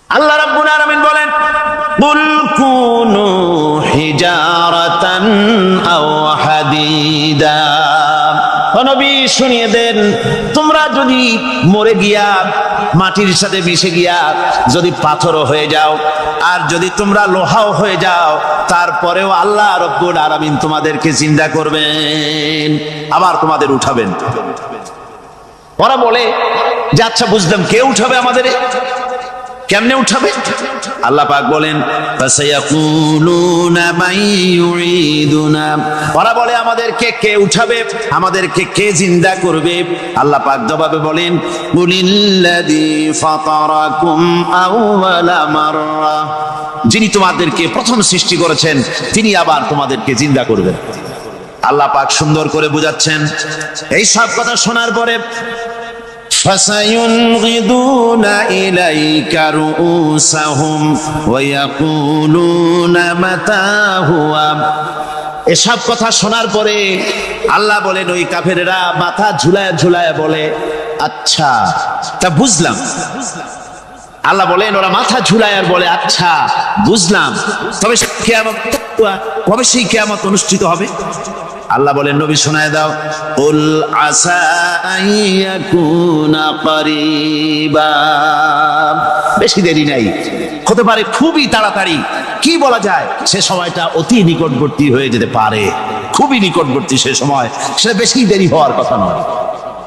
আল্লাহ রাব্বুল আলামিন বলেন, কুল কুনু হিজারাতান আও হাদিদা। ও নবী শুনিয়ে দেন, তোমরা যদি মরে গিয়া মাটির সাথে মিশে গিয়া যদি পাথরও হয়ে যাও, আর যদি তোমরা লোহাও হয়ে যাও, তারপরেও আল্লাহ রাব্বুল আলামিন তোমাদেরকে জিন্দা করবেন, আবার তোমাদের উঠাবেন। ওরা বলে যে আচ্ছা বুঝলাম, কে উঠাবে আমাদের, কেমনে উঠাবে? আল্লাহ পাক বলেন, ফাসায়াকুলুনা মান ইউঈদুনা। ওরা বলে আমাদেরকে কে উঠাবে, আমাদেরকে কে জিন্দা করবে? আল্লাহ পাক জবাবে বলেন, কুলিল্লাযী ফাতারাকুম আউওয়ালা মাররা। যিনি তোমাদেরকে প্রথম সৃষ্টি করেছেন তিনি আবার তোমাদেরকে জিন্দা করবেন। আল্লাহ পাক সুন্দর করে বুঝাচ্ছেন। এই সব কথা শোনার পরে فَسَيُنْغِضُونَ إِلَيْكَ رُؤُوسَهُمْ وَيَقُولُونَ مَتَى هُوَ। এসব কথা শোনার পরে আল্লাহ বলেন, ওই কাফেরেরা মাথা ঝুলায় ঝুলায় বলে আচ্ছা তা বুঝলাম। আল্লাহ বলেন, ওরা মাথা ঝুলায় আর বলে আচ্ছা বুঝলাম, তবে কিয়ামত কবে সেই কিয়ামত অনুষ্ঠিত হবে? আল্লাহ বলেন, নবী শোনায় দাও, কুল আসা আইয়াকুনা করিবা। বেশি দেরি নাই, হতে পারে খুবই তাড়াতাড়ি। কি বলা যায়, সে সময়টা অতি নিকটবর্তী হয়ে যেতে পারে, খুবই নিকটবর্তী সে সময়, সে বেশি দেরি হওয়ার কথা নয়।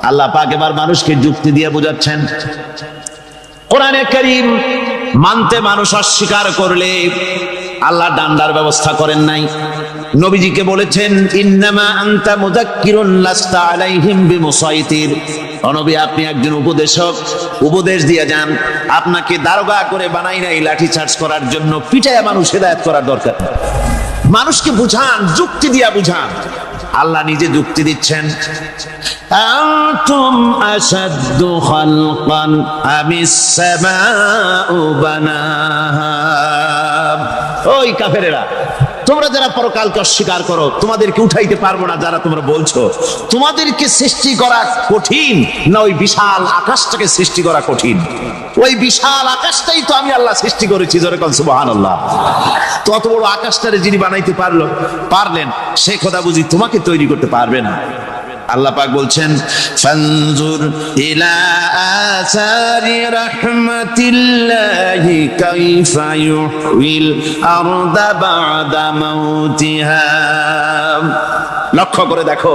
আল্লাহ পাক এবার মানুষকে যুক্তি দিয়ে বোঝাচ্ছেন। কোরআনে কারীম মানতে মানুষ অস্বীকার করলে আল্লাহ ডান্ডার ব্যবস্থা করেন নাই। নবীজিকে বলেছেন, ইন্নামা আনতা মুযাক্কিরুন লাস্তা আলাইহিম বিমুসাইতির। নবী, আপনি একজন উপদেশক, উপদেশ দিয়ে যান। আপনাকে দারোগা করে বানাই নাই লাঠি চার্জ করার জন্য, পিটায়া মানুষ হেদায়েত করার দরকার। মানুষকে বুঝান, যুক্তি দিয়া বুঝান। আল্লাহ নিজে যুক্তি দিচ্ছেন, আনতুম আশাদ্দু খালকান আমিস সামাউ বানাহা। ওই কাফেরেরা, তোমরা যারা পরকালকে অস্বীকার করো, তোমাদেরকে উঠাইতে পারবো না যারা তোমরা বলছো, তোমাদেরকে সৃষ্টি করা কঠিন না ওই বিশাল আকাশটাকে সৃষ্টি করা কঠিন? ওই বিশাল আকাশটাই তো আমি আল্লাহ সৃষ্টি করেছি, জোরে কোন সুবহানাল্লাহ। তত বড় আকাশটারে যিনি বানাইতে পারলেন, সে কথা বুঝি তোমাকে তৈরি করতে পারবে না? আল্লাহ পাক বলছেন, ফানজুর ইলা আসারি রাহমাতিল্লাহি কাইফা ইউহিল আরদা বাদা মাউতিহা। লক্ষ্য করে দেখো,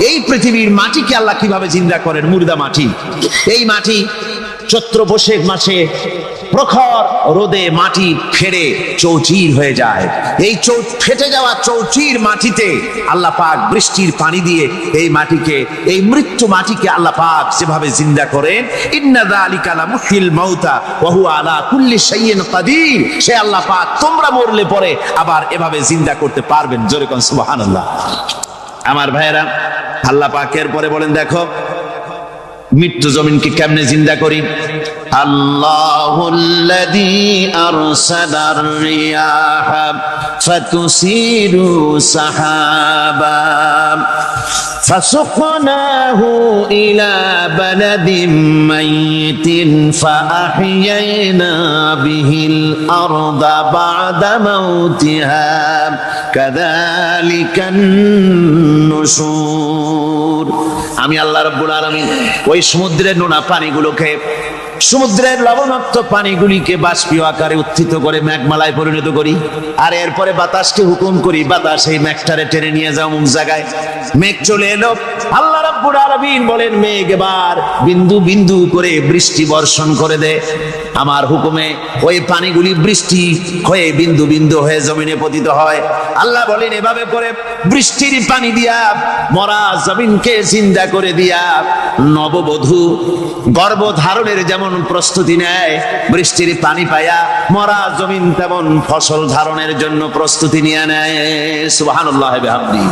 এই পৃথিবীর মাটিকে আল্লাহ কিভাবে জিন্দা করেন, মুর্দা মাটি। এই মাটি চৈত্র বৈশাখ মাসে প্রখর রোদে মাটি ফেটে চৌচির হয়ে যায়। এই ফেটে যাওয়া চৌচির মাটিতে আল্লাহ পাক বৃষ্টির পানি দিয়ে এই মাটিকে, এই মৃত্যু মাটিকে আল্লাহ পাক যেভাবে জিন্দা করেন, ইন্না যালিকা লামুহিল মাউতা ওয়া হুয়া আলা কুল্লি শাইইন কাদির। সে আল্লাহ পাক তোমরা মরলে পরে আবার এভাবে জিন্দা করতে পারবেন, জোরে কোন সুবহানাল্লাহ। আমার ভাইয়েরা, আল্লাহ পাকের পরে বলেন, দেখো মৃত্যু জমিনকে কেমনে জিন্দা করি। আল্লাহুল্লাযী আরসালার রিয়াহা ফাতুসিরু সাহাবা ফাসুকনাহু ইলা বালাদিন মাইতিন ফাআহইয়ানা বিহিল আরদা বা'দা মাউতিহা কাযালিকান নুশুর। আমি আল্লাহ রাব্বুল আলামিন ওই সমুদ্রের নোনা পানিগুলোকে, সমুদ্রের লবণাক্ত পানিগুলিকে বাষ্পীয় আকারে উত্থিত করে মেঘমালায় পরিণত করি, আর এরপরে বাতাসকে হুকুম করি, বাতাস এই মেঘটারে টেনে নিয়ে যাও অমুক জায়গায়। মেঘ চলে এলো, আল্লাহ রাব্বুল আলামিন বলেন, মেঘ এবার বিন্দু বিন্দু করে বৃষ্টি বর্ষণ করে দে। আমার হুকুমে ওই পানিগুলি বৃষ্টি হয়ে বিন্দু বিন্দু হয়ে জমিনে পতিত হয়। আল্লাহ বলেন, এভাবে করে বৃষ্টির পানি দিয়া মরা জমিনকে জিন্দা করে দিয়া নববধূ গর্ভধারণের যেমন প্রস্তুতি নেয়, বৃষ্টির পানি পায়া মরা জমিন তেমন ফসল ধারণের জন্য প্রস্তুতি নিয়ে নেয়। সুবহানাল্লাহ বিহামদিহি।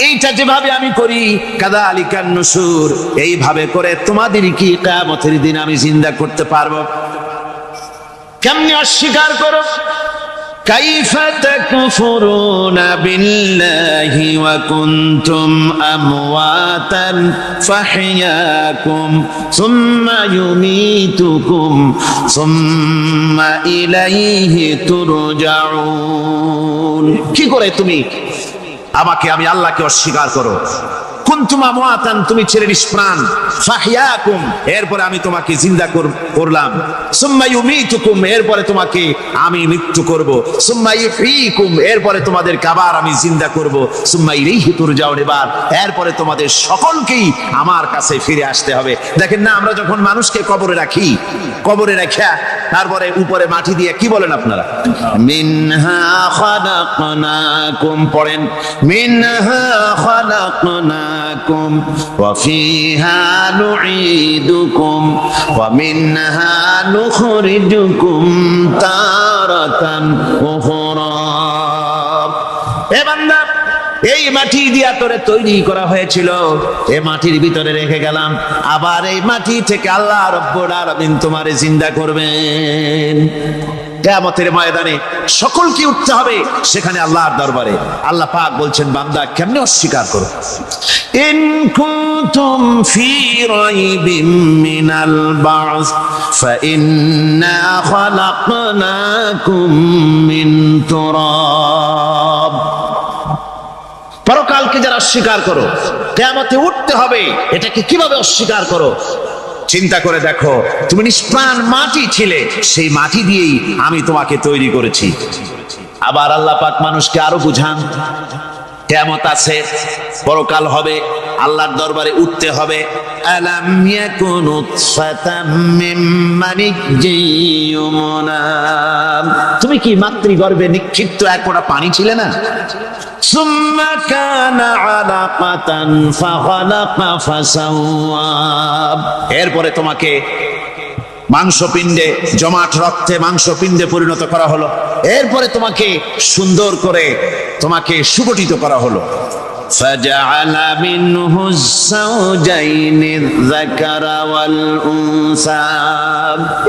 এইটা যেভাবে আমি করি, কাযালিকান নুশুর, এইভাবে করে তোমাদের কি কিয়ামতের দিন আমি জিন্দা করতে পারবো? কেমনে অস্বীকার করো? কাইফা তাকফুরুনা বিল্লাহি ওয়া কুনতুম আমওয়াতান ফাহইয়াকুম সুম্মা ইউমীতুকুম সুম্মা ইলাইহি তুরজাউন। কি করে তুমি আমাকে, আমি আল্লাহকে অস্বীকার করো? কুনতুম আমওয়াতান, তুমি ছিলে নিষ্প্রাণ, ফাহইয়াকুম, এরপরে আমি তোমাকে জিন্দা করলাম, সুম্মা ইউমীতুকুম, এরপরে তোমাকে আমি মৃত্যু করব, সুম্মা ইউহয়িকুম, এরপরে তোমাদেরকে আবার আমি জিন্দা করব, সুম্মা ইলাইহি তুরজাউন, এরপরে তোমাদের সকলকেই আমার কাছে ফিরে আসতে হবে। দেখেন না, আমরা যখন মানুষকে কবরে রাখি, কবরে রাখা তারপরে উপরে মাটি দিয়ে কি বলেন আপনারা? মিনহা খালাকনাকুম, পড়েন মিনহা খালাকনাকুম ওয়া ফিহা নুঈদুকুম ওয়া মিনহা নুখরিজুকুম তারাতান উখরা। এ বান্দা, এই মাটি দিয়া তোরে তৈরি করা হয়েছিল, এই মাটির ভিতরে রেখে গেলাম, আবার এই মাটি থেকে আল্লাহ রব্বুল আলামিন তোমারে জিন্দা করবেন। কিয়ামতের ময়দানে সকলকে উঠতে হবে সেখানে আল্লাহর দরবারে। আল্লাহ পাক বলছেন, বান্দা কেমনে অস্বীকার করো? ইন কুনতুম ফি রাইবিম মিনাল বা'স ফাইন্না খালাকনাকুম মিন তুরাব। পরকালকে যারা অস্বীকার করো, কিয়ামতে উঠতে হবে, এটাকে কিভাবে অস্বীকার করো? চিন্তা করে দেখো, তুমি নিষ্প্রাণ মাটি ছিলে, সেই মাটি দিয়েই আমি তোমাকে তৈরি করেছি। আবার আল্লাহ পাক মানুষকে আরো বুঝান, কিয়ামত আছে, পরকাল হবে, আল্লাহর দরবারে উঠতে হবে। আলাম ইয়াকুন নুতফাতাম মিন মানিয়্যিন ইউমনা, তুমি কি মাতৃগর্ভে নিক্ষিপ্ত এক ফোঁটা পানি ছিলে না? সুম্মা কানা আলাকাতান ফাখালাকা ফাসাওয়া, এরপরে তোমাকে মাংসপিণ্ডে, জমাট রক্তে মাংসপিণ্ডে পরিণত করা হলো, এরপরে তোমাকে সুন্দর করে তোমাকে সুগঠিত করা হলো। ফাজআলা মিনহু যাওজাইনি যাকারা ওয়াল উনসা,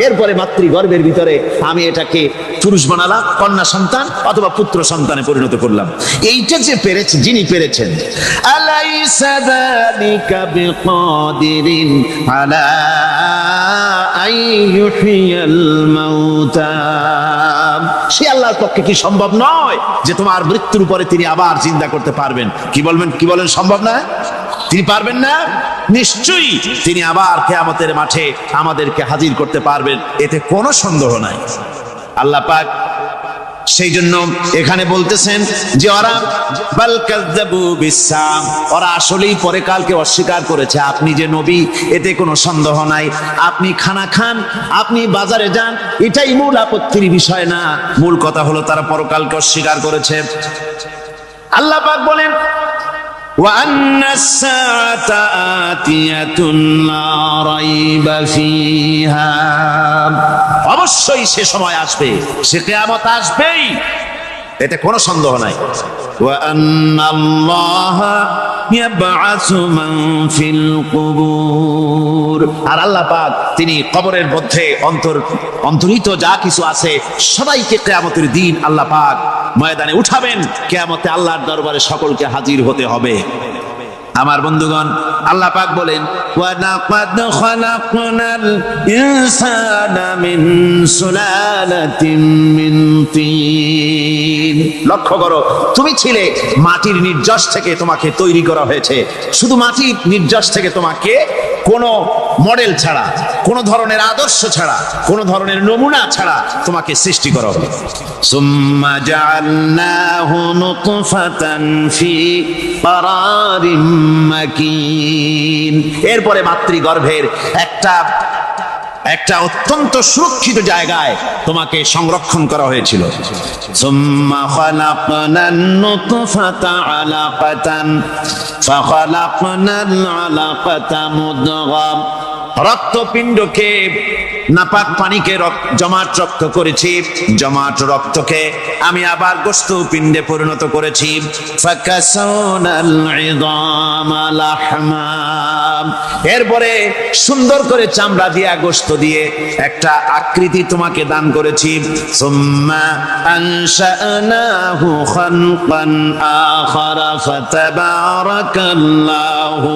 এরপরে মাতৃগর্ভের ভিতরে আমি এটাকে পুরুষ বানালাম, কন্যা সন্তান অথবা পুত্র সন্তানে পরিণত করলাম। এইটা যে পেরেছে, যিনি পেরেছেন, আলাইসা যালিকা বিকাদিরিন আলা আইয়ুহিয়াল মাউতা, সে আল্লাহর পক্ষে কি সম্ভব নয় যে তোমার মৃত্যুর পরে তিনি আবার জিন্দা করতে পারবেন? কি বলেন সম্ভব না? তিনি পারবেন না? নিশ্চয়ই তিনি আবার কিয়ামতের মাঠে আমাদেরকে হাজির করতে পারবেন, এতে কোনো সন্দেহ নাই। আল্লাহ পাক সেই জন্য এখানে বলতেছেন যে ওরা বাল কাযযাবু বিসসাম, ওরা আসলেই পরে কালকে অস্বীকার করেছে। আপনি যে নবী, এতে কোনো সন্দেহ নাই। আপনি খানা খান, আপনি বাজারে যান, এটাই মূল আপত্তির বিষয় না। মূল কথা হলো তারা পরকালকে অস্বীকার করেছে। আল্লাহ পাক বলেন, ওয়া আন্নাস সাআতা আতিয়াতুন লা রাইবা ফিহা, অবশ্যই সে সময় আসবে, সে কিয়ামত আসবেই, এতে কোনো সন্দেহ নাই। ওয়া আন্নাল্লাহা ইয়াবআসু মান ফিল কুবুর, আর আল্লাহ পাক তিনি কবরের মধ্যে অন্তর্হিত যা কিছু আছে সবাইকে কিয়ামতের দিন আল্লাহ পাক ময়দানে উঠাবেন। কিয়ামতে আল্লাহর দরবারে সকলকে হাজির হতে হবে। আমার বন্ধুগণ, আল্লাহ পাক বলেন, ওয়া লাকাদ খালাকনাল ইনসানা মিন সুলালাতিন মিন তিন, লক্ষ্য করো, তুমি ছিলে মাটির নির্যাস থেকে, তোমাকে তৈরি করা হয়েছে। শুধু মাটির নির্যাস থেকে, তোমাকে কোনো মডেল ছাড়া, কোনো ধরনের আদর্শ ছাড়া, কোনো ধরনের নমুনা ছাড়া তোমাকে সৃষ্টি করা হলো। সুম্মা জাআলনাহু নুতফাতান ফি ক্বারারিম মাকিন, এরপরে মাতৃগর্ভের একটা অত্যন্ত সুরক্ষিত জায়গায় তোমাকে সংরক্ষণ করা হয়েছিল। সুম্মা খালাকনান নুতফাতা আলাকাতান ফাখালাকনাল আলাকাতা মুদগা রক্তপিণ্ডকে, নাপাক পানিকে জমাট রক্ত করেছি, জমাট রক্তকে আমি আবার গোশত পিণ্ডে পরিণত করেছি। ফাকাসাউনাল ইযামা লাহমা, এরপরে সুন্দর করে চামড়া দিয়া গোশত দিয়ে একটা আকৃতি তোমাকে দান করেছি। সুম্মা আনশানাহু খালকান আখারা ফাতাবারাকাল্লাহু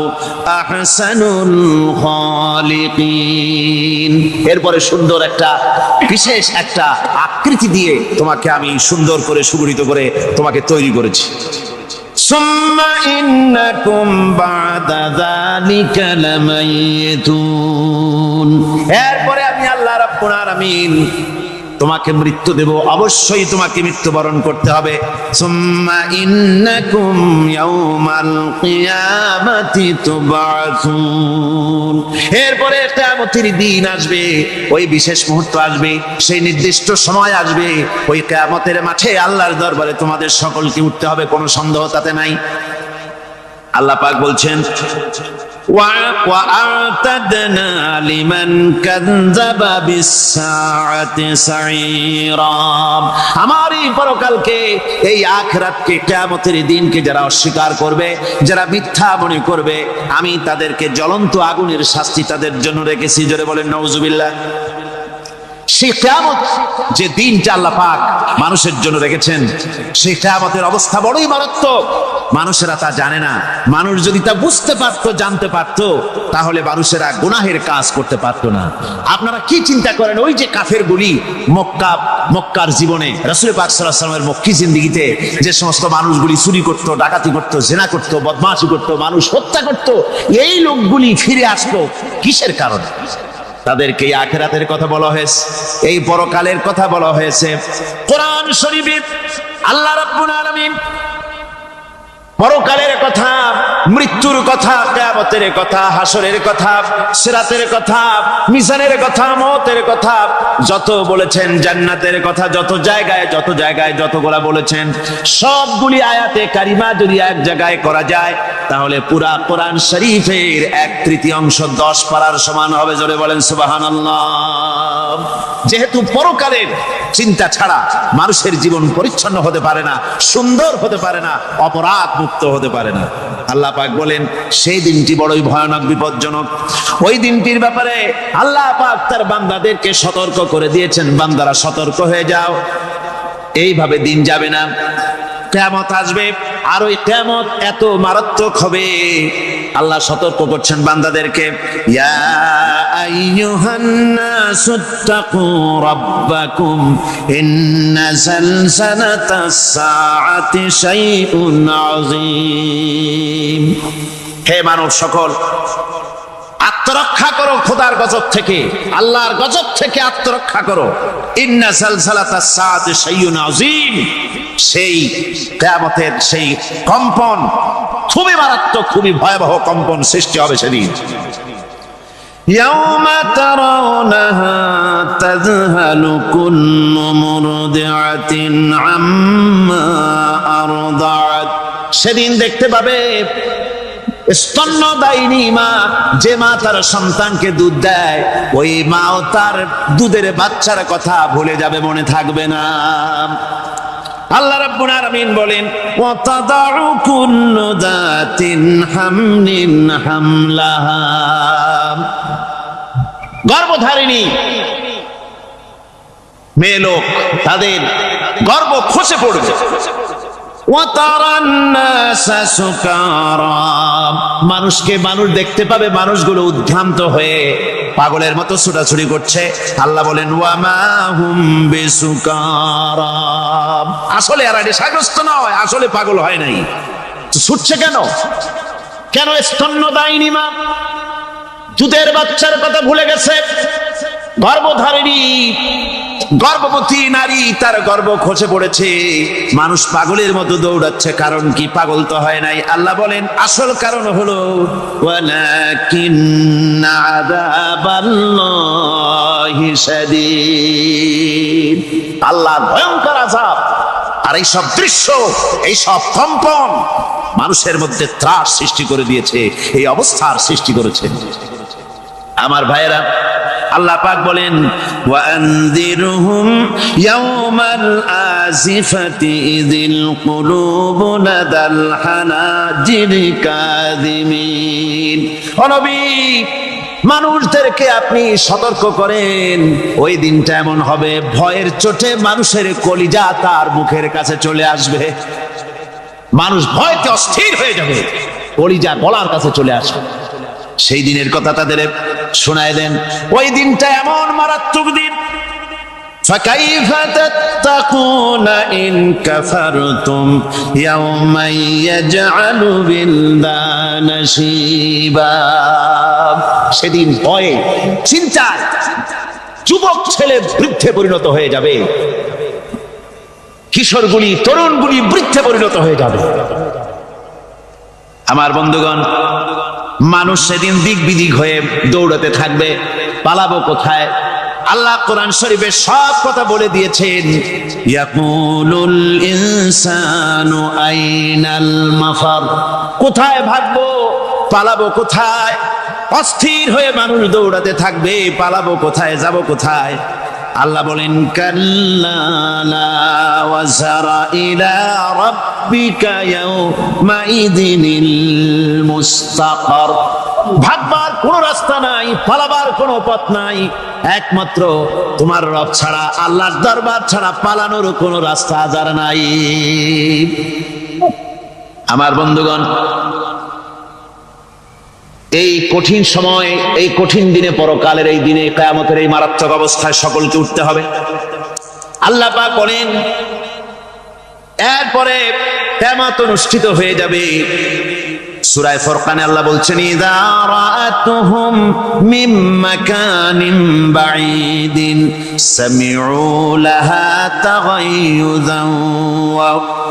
আহসানুল খালিকিন, এরপরে সুন্দর একটা বিশেষ একটা আকৃতি দিয়ে তোমাকে আমি সুন্দর করে সুগঠিত করে তোমাকে তৈরি করেছি। সুম্মা ইন্নাকুম বা'দা যালিকা লামাইতুন, এরপরে আমি আল্লাহ রাব্বুল আলামিন তোমাকে মৃত্যু দেব, অবশ্যই তোমাকে মৃত্যুবরণ করতে হবে। সুম্মা ইন্নাকুম ইয়াউমাল কিয়ামাতি তুবআসুন, এরপরে কিয়ামতের দিন আসবে, ওই বিশেষ মুহূর্ত আসবে, সেই নির্দিষ্ট সময় আসবে, ওই কিয়ামতের মাঠে আল্লাহর দরবারে তোমাদের সকলকে উঠতে হবে, কোনো সন্দেহ তাতে নাই। আল্লাহ পাক বলছেন وَأَعْتَدْنَا لِمَنْ كَذَّبَ بِالسَّاعَةِ سَعِيرًا, আমার এই পরকালকে, এই আখিরাতকে, কিয়ামতের দিনকে যারা অস্বীকার করবে, যারা মিথ্যা মনে করবে, আমি তাদেরকে জ্বলন্ত আগুনের শাস্তি তাদের জন্য রেখেছি। জোরে বলেন নাউজুবিল্লাহ। সেই কিয়ামত যে দিনটা আল্লাহ পাক মানুষের জন্য রেখেছেন, সেই কিয়ামতের অবস্থা বড়ই মারাত্মক। মানুষেরা তা জানে না। মানুষ যদি তা বুঝতে পারতো, জানতে পারতো, তাহলে মানুষেরা গুনাহের কাজ করতে পারতো না। আপনারা কি চিন্তা করেন, ওই যে কাফেরগুলি মক্কার জীবনে, রাসূল পাক সাল্লাল্লাহু আলাইহি ওয়াসাল্লামের মক্কি জিন্দেগিতে যে সমস্ত মানুষগুলি চুরি করত, ডাকাতি করত, জিনা করত, বদমাশি করত, মানুষ হত্যা করত, এই লোকগুলি ফিরে আসতো কিসের কারণে? তাদেরকে এই আখিরাতের কথা বলা হয়েছে, এই পরকালের কথা বলা হয়েছে। কোরআন শরীফে আল্লাহ রাব্বুল আলামিন পরকালের কথা, মৃত্যুর কথা, কিয়ামতের কথা, হাসরের কথা, সিরাতের কথা, মিজানের কথা, মওতের কথা যত বলেছেন, জান্নাতের কথা যত জায়গায় যতগুলা বলেছেন, সবগুলি আয়াতে কারিমা যদি এক জায়গায় করা যায়, তাহলে পুরা কোরআন শরীফের 1/3 10 পারার সমান হবে। জোরে বলেন সুবহানাল্লাহ। যেহেতু পরকালের চিন্তা ছাড়া মানুষের জীবন পরিচ্ছন্ন হতে পারে না, সুন্দর হতে পারে না, অপরাধ মুক্ত হতে পারে না। আল্লাহ পাক বলেন সেই দিনটি বড়ই ভয়ানক, বিপজ্জনক। ওই দিনটির ব্যাপারে আল্লাহ পাক তার বান্দাদেরকে সতর্ক করে দিয়েছেন, বান্দারা সতর্ক হয়ে যাও, এইভাবে দিন যাবে না, কিয়ামত আসবে। আর ওই কিয়ামত এত মারাত্মক হবে, আল্লাহ সতর্ক করছেন বান্দাদেরকে। ইয়া আইয়ুহান নাসুত্তাকু রাব্বাকুম ইন্না যালজালাতাস সাআতি শাইউন আযীম, হে মানব সকল, আত্মরক্ষা করো খোদার গজব থেকে, আল্লাহর গজব থেকে আত্মরক্ষা করো। ইন্না যালজালাতাস সাআতি শাইউন আযীম, সেই কিয়ামতের সেই কম্পন খুবই মারাত্মক, খুবই ভয়াবহ কম্পন সৃষ্টি হবে সেদিন। ইয়াউমা তারাউনাহা তাযহালু কুল্লু মুরদিআতিন আম্মা আরদাআত, সেদিন দেখতে পাবে স্তন্যদায়িনী মা, যে মা তার সন্তানকে দুধ দেয়, ওই মাও তার দুধের বাচ্চার কথা ভুলে যাবে, মনে থাকবে না। আল্লাহ রাব্বুল আলামিন বলেন ওয়া তাদাউ কুল্লু যাতিন হামলিন হামলাহা, গর্ভধারিণী মেয়ে লোক, তাদের গর্ভ খসে পড়বে। ওয়া তারান নাসা সুকারা, মানুষকে মানুষ দেখতে পাবে, মানুষগুলো উদ্ভ্রান্ত হয়ে পাগলের মতো ছোটাছুটি করছে। আল্লাহ বলেন ওয়া মা হুম বিসুকারা, আসলে এরা নেশাগ্রস্ত নয়, আসলে পাগল হয় নাই। ছুটছে কেন? কেন? স্তন্যদায়িনী মা দুধের বাচ্চার কথা ভুলে গেছে। গর্ভধারিণী গর্ভবতী নারী, তার গর্ভ খসে পড়েছে, মানুষ পাগলের মতো দৌড়াচ্ছে। কারণ কি? পাগল তো হয় নাই। আল্লাহ বলেন আসল কারণ হলো ওয়ালাকিন্না আযাবাল্লাহি শাদীদ, আল্লাহর ভয়ঙ্কর আযাব। আর এই সব দৃশ্য, এই সব কম্পন মানুষের মধ্যে ত্রাস সৃষ্টি করে দিয়েছে, এই অবস্থার সৃষ্টি করেছে। আমার ভাইয়েরা, আল্লাহ পাক বলেন ওয়ানযিরহুম ইয়াওমাল আজিফাতি ইযিল কুলুবু লাদাল হানাজিরি কাযিমিন। ও নবী, মানুষদেরকে আপনি সতর্ক করেন, ওই দিনটা এমন হবে ভয়ের চোটে মানুষের কলিজা তার মুখের কাছে চলে আসবে। মানুষ ভয়তে অস্থির হয়ে যাবে, কলিজা গলার কাছে চলে আসবে। সেই দিনের কথা তাদের শোনায় দেন। ওই দিনটা এমন মারাত্মক দিন। فكيف تتقون إن كفرتم يوما يجعل الولدان شيبا। সেদিন ভয়ে চিন্তায় যুবক ছেলে বৃদ্ধে পরিণত হয়ে যাবে, কিশোরগুলি তরুণগুলি বৃদ্ধে পরিণত হয়ে যাবে। আমার বন্ধুগণ, মানুষ সেদিন দিক বিদিক হয়ে দৌড়াতে থাকবে, পালাবো কোথায়? আল্লাহ কোরআন শরীফে সব কথা বলে দিয়েছেন। ইয়াকুলুল ইনসানু আইনাল মাফার, কোথায় ভাগবো, পালাবো কোথায়? অস্থির হয়ে মানুষ দৌড়াতে থাকবে, পালাবো কোথায়, যাব কোথায়? আল্লাহ বলেন কাল্লা লা ওয়াজারা ইলা রাব্বিকা ইয়াউমাইযিনিল মুস্তাকার। ভাগবার কোনো রাস্তা নাই, পালাবার কোনো পথ নাই, একমাত্র তোমার রব ছাড়া, আল্লাহর দরবার ছাড়া পালানোর কোনো রাস্তা আর নাই। আমার বন্ধুগণ, এই কঠিন সময়, এই কঠিন দিনে, পরকালের এই দিনে, কিয়ামতের এই মারাত্মক অবস্থায় সকলকে উঠতে হবে। আল্লাহ পাক বলেন এরপরে কিয়ামত অনুষ্ঠিত হয়ে যাবে। সূরা ফুরকানে আল্লাহ বলছেন ইযা রাআতুহুম মিন মাকানিন বাঈদিন সামিউ লাহা তাগায়ুযান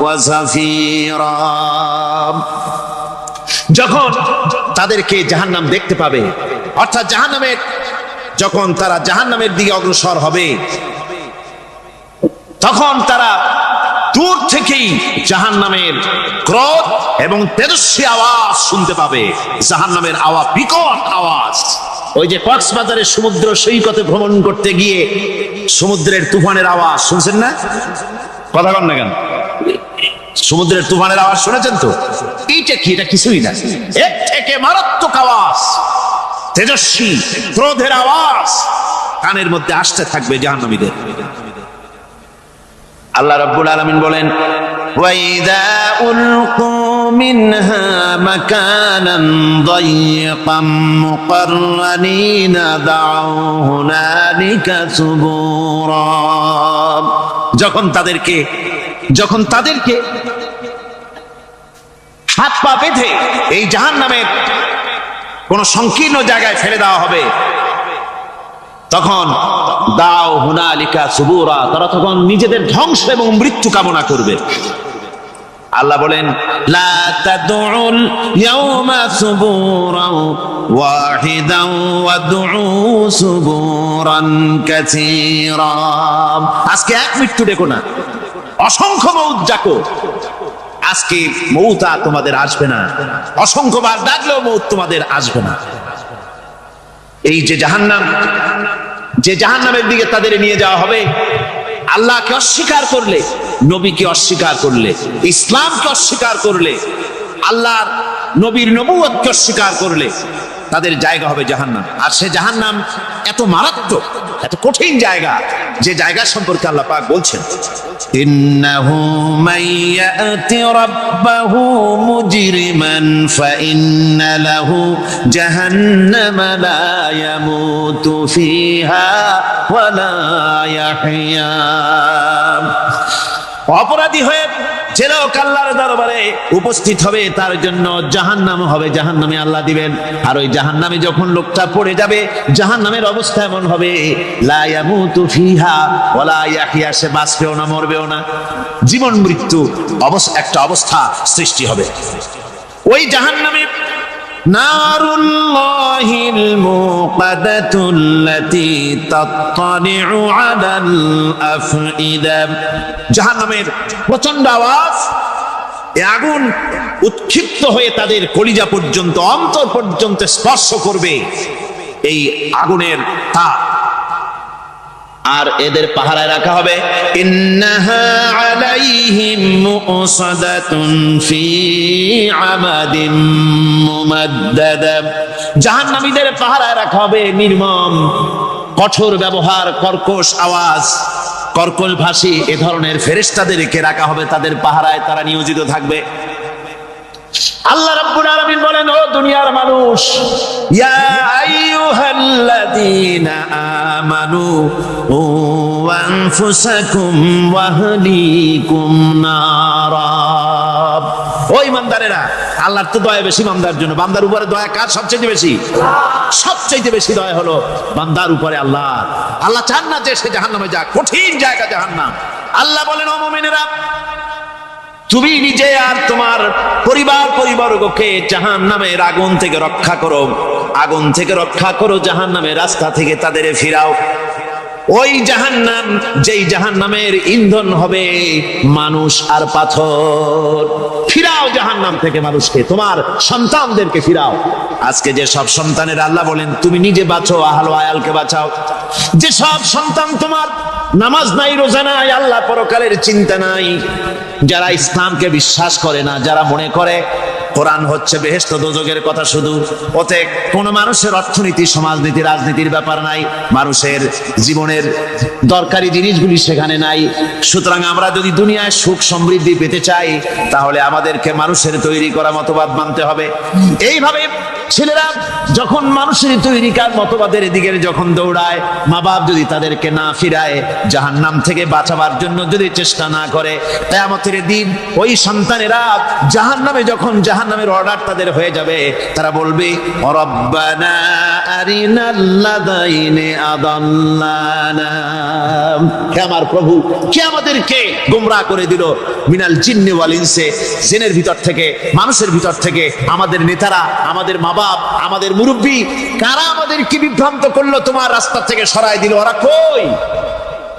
ওয়া যাফীরা। যখন তাদেরকে জাহান্নাম দেখতে পাবে, অর্থাৎ জাহান্নামের, যখন তারা জাহান্নামের দিকে অগ্রসর হবে, তখন তারা দূর থেকেই জাহান্নামের ক্রোধ এবং তেজস্বী আওয়াজ শুনতে পাবে। জাহান্নামের আওয়াজ, বিকট আওয়াজ। ওই যে কক্সবাজারের সমুদ্র সৈকতে ভ্রমণ করতে গিয়ে সমুদ্রের তুফানের আওয়াজ শুনছেন না? কথা বল না কেন? সমুদ্রের তুফানের আওয়াজ শুনেছেন তো? এইটা কি? এটা কিছুই না, এর থেকে মারাত্মক আওয়াজ, তেজস্বী ক্রোধের আওয়াজ কানের মধ্যে আসতে থাকবে জাহান্নামীদের। আল্লাহ রাব্বুল আলামিন বলেন ওয়াইদা উলকু মিনহা মাকানান দায়িকাম মুকাররানিনা দাউ হুনালিকা সুবুরা। যখন তাদেরকে হাত পা বেঁধে এই জাহান্নামের কোন সংকীর্ণ জায়গায় ফেলে দেওয়া হবে, তখন দাও হুনালিকা সুবুরা, তারা তখন নিজেদের ধ্বংস এবং মৃত্যু কামনা করবে। আল্লাহ বলেন লা তাদউল ইয়াওমা সুবুরান ওয়াহিদান ওয়াদউ সুবুরান কাসীরা। আজকে এক মৃত্যু ডেকো না, অসংখ্য মৌত ডাকো। আজকে মৌত আর তোমাদের আসবে না, অসংখ্যবার ডাকলেও মৌত তোমাদের আসবে না। এই যে জাহান্নাম, যে জাহান্নামের দিকে তাদের নিয়ে যাওয়া হবে, আল্লাহকে অস্বীকার করলে, নবীকে অস্বীকার করলে, ইসলামকে অস্বীকার করলে, আল্লাহর নবীর নবুয়তকে অস্বীকার করলে তাদের জায়গা হবে জাহান্নাম। আর সে জাহান্নাম এত মারাত্মক, এত কঠিন জায়গা, যে জায়গা সম্পর্কে আল্লাহ পাক বলছেন ইন্নাহু মাইয়াতি রাব্বাহু মুজরিমান ফাইন্না লাহু জাহান্নামা লা ইয়ামুতু ফিহা ওয়া লা ইয়াহইয়া। অপরাধী হয়ে যে লোক আল্লাহর দরবারে উপস্থিত হবে, তার জন্য জাহান্নাম হবে, জাহান্নামে আল্লাহ দিবেন। আর ওই জাহান্নামে যখন লোকটা পড়ে যাবে, জাহান্নামের অবস্থা এমন হবে লা ইয়ামুতু ফিহা ওয়া লা ইয়াহইয়া, সে বাঁচবেও না, মরবেও না, জীবন মৃত্যু একটা অবস্থা সৃষ্টি হবে। ওই জাহান্নামে নারুল্লাহিল মুকাদাতুল্লাতী তাত্তালিউ আলাল আফইদা। জাহান্নামের প্রচন্ড আওয়াজ, এই আগুন উৎক্ষিপ্ত হয়ে তাদের কলিজা পর্যন্ত, অন্তর পর্যন্ত স্পর্শ করবে। এই আগুনের তাপ, আর এদের পাহারায় রাখা হবে। ইন্নাহা আলাইহিম মুসাদাতুন ফি আমাদিম মুমাদ্দাদা, জাহান্নামীদের পাহারায় রাখা হবে নির্মম, কঠোর ব্যবহার, কর্কশ আওয়াজ, কর্কশ ভাষী এ ধরনের ফেরেশতাদেরকে রাখা হবে তাদের পাহারায়, তারা নিয়োজিত থাকবে। আল্লাহ রাব্বুল আলামিন বলেন, ও দুনিয়ার মানুষ, ইয়া আইয়ুহাল্লাযীনা আমানু ও আনফুসাকুম ওয়া আহলিকুম নারা, ও ঈমানদারেরা, আল্লাহর তো দয়া বেশি বান্দার জন্য। বান্দার উপরে দয়া কার সবচেয়ে বেশি? সবচেয়ে বেশি দয়া হলো বান্দার উপরে আল্লাহ। আল্লাহ চান না যে সে জাহান্নামে যাক, কঠিন জায়গা জাহান্নাম। আল্লাহ বলেন, ও মুমিনেরা, তুমি নিজে আর তোমার পরিবারবর্গকে জাহান্নামের আগুন থেকে রক্ষা করো, আগুন থেকে রক্ষা করো, জাহান্নামের রাস্তা থেকে তাদের ফিরাও। ওই জাহান্নাম, যেই জাহান্নামের ইন্ধন হবে মানুষ আর পাথর, ফিরাও জাহান্নাম থেকে মানুষকে, তোমার সন্তানদেরকে ফিরাও। আজকে যে সব সন্তানের আল্লাহ বলেন তুমি নিজে বাঁচো, আহলো আয়ালকে বাঁচাও। যে সব সন্তান তোমার নামাজ নাই, রোজা নাই, আল্লাহ পরকালের চিন্তা নাই, যারা ইসলামকে বিশ্বাস করে না, যারা মনে করে কোরআন হচ্ছে বেহেশত দোজখের কথা শুধু, ওতে কোন মানুষের অর্থনীতি, সমাজনীতি, রাজনীতির ব্যাপার নাই, মানুষের জীবনের দরকারি জিনিসগুলি সেখানে নাই। সুতরাং আমরা যদি দুনিয়ায় সুখ সমৃদ্ধি পেতে চাই, তাহলে আমাদেরকে মানুষের তৈরি করা মতবাদ মানতে হবে। এইভাবে ছেলেরা যখন মানুষের তৈরিকার মতবাদের দিকে যখন দৌড়ায়, মা বাপ যদি তাদেরকে না ফিরায়, জাহান্নাম থেকে বাঁচাবার জন্য যদি চেষ্টা না করে, কিয়ামতের দিন ওই সন্তানেরা জাহান্নামে, যখন জাহান্নামের অর্ডার তাদের হয়ে যাবে, তারা বলবে, রব্বানা আরিনাল্লাযাইনি আদাল্লানা, হে আমার প্রভু, কে আমাদেরকে গোমরাহ করে দিল, মিনাল জিন্নি ওয়াল ইনসি, জিনের ভিতর থেকে, মানুষের ভিতর থেকে, আমাদের নেতারা, আমাদের মা বাপ, আমাদের মুরব্বী, কারা আমাদেরকে বিভ্রান্ত করলো, তোমার রাস্তা থেকে সরাই দিল, ওরা কই?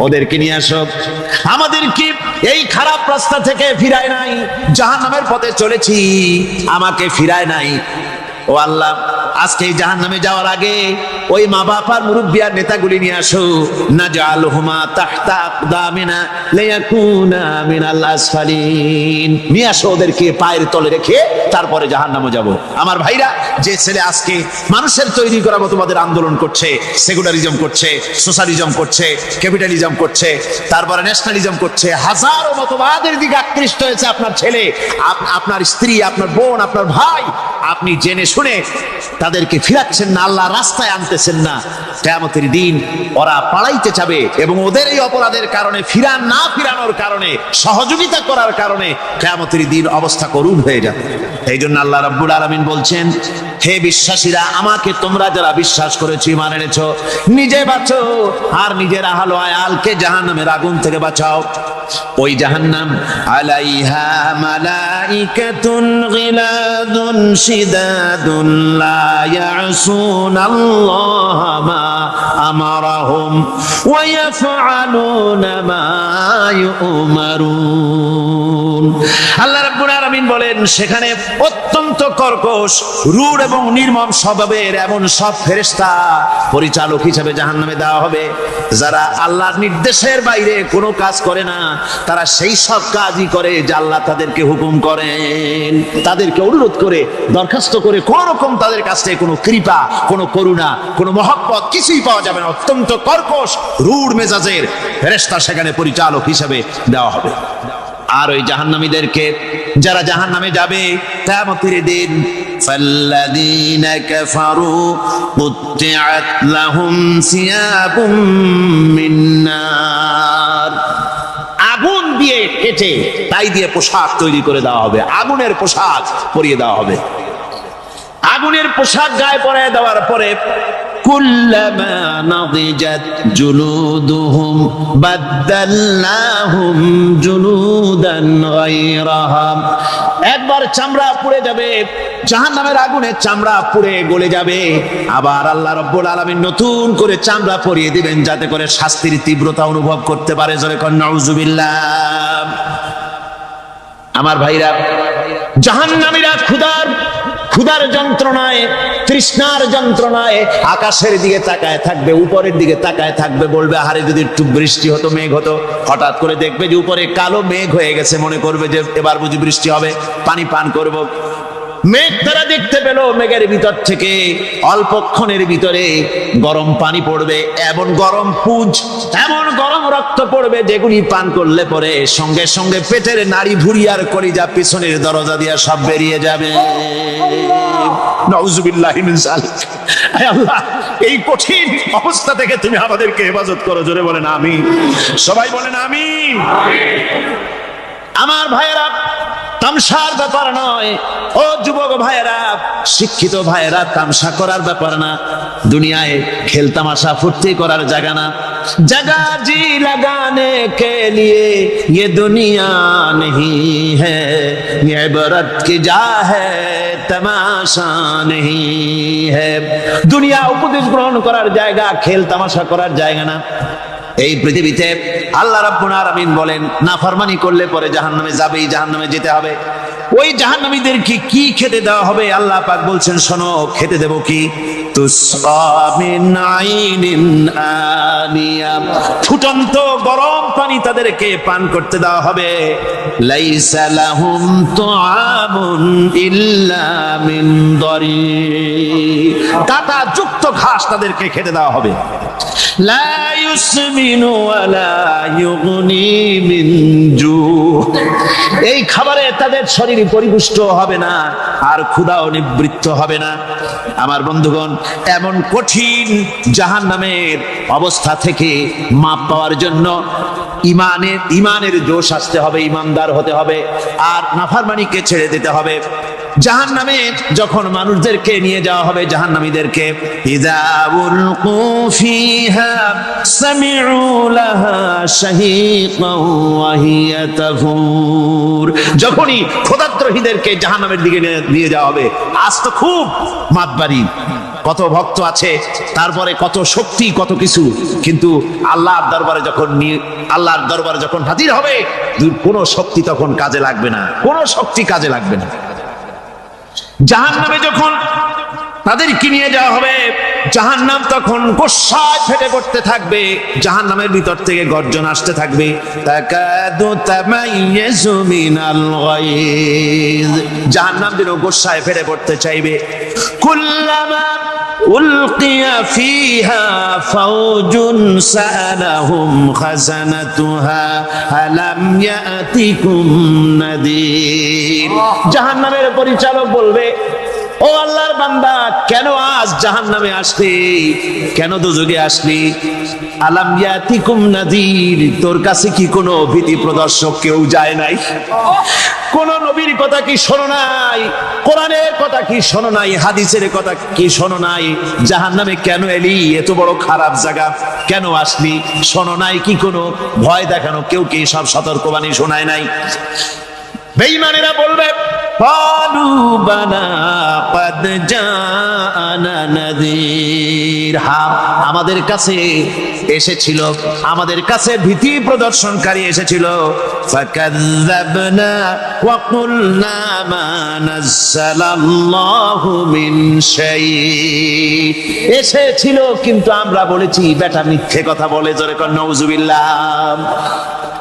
ওদেরকে নিয়ে আসো। আমাদেরকে এই খারাপ রাস্তা থেকে ফিরায় নাই, জাহান্নামের পথে চলেছি, আমাকে ফিরায় নাই। ও আল্লাহ, আজকে এই জাহান্নামে যাওয়ার আগে ওই মা বাপ আর মুরব্বি আর নেতাগুলি নিয়ে আসো। নাজআলহুমা তাহতা আকদামিনা লিয়াকুনা মিনাল আসফালিন, নিয়ে আসো ওদেরকে পায়ের তলে রেখে, তারপরে জাহান্নামে যাব। আমার ভাইরা, যে ছেলে আজকে মানুষের তৈরি করা মতবাদের আন্দোলন করছে, সেকুলারিজম করছে, সোশ্যালিজম করছে, ক্যাপিটালিজম করছে, তারপরে ন্যাশনালিজম করছে, হাজারো মতবাদের দিকে আকৃষ্ট হয়েছে আপনার ছেলে, আপনার স্ত্রী, আপনার বোন, আপনার ভাই, আপনি জেনে শুনে তাদেরকে ফিরাচ্ছেন না, আল্লাহ রাস্তায় আনতেছেন না। কিয়ামতের দিন ওরা পালাইতে যাবে, এবং ওদের এই অপরাধের কারণে, ফিরানোর কারণে, সহযোগিতা করার কারণে কিয়ামতের দিন অবস্থা করুণ হয়ে যাবে। এই জন্য আল্লাহ রাব্বুল আলামিন বলছেন, হে বিশ্বাসীরা, আমাকে তোমরা যারা বিশ্বাস করেছো, ঈমান এনেছো, নিজে বাঁচো আর নিজের আহলো আয়ালকে জাহান্নামের আগুন থেকে বাঁচাও। ওই জাহান্নাম আলাইহা মালাইকাতুন গিলাদুন শিদাদুন লা ইয়াসুনাল্লাহা মা আমারাহুম ওয়া ইয়াফআলুনা মা ইউমারুন। আল্লাহ রাব্বুল আলামিন বলেন, সেখানে অত্যন্ত কর্কশ, রূঢ় এবং নির্মম স্বভাবের এমন সব ফেরেশতা পরিচালক হিসেবে জাহান্নামে দেওয়া হবে, যারা আল্লাহর নির্দেশের বাইরে কোনো কাজ করে না, তারা সেই সব কাজই করে যা আল্লাহ তাদেরকে হুকুম করেন, তাদেরকে অনুরোধ করে, দরখাস্ত করে, কোন রকম তাদের কাছ থেকে কোনো কৃপা, কোনো করুণা, কোনো মহব্বত কিছুই পাওয়া যাবে না। অত্যন্ত কর্কশ, রূঢ় মেজাজের ফেরেশতা সেখানে পরিচালক হিসেবে দেওয়া হবে। আর ওই জাহান্নামীদেরকে, যারা জাহান্নামে যাবে কিয়ামতের দিন, ফাল্লাযীনা কাফারু কুত্তিআত লাহুম সিয়াবুম মিন নার, আগুন দিয়ে কেটে তাই দিয়ে পোশাক তৈরি করে দেওয়া হবে, আগুনের পোশাক পরিয়ে দেওয়া হবে। আগুনের পোশাক গায়ে পরে দেওয়ার পরে, কুল্লামা নাদিজাত জুলুদুহুম বাদদালনাহুম জুলুদান গায়রাহা, একবার চামড়া পুড়ে যাবে, জাহান্নামের আগুনে চামড়া পুড়ে গলে যাবে, আবার আল্লাহ রাব্বুল আলামিন নতুন করে চামড়া পরিয়ে দিবেন, যাতে করে শাস্তির তীব্রতা অনুভব করতে পারে। জোরে কোন নাউজুবিল্লাহ। আমার ভাইরা, জাহান্নামীরা ক্ষুধার ক্ষুধার যন্ত্রণায়, তৃষ্ণার যন্ত্রণায় আকাশের দিকে তাকায় থাকবে, উপরের দিকে তাকায় থাকবে, বলবে আহারে যদি একটু বৃষ্টি হতো, মেঘ হতো। হঠাৎ করে দেখবে যে উপরে কালো মেঘ হয়ে গেছে, মনে করবে যে এবার বুঝি বৃষ্টি হবে, পানি পান করব। মেঘ তারা দেখতে পেল, মেঘের ভিতর থেকে অল্পক্ষণের ভিতরে গরম পানি পড়বে, এমন গরম পুঁজ, এমন গরম রক্ত পড়বে যেগুলি পান করলে পরে সঙ্গে সঙ্গে পেটের নাড়ি ভুঁড়ি আর কলিজা পিছনের দরজা দিয়ে সব বেরিয়ে যাবে। নাউজুবিল্লাহি মিন যালিক। আয় আল্লাহ, এই কঠিন অবস্থা থেকে তুমি আমাদেরকে হেফাজত করো। জোরে বলেন আমিন। সবাই বলেন আমিন। আমার ভাইয়েরা, তামসার ব্যাপার নয়। ও যুবক ভাইয়েরা, শিক্ষিত ভাইয়েরা, তামসা করার ব্যাপার না। দুনিয়ায় খেল তামাশা ফুর্তি করার জায়গা না। जगह जी लगाने के लिए ये दुनिया नहीं है, ये इबरत की जा है, तमाशा नहीं है। দুনিয়া উপদেশ গ্রহণ করার জায়গা, খেল তামাশা করার জায়গা না। এই পৃথিবীতে আল্লাহ রাব্বুল আলামিন বলেন, নাফরমানি করলে পরে জাহান্নামে যাবেই, জাহান্নামে যেতে হবে। ওই জাহান্নামীদেরকে কি খেতে দেওয়া হবে? আল্লাহ পাক বলছেন, শোনো, খেতে দেব কি? তুসকা মিন আইনিন আনিয়া, ফুটন্ত গরম পানি তাদেরকে পান করতে দেওয়া হবে। লাইসা লাহুম তুআমুন ইল্লা মিন দরি, কাঁটা যুক্ত ঘাস তাদেরকে খেতে দেওয়া হবে। লা ইউসমিনু ওয়ালা ইউগনি মিন জু, এই খাবারে তাদের শরীর পরিপুষ্ট হবে না, আর ক্ষুধাও নিবৃত্ত হবে না। আমার বন্ধুগণ, এমন কঠিন জাহান্নামের অবস্থা থেকে মাপ পাওয়ার জন্য ইমানের জোশ আসতে হবে, ইমানদার হতে হবে, আর নাফরমানিকে ছেড়ে দিতে হবে। জাহান্নামে যখন মানুষদেরকে নিয়ে যাওয়া হবে, জাহান্নামীদেরকে, ইযা উলকু ফিহা সামিউ লাহা শাহীকান ওয়া হিয়া তাফুর, যখনই খোদাদ্রোহীদেরকে জাহান্নামের দিকে নিয়ে যাওয়া হবে, আজ তো খুব মাতবাড়ি, কত ভক্ত আছে, তারপরে কত শক্তি, কত কিছু, কিন্তু আল্লাহর দরবারে যখন হাজির হবে, কোনো শক্তি তখন কাজে লাগবে না, কোনো শক্তি কাজে লাগবে না। জাহান্নামে যখন তাদেরকে নিয়ে যাওয়া হবে, জাহান্নাম তখন গোসায় ফেটে পড়তে থাকবে, জাহান্নামের ভিতর থেকে গর্জন আসতে থাকবে, তাকাদু তামাইয়াজু মিনাল গায়জ, জাহান্নাম যেন গোসায় ফেটে পড়তে চাইবে। কুল্লামা উলকিয়া ফিহা ফাওজুন সাআলাহুম খাজানাতুহা আলাম ইয়াতিকুম নাদির, জাহান্নামের পরিচালক বলবে, ও আল্লাহর বান্দা, কেন আজ জাহান্নামে আসলি, কেন দোজখে আসলি? আলাম ইয়াতিকুম নাদির, তোর কাছে কি কোনো ভীতি প্রদর্শক কেউ যায় নাই? কোন নবীর কথা কি শোনো নাই? কোরআনের কথা কি শোনো নাই? হাদিসের কথা কি শোনো নাই? জাহান্নামে কেন এলি? এত বড় খারাপ জায়গা কেন আসলি? শোনো নাই কি? কোনো ভয় দেখানো কেউ কি সব সতর্কবাণী শোনায় নাই? বেঈমানেরা বলবে, ক্বালু বালা ক্বাদ জাআনা নাযীর, হ্যাঁ, আমাদের কাছে এসেছিল, আমাদের কাছে ভীতি প্রদর্শনকারী এসেছিল। ফাকাযযাবনা ওয়া কুলনা মা নাযালাল্লাহু মিন শাই, এসেছিল কিন্তু আমরা বলেছি বেটা মিথ্যে কথা বলে। জোরে কর নাউজুবিল্লাহ।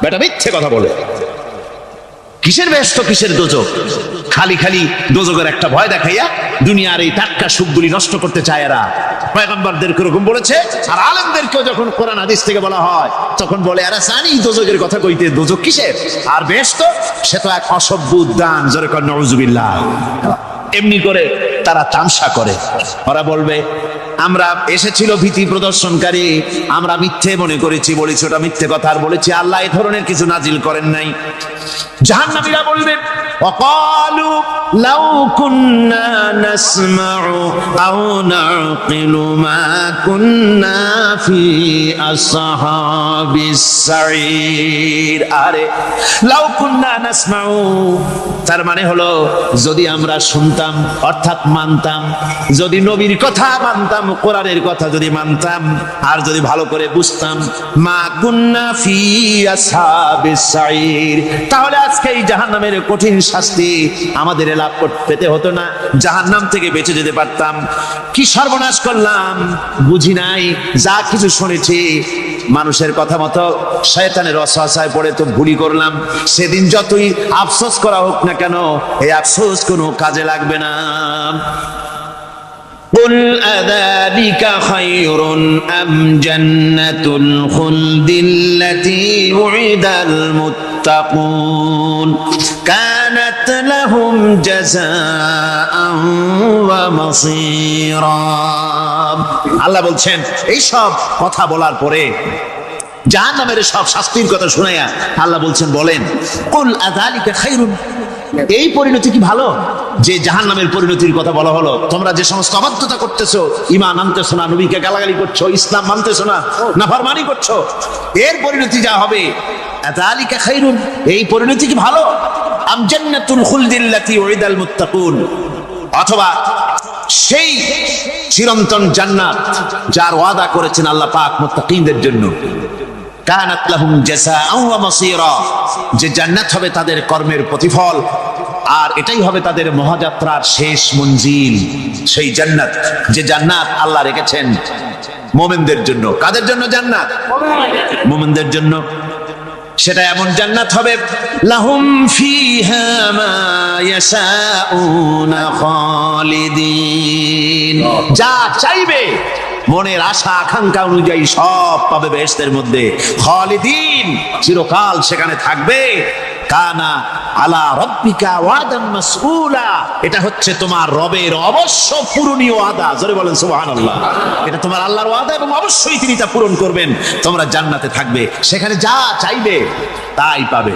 বেটা মিথ্যে কথা বলে। কিসের ব্যস্ত, কিসের দোজখ? খালি খালি দোজখের একটা ভয় দেখাইয়া দুনিয়ার এই টাটকা সুখগুলি নষ্ট করতে চায় এরা। পয়গম্বরদেরকে এরকম বলেছে, আর আলেমদেরকেও যখন কোরআন হাদিস থেকে বলা হয় তখন বলে, এরা জানি দোজখের কথা কইতে, দোজখ কিসের? আর ব্যস্ত, সে তো এক অসভ্য উদ্যান। জোরে কর নাউজুবিল্লাহ। এমনি করে তারা তামসা করে। ওরা বলবে, আমরা এসেছিল ভীতি প্রদর্শনকারী, আমরা মিথ্যে মনে করেছি, বলেছি ওটা মিথ্যে কথা, আর বলেছি আল্লাহ এই ধরনের কিছু নাজিল করেন নাই। জাহান্নামীরা বলবে, ওয়াকালু লাউ কুন্না নাসমাউ আও নাকিলু মা কুন্না ফি আসহাবিস সাঈর, আরে লাউ কুন্না নাসমাউ, তার মানে হলো যদি আমরা শুনতাম, অর্থাৎ মানতাম, যদি নবীর কথা মানতাম, কোরআনের কথা যদি মানতাম আর যদি ভালো করে বুঝতাম, মা কুন্না ফি আসহাবিস সাঈর, তাহলে আজকে এই জাহান্নামের কঠিন শাস্তি আমাদের লাভ পেতে হতো না, জাহান্নাম থেকে বেঁচে যেতে পারতাম। কি সর্বনাশ করলাম বুঝি নাই, যা কিছু শুনেছি মানুষের কথা মতো শয়তানের ওয়াসওয়াসায় পড়ে তো ভুলই করলাম। সেদিন যতই আফসোস করা হোক না কেন, এই আফসোস কোনো কাজে লাগবে না। قل أذلك خير أم جنة الخلد التي وعد المتقون كانت لهم جزاء ومصيرا। আল্লাহ বলছেন এই সব কথা বলার পরে, জাহান্নামের সব শাস্তির কথা শুনাইয়া আল্লাহ বলছেন, বলেন কুল আযালিকা খায়রুন, এই পরিণতি কি ভালো যে জাহান্নামের পরিণতির কথা বলা হলো? তোমরা যে সমস্ত অবাধ্যতা করতেছো, ঈমান আনতেছো না, নবীকে গালাগালি করছো, ইসলাম মানতেছো না, নাফরমানি করছো, এর পরিণতি যা হবে, আযালিকা খায়রুন, এই পরিণতি কি ভালো? আম জান্নাতুল খুলদিল্লাতী উইদাল মুত্তাকুন, অথবা সেই চিরন্তন জান্নাত যার ওয়াদা করেছেন আল্লাহ পাক মুত্তাকিনদের জন্য, কানাত লাহুম জাযাআন ওয়া মাসীরা, যে জান্নাত হবে তাদের কর্মের প্রতিফল, আর এটাই হবে তাদের মহাযাত্রার শেষ মঞ্জিল। সেই জান্নাত, যে জান্নাত আল্লাহ রেখেছেন মুমিনদের জন্য। কাদের জন্য জান্নাত? মুমিনদের জন্য। সেটা এমন জান্নাত হবে, লাহুম ফিহা মা ইয়াশাউনা খালিদিন, যা চাইবে মনের আশা আকাঙ্ক্ষা অনুযায়ী সব পাবে বেহেশতের মধ্যে। খালিদিন, চিরকাল সেখানে থাকবে। কানা আলা রাব্বিকা ওয়াদান মাসউলা, এটা হচ্ছে তোমার রবের অবশ্য পূরণীয় ওয়াদা। জোরে বলেন সুবহানাল্লাহ। এটা তোমার আল্লাহর ওয়াদা এবং অবশ্যই তিনি তা পূরণ করবেন। তোমরা জান্নাতে থাকবে, সেখানে যা চাইবে তাই পাবে।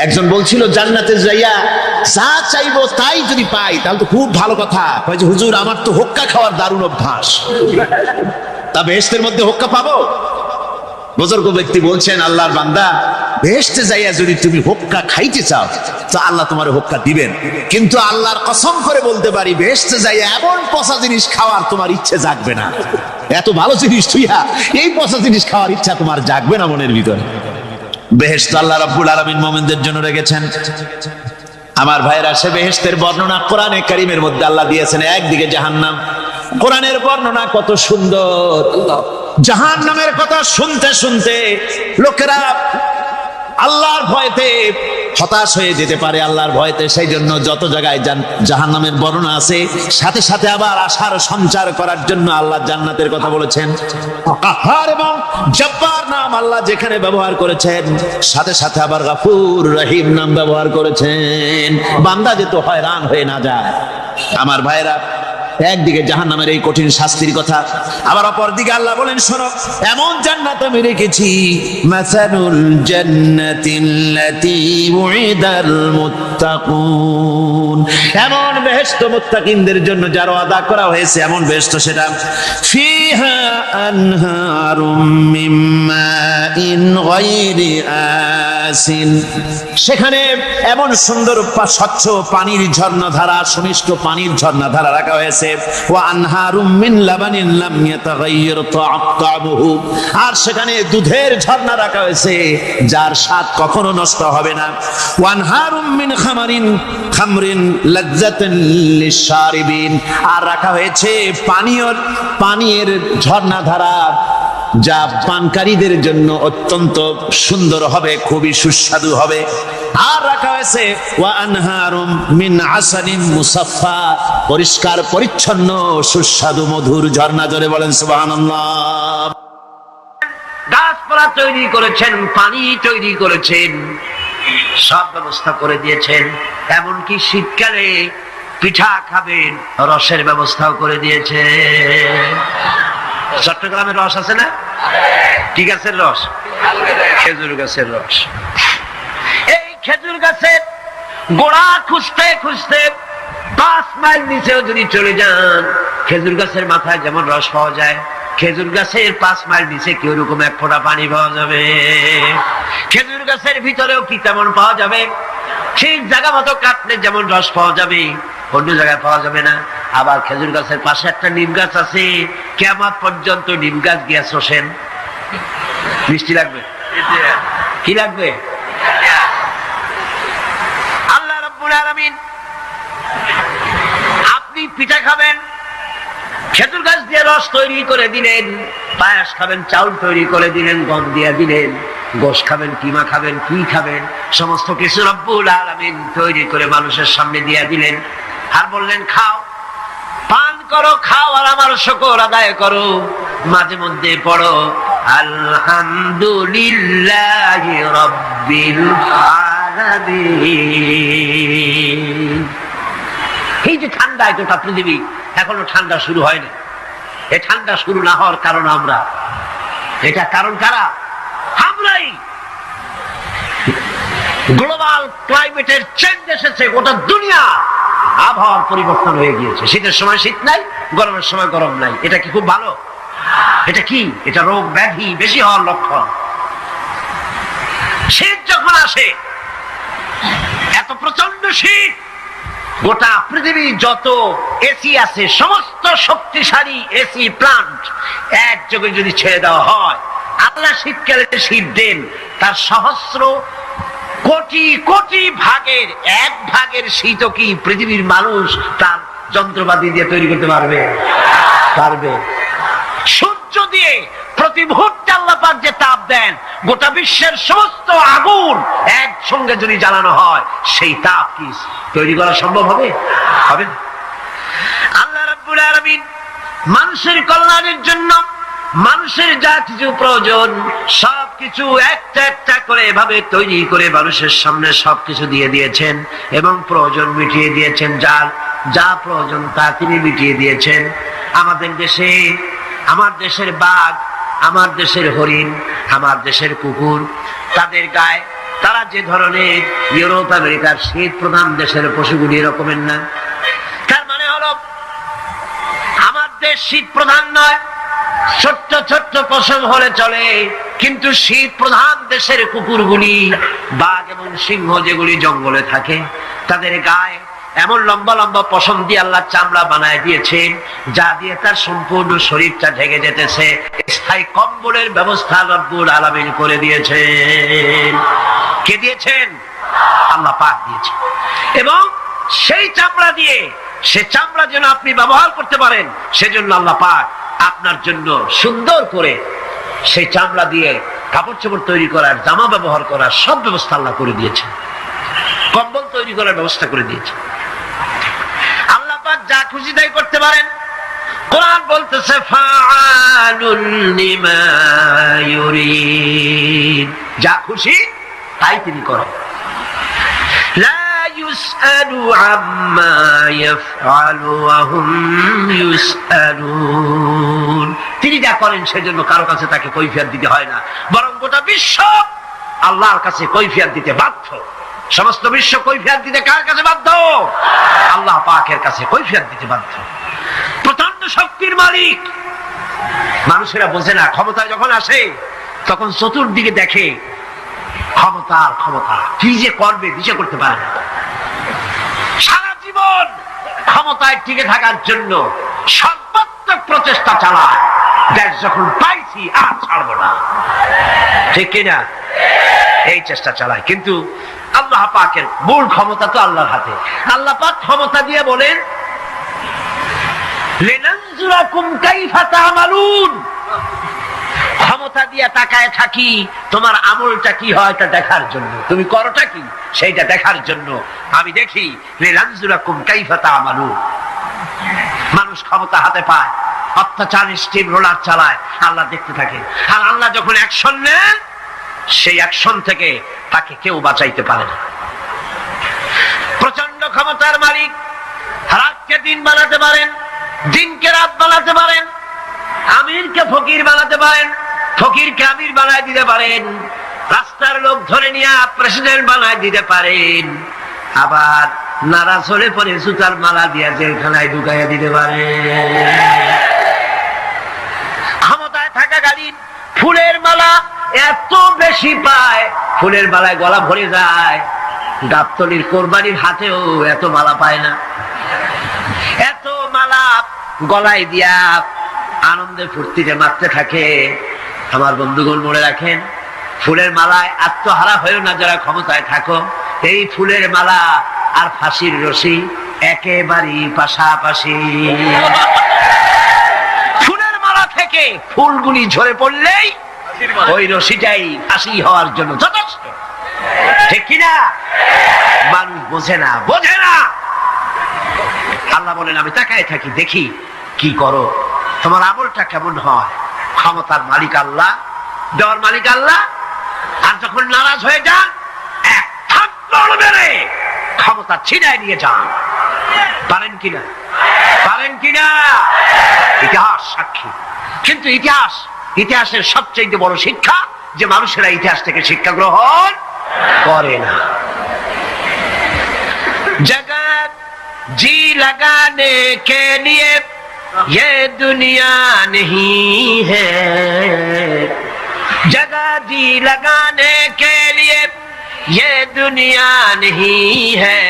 একজন বলছিল জান্নাতে যাইয়া যা চাইবো তাই যদি পাই তাহলে তো খুব ভালো কথা। কয় যে হুজুর আমার তো হোক্কা খাওয়ার দারুণ অভ্যাস, তা বেহেশতের মধ্যে হোক্কা পাবো? বুজুর্গ ব্যক্তি বলছেন, আল্লাহর বান্দা, বেহেশতে যাইয়া যদি তুমি হোক্কা খাইতে চাও তো আল্লাহ তোমার হোক্কা দিবেন, কিন্তু আল্লাহর কসম করে বলতে পারি বেহেশতে যাইয়া এমন পচা জিনিস খাওয়ার তোমার ইচ্ছে জাগবে না। এত ভালো জিনিস তুইয়া এই পচা জিনিস খাওয়ার ইচ্ছা তোমার জাগবে না মনের ভিতরে। বেহেশত আল্লাহ রাব্বুল আলামিন মুমিনদের জন্য রেখেছেন। আমার ভাইরা, সে বেহেশতের বর্ণনা কোরআনে কারীমের মধ্যে আল্লাহ দিয়েছেন। একদিকে জাহান্নাম, কোরআনের বর্ণনা কত সুন্দর। জাহান্নামের কথা শুনতে শুনতে লোকেরা আল্লাহর ভয়তে হতাশ হয়ে যেতে পারে, আল্লাহর ভয়তে। সেই জন্য যত জায়গায় জাহান্নামের বর্ণনা আছে, সাথে সাথে আবার আশার সঞ্চার করার জন্য আল্লাহ জান্নাতের কথা বলেছেন। কাহ্হার এবং জব্বার নাম আল্লাহ যেখানে ব্যবহার করেছেন, সাথে সাথে আবার গফুর রহিম নাম ব্যবহার করেছেন, বান্দা যেহেতু হয়রান হয়ে না যায়। আমার ভাইরা, একদিকে জাহান্নামের এই কঠিন শাস্তির কথা, আবার অপর দিকে আল্লাহ বলেন, শোনো, এমন জান্নাত আমি রেখেছি, মাসালুল জান্নাতিল্লাতী উইদাল মুত্তাকুন, এমন বেহেশত মুত্তাকিনদের জন্য যার ওয়াদা করা হয়েছে, এমন বেহেশত সেটা, ফিহা আনহারুম মিন মাইন গায়রি আসিন, সেখানে এমন সুন্দর স্বচ্ছ পানির ঝর্ণাধারা, সুমিষ্ট পানির ঝর্ণাধারা রাখা হয়েছে। ওয়া আনহারুম মিন লাবানিন লাম ইয়াতাগায়্যার তা'আমুহু, আর সেখানে দুধের ঝর্ণা রাখা হয়েছে যার স্বাদ কখনো নষ্ট হবে না। ওয়া আনহারুম মিন খামরিন লাযযাতান লিশ-শারিবিন, আর রাখা হয়েছে পানীয়ের ঝর্ণাধারা যা পানকারীদের জন্য অত্যন্ত সুন্দর হবে, খুবই সুস্বাদু হবে। আর রাখা হয়েছে ওয়া আনহারুম মিন আসালিন মুসাফফা, পরিষ্কার পরিচ্ছন্ন সুস্বাদু মধুর ঝর্ণা। জোরে বলেন সুবহানাল্লাহ। গাছপালা তৈরি করেছেন, পানি তৈরি করেছেন, সব ব্যবস্থা করে দিয়েছেন। এমনকি শীতকালে পিঠা খাবেন, রসের ব্যবস্থাও করে দিয়েছে। চট্টগ্রামের রস আছে না? কি গাছের রস? খেজুর গাছের রস। এই খেজুর গাছের গোড়া খুঁজতে খুঁজতে 5 মাইল নিচেও যদি চলে যান, খেজুর গাছের মাথায় যেমন রস পাওয়া যায়, খেজুর গাছের 5 মাইল নিচে কি ওরকম এক ফোঁটা পানি পাওয়া যাবে? খেজুর গাছের ভিতরেও কি তেমন পাওয়া যাবে? ঠিক জায়গা মতো কাটলে যেমন রস পাওয়া যাবে, অন্য জায়গায় পাওয়া যাবে না। আবার খেজুর গাছের পাশে একটা নিম গাছ আছে, কিয়ামত পর্যন্ত নিম গাছ গিয়া শোষেন। মিষ্টি লাগবে? কি লাগবে? আল্লাহ রাব্বুল আলামিন, আপনি পিঠা খাবেন, খেজুর গাছ দিয়ে রস তৈরি করে দিলেন, পায়াস খাবেন, চাউল তৈরি করে দিলেন, গম দিয়ে দিলেন, গোশ খাবেন, কিমা খাবেন, কি খাবেন, সমস্ত কিছু রব্বুল আলামিন তৈরি করে মানুষের সামনে দিয়ে দিলেন। আর বললেন খাও, পান করো, খাও, আর আমার শুকর আদায় করো। মাঝে মধ্যে পড়ো আলহামদুলিল্লাহি রাব্বিল আলামিন। এই যে ঠান্ডা, গোটা পৃথিবী এখনো ঠান্ডা শুরু হয়নি। এই ঠান্ডা শুরু না হওয়ার কারণ আমরা, এটা কারণ কারা? আমরাই। গ্লোবাল ক্লাইমেটের চেঞ্জ এসেছে, গোটা দুনিয়া আবহাওয়ার পরিবর্তন হয়ে গিয়েছে। শীতের সময় শীত নাই, গরমের সময় গরম নাই। এটা কি খুব ভালো? এটা কি? এটা রোগ ব্যাধি বেশি হওয়ার লক্ষণ। শীত যখন আসে, এত প্রচন্ড শীত, গোটা পৃথিবী যত এসি আছে, সমস্ত শক্তিশালী এসি প্লান্ট একযোগে যদি ছেড়ে দেওয়া হয়, আল্লাহ শীতকালে শীত দেন, তার সহস্র কোটি কোটি ভাগের এক ভাগের শীতও কি পৃথিবীর মানুষ তার যন্ত্রপাতি দিয়ে তৈরি করতে পারবে? পারবে। সূর্য দিয়ে প্রতি মুহূর্তে আল্লাহ পাক যে তাপ দেন, গোটা বিশ্বের সমস্ত আগুন একসঙ্গে যদি জ্বালানো হয়, সেই তাপ কি তৈরি করা সম্ভব হবে? হবে না। আল্লাহ রাব্বুল আলামিন মানুষের কল্যাণের জন্য মানুষের যা কিছু প্রয়োজন সবকিছু একটা একটা করে এভাবে তৈরি করে মানুষের সামনে সবকিছু দিয়ে দিয়েছেন এবং প্রয়োজন মিটিয়ে দিয়েছেন। যার যা প্রয়োজন তা তিনি মিটিয়ে দিয়েছেন। আমাদের দেশে, আমার দেশের বাঘ, আমার দেশের হরিণ, আমার দেশের কুকুর, তাদের গায়ে তারা যে ধরনের ইউরোপ আমেরিকার শীত প্রধান দেশের পশুগুলি এরকমের না। তার মানে হলো আমার দেশ শীত প্রধান নয়, ছোট্ট ছোট্ট পশম হলে চলে, কিন্তু শীত প্রধান দেশের কুকুরগুলি, বাঘ এবং সিংহ যেগুলি জঙ্গলে থাকে, তাদের গায়ে এমন লম্বা লম্বা পশম দিয়ে আল্লাহ চামড়া বানায় দিয়েছেন, যা দিয়ে তার সম্পূর্ণ শরীরটা ঢেকে যেতেছে। স্থায়ী কম্বলের ব্যবস্থা রব্বুল আলামিন করে দিয়েছেন। কে দিয়েছেন? আল্লাহ পাক দিয়েছেন। এবং সেই চামড়া দিয়ে, সে চামড়া যেন আপনি ব্যবহার করতে পারেন, সেজন্য আল্লাহ পাক আপনার জন্য সুন্দর করে সেই চামড়া দিয়ে কাপড় চোপড় তৈরি করার, জামা ব্যবহার করার সব ব্যবস্থা আল্লাহ করে দিয়েছেন। কম্বল তৈরি করার ব্যবস্থা করে দিয়েছেন। আল্লাহ পাক যা খুশি তাই করতে পারেন। কোরআন বলতেছে ফাআলুন লিমা ইউরিদ, যা খুশি তাই তিনি করেন। লা ইউসআলু আম্মা ইয়াফআলু ওয়া হুম ইউসআলুন, তিনি যা করেন সেজন্য কারো কাছে তাকে কৈফিয়ত দিতে হয় না, বরং গোটা বিশ্ব আল্লাহর কাছে কৈফিয়ত দিতে বাধ্য। সমস্ত বিশ্ব কৈফিয়ত দিতে কার কাছে বাধ্য? আল্লাহ পাকের কাছে কৈফিয়ত দিতে বাধ্য। প্রচন্ড শক্তির মালিক। মানুষেরা বোঝে না, ক্ষমতায় যখন আসে তখন চতুর্দিকে দেখে ক্ষমতা আর ক্ষমতা, কি যে করবে দিশা করতে পারে না। সারা জীবন ক্ষমতায় টিকে থাকার জন্য সর্বাত্মক প্রচেষ্টা চালায়, দেশ যখন পাইছি আর ছাড়বো না, ঠিক কিনা? এই চেষ্টা চালায়। কিন্তু আল্লাহ পাকের মূল ক্ষমতা তো আল্লাহর হাতে। আল্লাহ পাক ক্ষমতা দিয়ে বলেন লিনানজুরাকুম কাইফা তা'মালুন, ক্ষমতা দিয়ে তাকায় থাকি তোমার আমলটা কি হয় তা দেখার জন্য, তুমি করোটা কি সেইটা দেখার জন্য আমি দেখি। লিনানজুরাকুম কাইফা তা'মালুন। মানুষ ক্ষমতা হাতে পায়, অত্যাচার স্টিম রোলার চালায়, আল্লাহ দেখতে থাকে। আর আল্লাহ যখন অ্যাকশন নেন, সেই অ্যাকশন থেকে তাকে কেউ বাঁচাইতে পারে না। প্রচন্ড ক্ষমতার মালিক। রাতকে দিন বানাতে পারেন, দিনকে রাত বানাতে পারেন, আমিরকে ফকির বানাতে পারেন, ফকিরকে আমির বানায় দিতে পারেন, রাস্তার লোক ধরে নিয়ে প্রেসিডেন্ট বানায় দিতে পারেন, আবার নারাজ হলে পরে সুতার মালা দিয়ে জেলখানায় ঢুকাইয়া দিতে পারেন। ক্ষমতায় থাকাকালীন ফুলের মালা এত বেশি পায়, ফুলের মালায় গলা ভরে যায়, গাবতলির কোরবানির হাটেও এত মালা পায় না, এত মালা গলায় দিয়া আনন্দে ফুর্তিতে মারতে থাকে। আমার বন্ধুগণ মনে রাখেন, ফুলের মালায় আত্মহারা হয়েও না যারা ক্ষমতায় থাকো। এই ফুলের মালা আর ফাঁসির রশি একেবারেই পাশাপাশি। ফুলের মালা থেকে ফুলগুলি ঝরে পড়লেই ওই রশিটাই ফাঁসি হওয়ার জন্য যথেষ্ট, ঠিক কিনা? মানুষ বোঝে না, বোঝে না। আল্লাহ বলেন আমি তাকায় থাকি, দেখি কি করো, তোমার আমলটা কেমন হয়। ক্ষমতার মালিক আল্লাহ, দেওয়ার মালিক আল্লাহ। আর যখন নারাজ হয়ে যান, এক থাপ্পড় মেরে ক্ষমতা ছিনায় নিয়ে যান। পারেন কিনা? পারেন কিনা? ইতিহাস সাক্ষী। কিন্তু ইতিহাসের সবচেয়ে বড় শিক্ষা যে মানুষেরা ইতিহাস থেকে শিক্ষা গ্রহণ করে না। জগৎ জি লাগানে কে লিয়ে ये दुनिया नहीं है, जगह जी लगाने के लिए ये दुनिया नहीं है,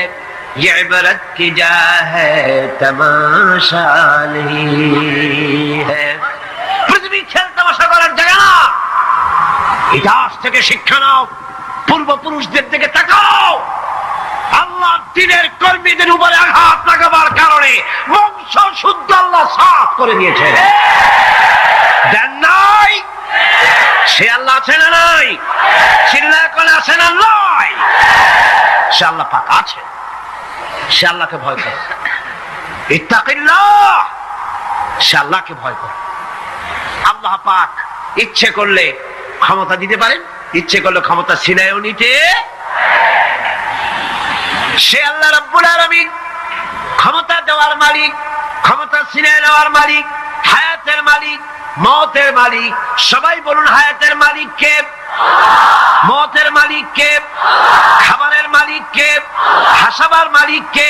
ये इबरत की जा है तमाशा नहीं है। पृथ्वी खेल तमाशा করার জায়গা না। ইতিহাস থেকে শিক্ষা নাও, পূর্বপুরুষদের দিকে তাকাও। আল্লাহ দিনের কর্মীদের উপরে আঘাত লাগাবার কারণে বংশ শুদ্ধ আল্লাহ সাফ করে দিয়েছে। দেন নাই? সে আল্লাহ আছে না নাই? চিল্লায় করে আছে না নাই? সে আল্লাহ পাক আছে। সে আল্লাহকে ভয় করে। ইত্তাকিল্লাহ, সে আল্লাহকে ভয় করে। আল্লাহ পাক ইচ্ছে করলে ক্ষমতা দিতে পারেন, ইচ্ছে করলে ক্ষমতা ছিনায়ও নিতে। সে আল্লাহ রাব্বুল আলামিন, ক্ষমতা দেওয়ার মালিক, ক্ষমতা ছিনিয়ে নেওয়ার মালিক, হায়াতের মালিক, মওতের মালিক। সবাই বলুন হায়াতের মালিক কে? মওতের মালিক কে? খাবারের মালিক কে? হাসাবার মালিক কে?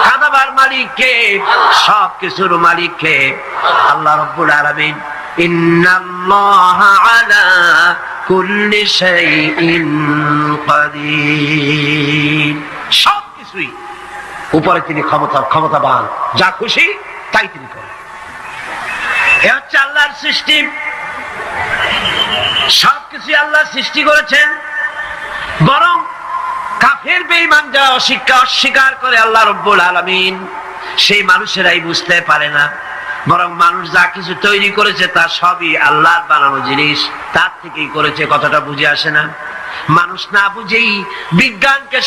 কাঁদাবার মালিক কে? সব কিছুর মালিক কে? আল্লাহ রাব্বুল আলামিন। ইন্নাল্লাহা আলা কুল্লি শাইইন কাদির। সবকিছুই উপরে তিনি ক্ষমতাবান, যা খুশি তাই তিনি করেন। এ হচ্ছে আল্লাহর সৃষ্টি। সবকিছু আল্লাহ সৃষ্টি করেছেন। বরং কাফের বেঈমান যারা অস্বীকার করে আল্লাহ রাব্বুল আলামিন, সেই মানুষেরাই বুঝতে পারে না। বরং মানুষ যা কিছু তৈরি করেছে তা সবই আল্লাহর বানানো জিনিস, তার থেকেই করেছে। কথাটা বুঝে আসে না? মানুষ না বুঝেই বিজ্ঞানকে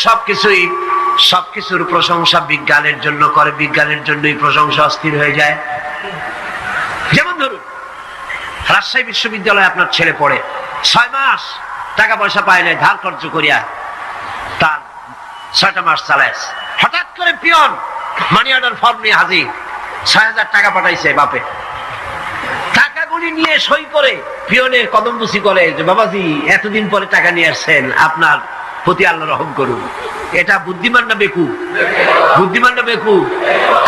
সবকিছুর প্রশংসা বিজ্ঞানের জন্য করে, বিজ্ঞানের জন্যই প্রশংসা অস্থির হয়ে যায়। যেমন ধরুন, রাজশাহী বিশ্ববিদ্যালয়ে আপনার ছেলে পড়ে, 6 মাস টাকা পয়সা পায় নাই, ধার খরচ করিয়া তার 6টা মাস চালায়। হঠাৎ করে পিয়ন মানি অর্ডার ফর্ম নিয়ে হাজির, 6,000 টাকা পাঠাইছে বাপে। টাকাগুলি নিয়ে সই করে পিয়নের কদমবুসি করে যে বাবাজি এতদিন পরে টাকা নিয়ে আসছেন, আপনার প্রতি আল্লাহ রহম করুন। এটা বুদ্ধিমান না বেকুব? বুদ্ধিমান না বেকুব?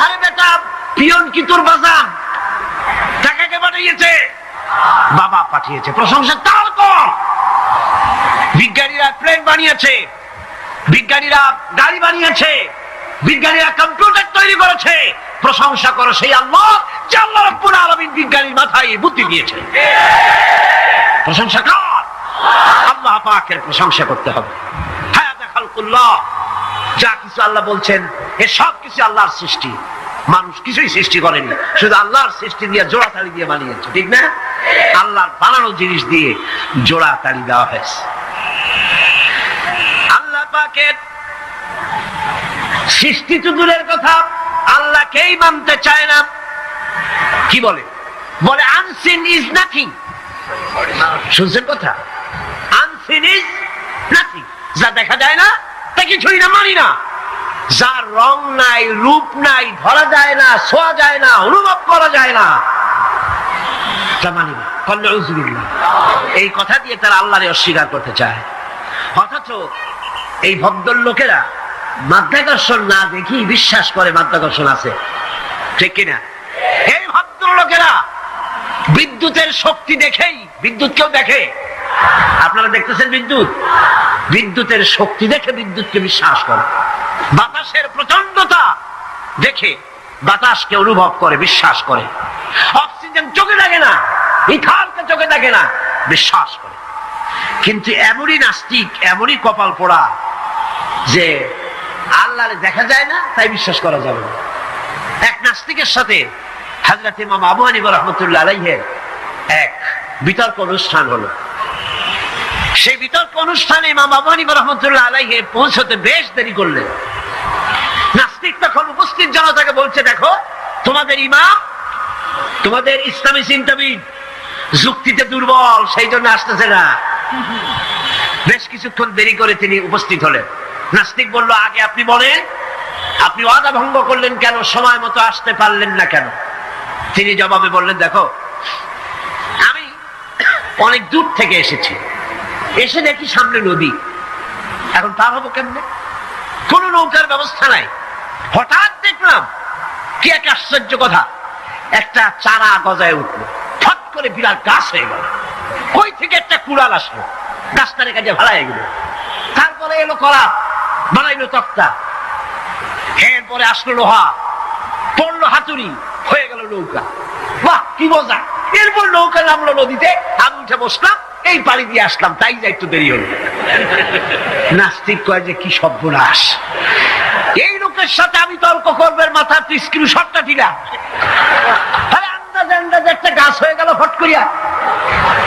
আরে বেটা, পিয়ন কি তোর বাজান? টাকাকে পাঠিয়েছে, বাবা পাঠিয়েছে, প্রশংসা তার কর। বিজ্ঞানীরা প্লেন বানিয়েছে, বিজ্ঞানীরা গাড়ি বানিয়েছে, বিজ্ঞানীরা কম্পিউটার তৈরি করেছে, প্রশংসা করো সেই আল্লাহ যে আল্লাহ রাব্বুল আলামিন বিজ্ঞানীর মাথায় বুদ্ধি দিয়েছে। প্রশংসা কর, আল্লাহ পাকের প্রশংসা করতে হবে। হায়াত খালকুল্লাহ, যা কিছু আল্লাহ বলছেন এ সব কিছু আল্লাহর সৃষ্টি। মানুষ কিছুই সৃষ্টি করেনি, শুধু আল্লাহর সৃষ্টি দিয়ে জোড়া তালি দিয়ে বানিয়েছে, ঠিক না? আল্লাহর বানানো জিনিস দিয়ে জোড়া তালি দেওয়া হয়েছে। আল্লাহ পাকের সৃষ্টি তো দূরের কথা, আল্লাহকেই মানতে চায় না। কি বলে? বলে আনসিন ইজ নাথিং। শুনছেন কথা? আনসিন ইজ নাথিং, যা দেখা যায় না তা কিছুই না, মানি না। যার রং নাই, রূপ নাই, ধরা যায় না, ছোঁয়া যায় না, অনুভব করা যায় না, তা মানি না। এই কথা দিয়ে তারা আল্লাহরে অস্বীকার করতে চায়। অথচ এই ভদ্রলোকেরা মাধ্যাকর্ষণ না দেখি বিশ্বাস করে মাধ্যাকর্ষণ আছে, ঠিক কিনা? এই ভদ্রলোকেরা বিদ্যুতের শক্তি দেখেই, বিদ্যুৎ কেউ দেখে? আপনারা দেখতেছেন বিদ্যুৎ? বিদ্যুতের শক্তি দেখে বিদ্যুৎকে বিশ্বাস করে, বাতাসের প্রচন্ডতা দেখে বাতাসকে অনুভব করে, বিশ্বাস করে, অক্সিজেন চোখে দেখে না, ইথারকে চোখে দেখে না, বিশ্বাস করে। কিন্তু এমনই নাস্তিক, এমনই কপাল পোড়া যে আল্লাহরে দেখা যায় না তাই বিশ্বাস করা যাবে না। এক নাস্তিকের সাথে হযরত ইমাম আবু হানিফা রাহমাতুল্লাহ আলাইহির এক বিতর্ক অনুষ্ঠান হলো। সেই বিতর্ক অনুষ্ঠানে ইমাম আবু হানিফা রাহমাতুল্লাহ আলাইহি পৌঁছতে বেশ দেরি করলেন। নাস্তিক তখন উপস্থিত জনতাকে বলছে, দেখো তোমাদের ইমাম, তোমাদের ইসলামী চিন্তাবিদ যুক্তিতে দুর্বল, সেই জন্য আসতেছে না। বেশ কিছুক্ষণ দেরি করে তিনি উপস্থিত হলেন। নাস্তিক বলল, আগে আপনি বলেন, আপনি ওয়াদা ভঙ্গ করলেন কেন, সময় মতো আসতে পারলেন না কেন? তিনি জবাবে বললেন, দেখো আমি অনেক দূর থেকে এসেছি, এসে দেখি সামনে নদী, এখন পার হবো কেমনে? কোন নৌকার ব্যবস্থা নাই। হঠাৎ দেখলাম কি এক আশ্চর্য কথা, একটা চারা গজায় উঠলো, ফট করে বিরাট গাছ হয়ে গেল। কই থেকে একটা কুড়াল আসলো, গাছটারে কাজে ভাড়ায় গেল। তারপরে এলো করা, বানাইলো তক্তা, এরপরে আসলো লোহা, পড়লো হাতুড়ি, হয়ে গেল নৌকা। বাহ কি মজা! এরপর নৌকা নামলো নদীতে, আমি উঠে বসলাম, এই পাড়ি দিয়ে আসলাম, তাই যা একটু দেরি হলো। নাস্তিক কয় যে কি সর্বনাশ, এই লোকের সাথে আমি তর্ক করবার মাথা তুই স্ক্রু শটটা ঢিলা। আন্দাজে আন্দাজে একটা গাছ হয়ে গেল ফট করিয়া,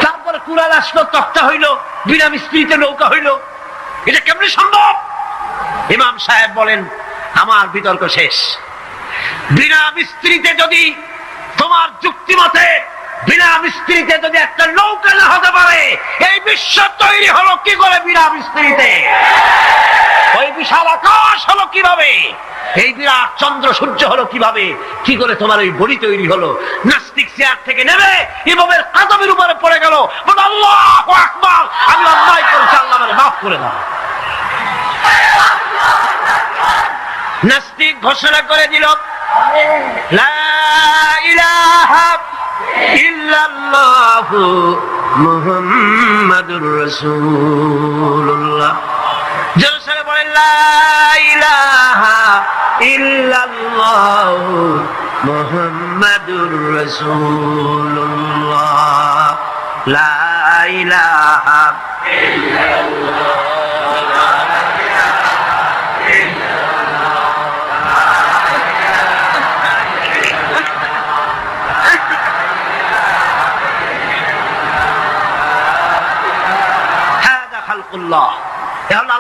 তারপরে কুড়াল আসলো, তক্তা হইলো, বিনা মিস্ত্রিতে নৌকা হইলো, এটা কেমনে সম্ভব? ইমাম সাহেব বলেন, আমার বিতর্ক শেষ। বিনা মিস্ত্রিতে যদি, তোমার যুক্তি মতে বিনা মিস্ত্রিতে যদি একটা নৌকা না হতে পারে, এই বিশ্ব তৈরি হলো কি করে বিনা মিস্ত্রিতে? ওই বিশাল আকাশ হলো কিভাবে? এই বিরাট চন্দ্র সূর্য হলো কিভাবে? কি করে তোমার ওই বডি তৈরি হলো? নাস্তিক চেয়ার থেকে নেমে ইমামের কাদমের উপরে পড়ে গেল, বলে আল্লাহু আকবার, আমি অন্যায় করেছি, আল্লাহ আমাকে মাফ করে দাও। নাস্তিক ঘোষণা করে দিল, লা ইলাহা ইল্লাল্লাহু মুহাম্মাদুর রাসূলুল্লাহ। জোরে বলেন, লা ইলাহা ইল্লাল্লাহু মুহাম্মাদুর রাসূলুল্লাহ, লা ইলাহা ইল্লাল্লাহ।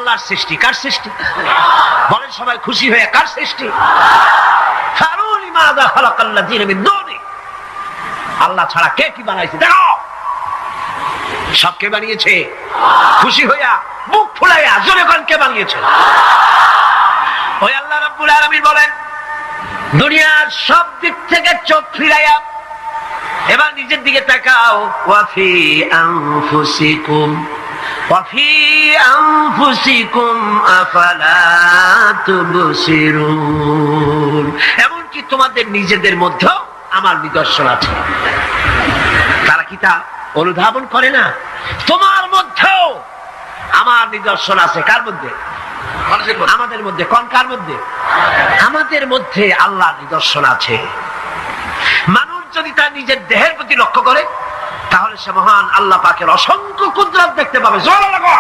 আল্লাহর সৃষ্টি। কার সৃষ্টি? বলেন সবাই খুশি হয়ে, কার সৃষ্টি? আল্লাহ ছাড়া কে কি বানাইছে? দেখো সব কে বানিয়েছে? খুশি হইয়া, মুখ ফুলাইয়া জোরে কোন কে বানিয়েছে? ওই আল্লাহ রাব্বুল আলামিন বলেন, দুনিয়ার সব দিক থেকে চোখ ফিরাইয়া এবার নিজের দিকে তাকাও। ওয়াফি আনফুসিকুম ওয়াফি আনফুসিকুম আফালা তুবসিরুন। এমনকি তোমাদের নিজেদের মধ্যেও আমার নিদর্শন আছে। তারা কি তা অনুধাবন করে না? তোমার মধ্যেও আমার নিদর্শন আছে। কার মধ্যে? আমাদের মধ্যে। কোন কার মধ্যে? আমাদের মধ্যে আল্লাহর নিদর্শন আছে। মানুষ যদি তার নিজের দেহের প্রতি লক্ষ্য করে, তাহলে সে মহান আল্লাহ পাকের অসংখ্য কুদরত দেখতে পাবে। জোরে লাগো।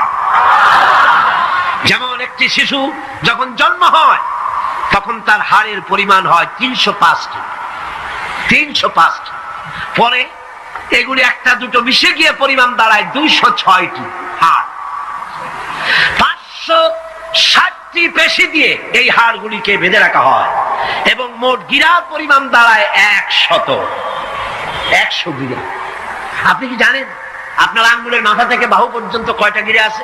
যেমন একটি শিশু যখন জন্ম হয়, তখন তার হাড়ের পরিমাণ হয় 305টি। 305টি। পরে এগুলি একটা দুটো মিশে গিয়ে পরিমাণ দাঁড়ায় 206টি হাড়। 560টি পেশি দিয়ে এই হাড়গুলিকে বেঁধে রাখা হয় এবং মোট গিরার পরিমাণ দাঁড়ায় 100 গিরা। আপনি কি জানেন আপনার আঙ্গুলের মাথা থেকে বাহু পর্যন্ত কয়টা গিরা আছে?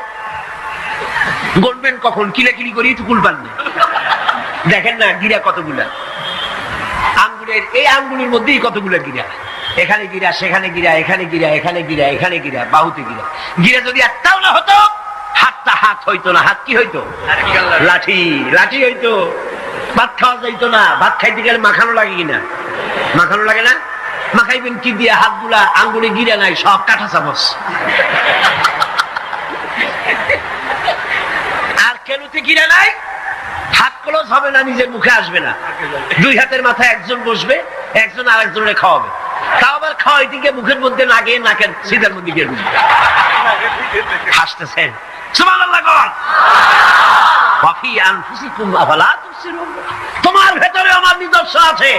গণবেন কখন? কিলাকিলি করি একটু কুল পান না। দেখেন না গিরা কতগুলা। আঙ্গুলের এই আঙ্গুলের মধ্যেই কতগুলা গিরা। এখানে গিরা, সেখানে গিরা, এখানে গিরা, এখানে গিরা, এখানে গিরা, বাহুতে গিরা। গিরা যদি একটাও না হতো, হাতটা হাত হইতো না। হাত কি হইতো? লাঠি। লাঠি হইতো। ভাত খাওয়া যাইতো না। ভাত খাইতে গেলে মাখানো লাগে কিনা? মাখানো লাগে না? মাখাইবেন কি দিয়ে? হাতগুলা আঙ্গুলে গিরা নাই, সব কাঁটা চামচ। বায়ুতে কিনে নাই, হাত ক্লোজ হবে না, নিজের মুখে আসবে না। দুই হাতের মাথায় একজন বসবে, একজন আরেকজনের খাওয়াবে। তাও আবার খাওয়াই দিকে মুখের মধ্যে না গিয়ে নাকের সিধার মধ্যে গিয়ে ঢুকবে। হাসতেছেন, সুবহানাল্লাহ বল। ওয়াফি আনফুসিকুম আফালা তুবসিরুন, তোমার ভেতরে আমার নিদর্শন আছে,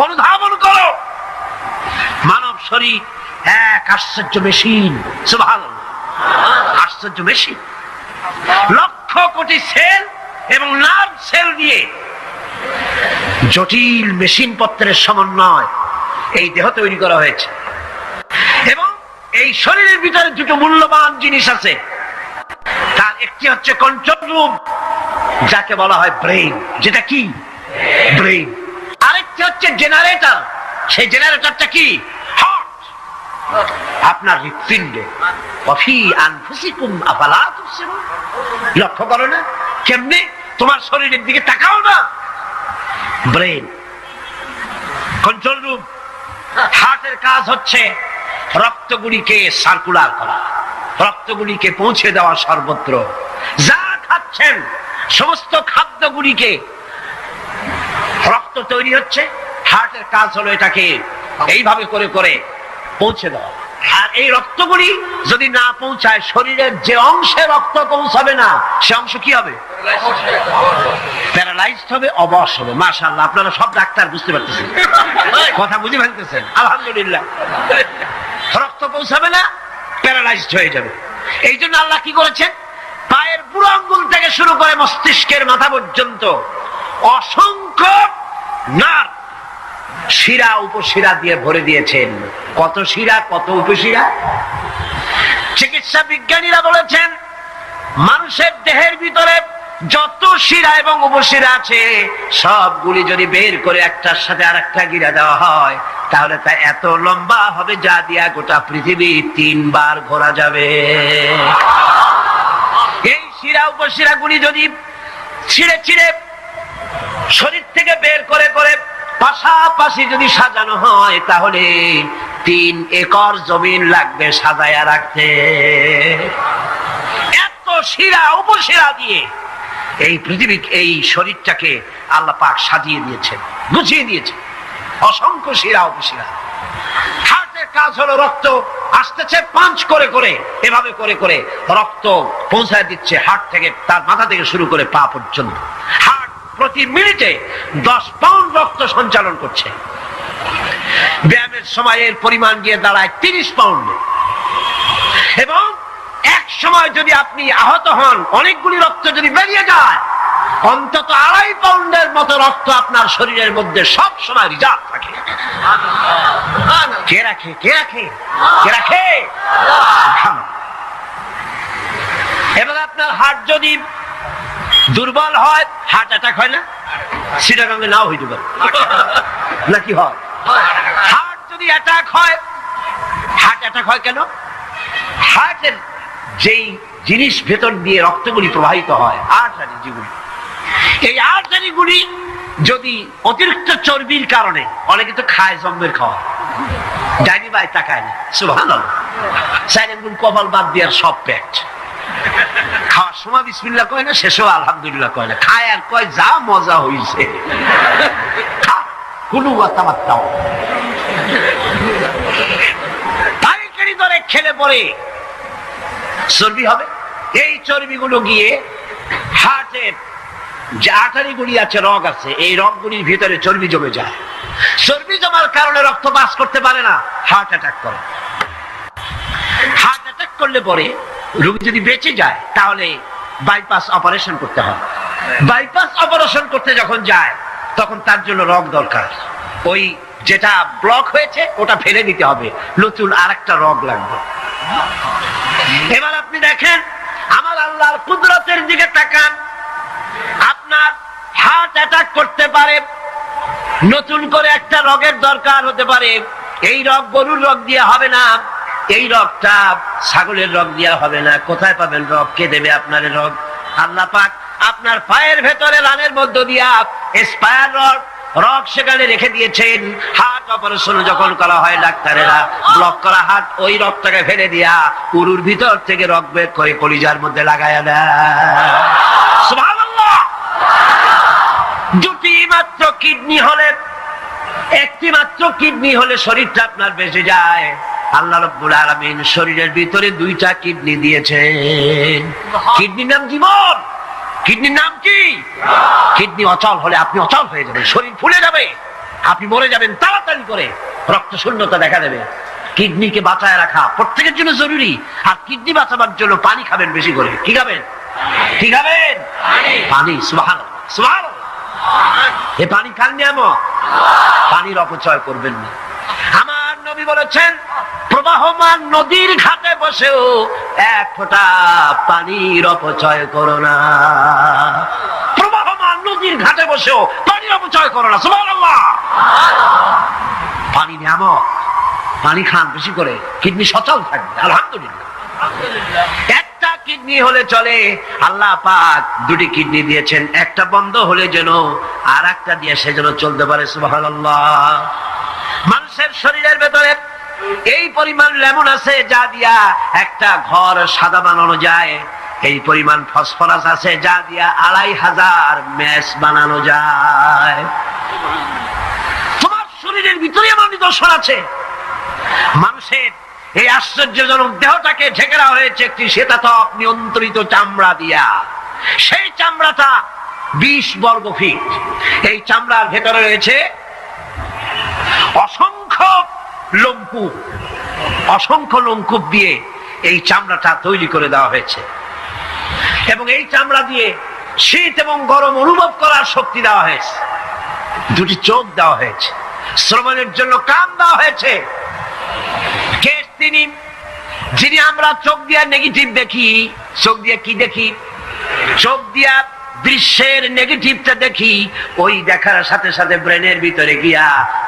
অনুধাবন করো। মানব শরীর এক আশ্চর্য মেশিন, সুবহানাল্লাহ, আশ্চর্য মেশিন। লক্ষ কোটি সেল এবং নার্ভ সেল দিয়ে জটিল মেশিন পত্রের সমন্বয় এই দেহ তৈরি করা হয়েছে। এবং এই শরীরের ভিতরে দুটো মূল্যবান জিনিস আছে। তার একটি হচ্ছে কন্ট্রোল রুম, যাকে বলা হয় ব্রেইন, যেটা কি ব্রেইন। আরেকটি হচ্ছে জেনারেটর, সেই জেনারেটরটা কি হার্ট, আপনার হৃৎপিণ্ডে। ওয়াফি আনফুসিকুম আফালা তুবসিরুন, লক্ষ্য করো না কেমনে? তোমার শরীরের দিকে তাকাও না। Brain, control room. হার্টের কাজ হচ্ছে রক্তগুলিকে সার্কুলার করা, রক্তগুলিকে পৌঁছে দেওয়া সর্বত্র। যা খাচ্ছেন সমস্ত খাদ্যগুলিকে, রক্ত তৈরি হচ্ছে, হার্টের কাজ হলো এটাকে এইভাবে করে করে পৌঁছে দেওয়া। আর এই রক্তগুলি যদি না পৌঁছায়, শরীরের যে অংশে রক্ত পৌঁছাবে না সে অংশ কি হবে? প্যারালাইজড হবে, অবশ হবে। মাশাআল্লাহ, আপনারা সব ডাক্তার বুঝতে পারতেছেন, কথা বুঝে ফেলতেছেন, আলহামদুলিল্লাহ। রক্ত পৌঁছাবে না, প্যারালাইজড হয়ে যাবে। এই জন্য আল্লাহ কি করেছেন? পায়ের বুড়ো আঙ্গুল থেকে শুরু করে মস্তিষ্কের মাথা পর্যন্ত অসংখ্য নার্ভ, শিরা উপশিরা দিয়ে ভরে দিয়েছেন। কত শিরা, কত উপশিরা! চিকিৎসা বিজ্ঞানীরা বলেছেন মানুষের দেহের ভিতরে যত শিরা এবং উপশিরা আছে সবগুলি যদি বের করে একটার সাথে আরেকটা গিরা দেওয়া হয়, তাহলে তা এত লম্বা হবে যা দিয়া গোটা পৃথিবী 3 বার ঘোরা যাবে। এই শিরা উপশিরা গুলি যদি ছিঁড়ে ছিঁড়ে শরীর থেকে বের করে করে পাশাপাশি যদি সাজানো হয়, তাহলে 3 একর জমিন লাগবে সাজায়া রাখতে। এত শিরা উপশিরা দিয়ে এই পৃথিবী, এই শরীরটাকে আল্লাহ পাক সাজিয়ে দিয়েছেন, গুছিয়ে দিয়েছেন। অসংখ্য শিরা উপশিরা। হার্টের কাজ হলো রক্ত আসতেছে পাঞ্চ করে করে, এভাবে করে করে রক্ত পৌঁছায় দিচ্ছে হার্ট থেকে, তার মাথা থেকে শুরু করে পা পর্যন্ত। হার্ট প্রতি মিনিটে 10 পাউন্ড রক্ত সঞ্চালন করছে। ব্যায়ামের সময় এর পরিমাণ গিয়ে দাঁড়ায় 30 পাউন্ডে। এবং এক সময় যদি আপনি আহত হন, অনেকগুলি রক্ত যদি বেরিয়ে যায়, অন্তত 2.5 পাউন্ডের মতো রক্ত আপনার শরীরের মধ্যে সব সময় রিজার্ভ থাকে। কে রাখে? কে রাখে? কে রাখে? এবার আপনার হার্ট যদি দুর্বল হয়, হার্ট অ্যাটাক হয় না? সিটাগাঙ্গে নাও হইতে পারে, নাকি হয়? হার্ট যদি অ্যাটাক হয়, হার্ট অ্যাটাক হয় কেন? হার্টের যেই জিনিস ভেতর দিয়ে রক্তগুলি প্রবাহিত হয়, আর্টারি যেগুলি, এই আর্টারিগুলি যদি অতিরিক্ত চর্বির কারণে, অনেকে তো খায় জম্মের খাওয়া, ডাইনি বাই তাকায় না, সুবহানাল্লাহ, সাইলেন্ট কপাল বাদ দেওয়ার সব পেট, খাওয়ার সময় বিসমিল্লাহ কয় না, শেষও আলহামদুলিল্লাহ কয় না, খায় আর কয় যা মজা হইছে, কোনো কথাবার্তাও পাইকারি দরে খেলে পরে চর্বি হবে। এই চর্বিগুলো গিয়ে হার্টের যে আর্টারিগুলি আছে, রগ আছে, এই রগগুলির ভিতরে চর্বি জমে যায়। চর্বি জমার কারণে রক্ত পাস করতে পারে না, হার্ট অ্যাটাক করে। হার্ট অ্যাটাক করলে পরে রোগী যদি বেঁচে যায়, তাহলে বাইপাস অপারেশন করতে হয়। বাইপাস অপারেশন করতে যখন যায়, তখন তার জন্য রগ দরকার। ওই যেটা ব্লক হয়েছে ওটা ফেলে দিতে হবে, নতুন আরেকটা রগ লাগবে। এবার আপনি দেখেন, আমার আল্লাহর কুদরতের দিকে তাকান। আপনার হার্ট অ্যাটাক করতে পারে, নতুন করে একটা রগের দরকার হতে পারে। এই রগ গরুর রগ দিয়ে হবে না, এই রগটা ছাগলের রগ দিয়ে হবে না। কোথায় পাবেন রগ? কে দেবে আপনার রগ? আল্লাহ পাক আপনার পায়ের ভেতরে রানের মধ্য দিয়া স্পায়ার রগ সেখানে রেখে দিয়েছেন। হার্ট অপারেশন যখন করা হয়, ডাক্তারেরা ব্লক করা হার্ট, ওই রগটাকে ফেলে দিয়া উরুর ভিতর থেকে রগ বের করে কলিজার মধ্যে লাগায় দেয়। কিডনি হলে, একটি মাত্র কিডনি হলে শরীরটা আপনার বেঁচে যায়। আল্লাহ রাব্বুল আলামিন শরীরের ভিতরে দুইটা কিডনি দিয়েছেন। কিডনির নাম জীবন। কিডনির নাম কি? কিডনি অচল হলে আপনি অচল হয়ে যাবেন, শরীর ফুলে যাবে, আপনি মরে যাবেন তাড়াতাড়ি করে, রক্ত শূন্যতা দেখা দেবে। কিডনিকে বাঁচায় রাখা প্রত্যেকের জন্য জরুরি। আর কিডনি বাঁচাবার জন্য পানি খাবেন বেশি করে। কি খাবেন? কি খাবেন? পানি। সুবহানাল্লাহ, সুবহানাল্লাহ। এ পানি খান নিয়ামত, পানির অপচয় করবেন না। আমার নবী বলেছেন, প্রবাহমান নদীর ঘাটে বসেও এক ফোঁটা পানির অপচয় করো না। প্রবাহমান নদীর ঘাটে বসেও পানির অপচয় করো না। সুবহানাল্লাহ। পানি নিয়ামত, পানি খান বেশি করে, কিডনি সচল থাকবে। আলহামদুলিল্লাহ। একটা কিডনি হলে চলে, আল্লাহ পাক দুটি কিডনি দিয়েছেন, একটা বন্ধ হলে যেন আর একটা দিয়ে সে যেন চলতে পারে। সুবহানাল্লাহ। মানুষের শরীরের ভেতরে এই পরিমাণ লেমন আছে যা দিয়া একটা ঘর সাদা বানানো যায়, এই পরিমাণ ফসফরাস আছে যা দিয়া 2500 ম্যাচ বানানো যায়। তোমার শরীরের ভিতরে এমন নিদর্শন আছে। মানুষের এই আশ্চর্যজনক দেহটাকে ঢেকে রাখা হয়েছে একটি শীতাতপ নিয়ন্ত্রিত চামড়া দিয়া। সেই চামড়াটা 20 বর্গ ফিট। এই চামড়ার ভেতরে রয়েছে অসংখ্য লোমকূপ। অসংখ্য লোমকূপ দিয়ে এই চামড়াটা তৈরি করে দেওয়া হয়েছে, এবং এই চামড়া দিয়ে শীত এবং গরম অনুভব করার শক্তি দেওয়া হয়েছে। দুটি চোখ দেওয়া হয়েছে, শ্রবণের জন্য কান দেওয়া হয়েছে। কে তিনি? যিনি আমরা চোখ দিয়ে নেগেটিভ দেখি। চোখ দিয়ে কি দেখি? চোখ দিয়া দৃশ্যের নেগেটিভটা দেখি। ওই দেখার সাথে সাথে ব্রেনের ভিতরে গিয়া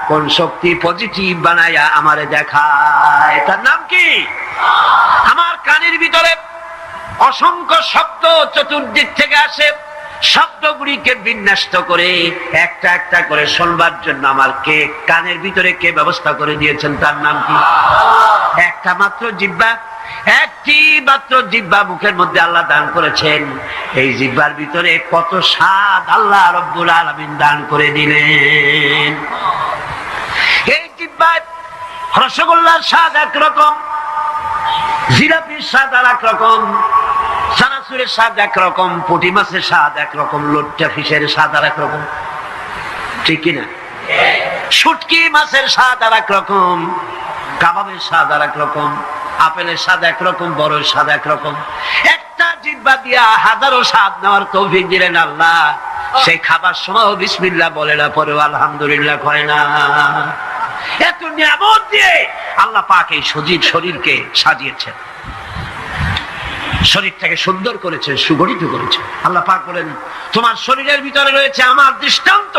কোন শক্তি পজিটিভ বানায়া আমারে দেখায়। তার নাম কি? আমার কানের ভিতরে অসংখ্য শব্দ চতুর্দিক থেকে আসে। শব্দগুলিকে বিন্যস্ত করে একটা একটা করে শুনবার জন্য আমার কে কানের ভিতরে কে ব্যবস্থা করে দিয়েছেন, তার নাম কি? একটা মাত্র জিহ্বা, একটি মাত্র জিহ্বা মুখের মধ্যে আল্লাহ দান করেছেন। এই জিহ্বার ভিতরে কত স্বাদ আল্লাহ রব্বুল আলামিন দান করে দিলেন। এই জিহ্বায় রসগোল্লার স্বাদ একরকম, জিলাপির স্বাদ আর একরকম, চানাচুরের স্বাদ একরকম, পুঁটি মাছের স্বাদ একরকম, লোট্টা ফিশের স্বাদ আর একরকম। ঠিক কিনা? শুটকি মাছের স্বাদ আর একরকম, কাবাবের স্বাদ আর একরকম, আপেলের স্বাদ একরকম, বড়ের স্বাদ একরকম। একটা জিহ্বা দিয়া হাজারো স্বাদ নেওয়ার তৌফিক দিলেন আল্লাহ। সেই খাবার সময় বিসমিল্লাহ বলে না, পরেও আলহামদুলিল্লাহ কয় না। এত নিয়ামত দিয়ে আল্লাহ পাক এই সজীব শরীরকে সাজিয়েছেন, শরীরটাকে সুন্দর করেছেন, সুগঠিত করেছেন। আল্লাহ পাক বলেন, তোমার শরীরের ভিতরে রয়েছে আমার দৃষ্টান্ত,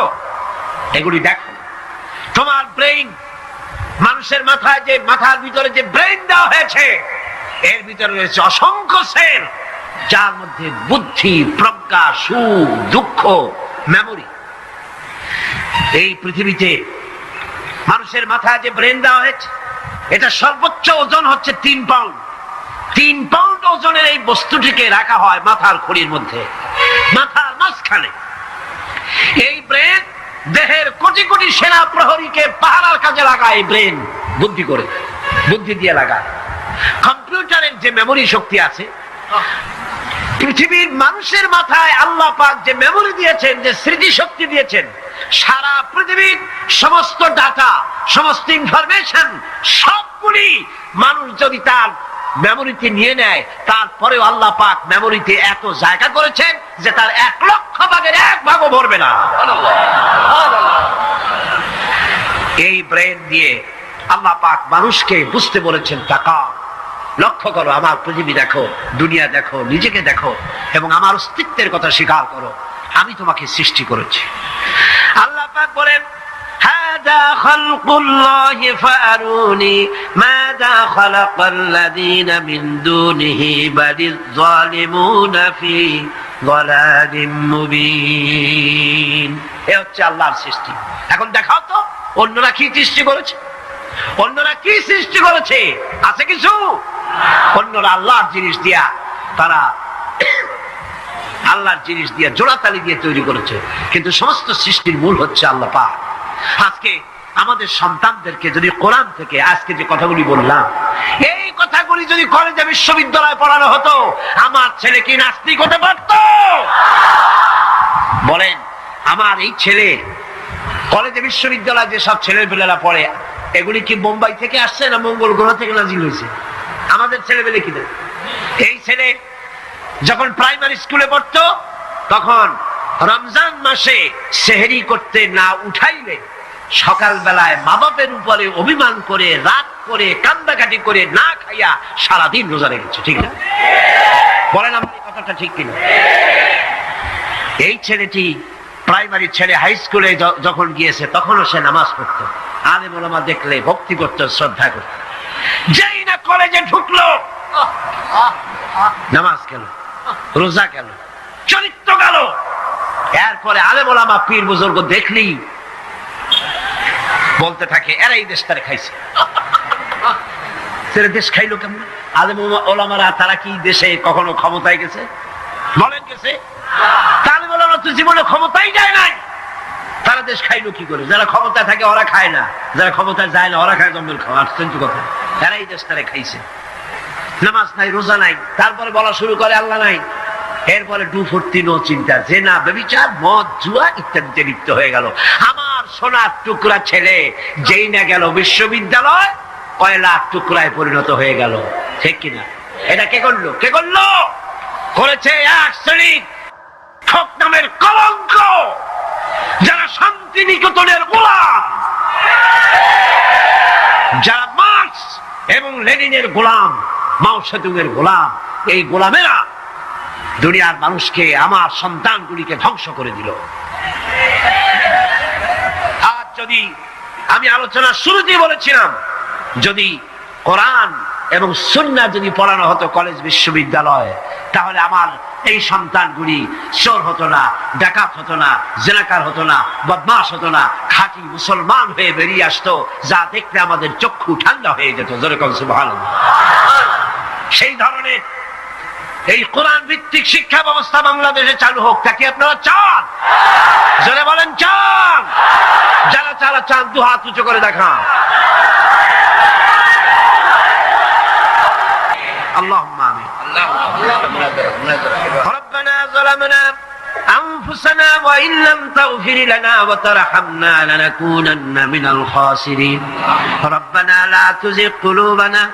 এগুলি দেখো। তোমার ব্রেইন, মানুষের মাথায় যে মাথার ভিতরে যে ব্রেইন দেওয়া হয়েছে, এর ভিতরে রয়েছে অসংখ্য সেল, যার মধ্যে বুদ্ধি, প্রজ্ঞা, সুখ, দুঃখ, মেমোরি। এই পৃথিবীতে মানুষের মাথায় যে ব্রেন দেওয়া হয়েছে, এটা সর্বোচ্চ ওজন হচ্ছে 3 পাউন্ড। 3 পাউন্ড ওজনের এই বস্তুটিকে রাখা হয় মাথার খুলির মধ্যে, মাথার মাঝখানে। এই ব্রেন দেহের কোটি কোটি সেনা প্রহরীকে পাহারার কাজে লাগায়। এই ব্রেন বুদ্ধি করে, বুদ্ধি দিয়ে লাগায়। কম্পিউটারের যে মেমোরি শক্তি আছে, পৃথিবীর মানুষের মাথায় আল্লাহ পাক যে মেমোরি দিয়েছেন, যে স্মৃতি শক্তি দিয়েছেন, সারা পৃথিবীর সমস্ত ডাটা, সমস্ত ইনফরমেশন সবগুলি মানুষ যদি তার মেমোরিতে নিয়ে নেয়, তারপরেও আল্লাহ পাক মেমোরিতে এত জায়গা করেছেন যে তার 1 লক্ষ ভাগের 1 ভাগও ভরবে না। এই ব্রেন দিয়ে আল্লাহ পাক মানুষকে বুঝতে বলেছেন, টাকা লক্ষ্য করো, আমার পৃথিবী দেখো, দুনিয়া দেখো, নিজেকে দেখো, এবং আমার অস্তিত্বের কথা স্বীকার করো। আমি তোমাকে সৃষ্টি করেছি। আল্লাহ পাক বলেন, হাদা খালকুল্লাহি ফাআরুনি মাযা খালাকাল্লাযীনা মিন দুনিহি বালিয যালিমুনা ফি যালালিম মুবিন। এ হচ্ছে আল্লাহর সৃষ্টি। এখন দেখাও তো অন্যরা কি সৃষ্টি করেছে, অন্যরা কি সৃষ্টি করেছে? আছে কিছু? অন্যরা আল্লাহর জিনিস দিয়া তারা আল্লাহর জিনিস দিয়ে জোড়াতালি দিয়ে তৈরি করেছে, কিন্তু সমস্ত সৃষ্টির মূল হচ্ছে আল্লাহ পাক। আজকে আমাদের সন্তানদেরকে যদি কোরআন থেকে আজকে যে কথাগুলি বললাম, এই কথাগুলি যদি কলেজে বিশ্ববিদ্যালয়ে পড়ানো হতো, আমার ছেলে কি নাস্তিক হতে পারত? বলেন, আমার এই ছেলে কলেজে বিশ্ববিদ্যালয়ে যেসব ছেলেপেলেরা পড়ে, এগুলি কি বোম্বাই থেকে আসছে না মঙ্গল গ্রহ থেকে নাজিল হয়েছে? আমাদের ছেলেপেলে কিনা? এই ছেলে যখন প্রাইমারি স্কুলে পড়তো, তখন রমজান মাসে সেহরি করতে না উঠাইলে সকালবেলায় মা বাপের উপরে অভিমান করে, রাত করে, কান্দাকাটি করে না খাইয়া সারাদিন রোজা রেখেছে, ঠিক না? বলেন আমার এই কথাটা ঠিক কিনা? এই ছেলেটি প্রাইমারি ছেলে হাই স্কুলে যখন গিয়েছে, তখনও সে নামাজ পড়তো, আলেম ওলামা দেখলে ভক্তি করত, শ্রদ্ধা করত। যেই না কলেজে ঢুকলো, নামাজ গেল, রোজা গেল, চরিত্র গেল। এরপরে আলেম ওলামা পীর বুজুর্গ দেখলি বলতে থাকে, এরা এই দেশটারে খাইছে। দেশ খাইলো কেমন? আলেম ওলামারা তারা কি দেশে কখনো ক্ষমতায় গেছে? বলেন গেছে? আলেম ওলামারা তো জীবনে ক্ষমতাই যায় নাই, তারা দেশ খাইলো কি করে? যারা ক্ষমতায় থাকে ওরা খায় না, যারা ক্ষমতায় যায় না ওরা খায় জম্মের খাওয়া। আশ্চর্য কথা, এরা এই দেশটারে খাইছে। নামাজ নাই, রোজা নাই, তারপরে বলা শুরু করে আল্লাহ নাই। এরপরে ডুফুর্তি, নো চিন্তা, জেনা, ব্যভিচার, মদ, জুয়া ইত্যাদিতে লিপ্ত হয়ে গেল। আমার সোনার টুকরা ছেলে যেই না গেল বিশ্ববিদ্যালয়, কয়লা টুকরায় পরিণত হয়ে গেল, ঠিক কিনা? এটা কে করলো? কে করলো? করেছে এক শ্রেণীর ঠক নামের কলঙ্ক, যারা শান্তিনিকেতনের গোলাম, যারা মার্কস এবং লেনিনের গোলাম, মাও সেতুংয়ের গোলাম। এই গোলামেরা দুনিয়ার মানুষকে, আমার সন্তানগুলিকে ধ্বংস করে দিল। আর যদি আমি আলোচনার শুরুতেই বলেছিলাম, যদি কোরআন এবং সুন্নাহ যদি পড়ানো হতো কলেজ বিশ্ববিদ্যালয়, তাহলে আমার এই সন্তানগুলি চোর হতো না, ডাকাত হতো না, জেনাকার হতো না, বদমাশ হতো না, খাঁটি মুসলমান হয়ে বেরিয়ে আসতো, যা দেখতে আমাদের চক্ষু ঠান্ডা হয়ে যেত। যেরকম সুবহানাল্লাহ। সেই ধরনের এই কোরআন ভিত্তিক শিক্ষা ব্যবস্থা বাংলাদেশে চালু হোক, তা কি আপনারা চান? যারা বলেন চান, যারা চান দু হাত উঁচু করে দেখান। আল্লাহুম্মা আমিন। রব্বানা যালামনা আনফুসানা ওয়া ইন লাম তাগফির লানা ওয়া তারহামনা লানাকুনান্না মিনাল খাসিরিন। রব্বানা লা তুযিগ কুলুবানা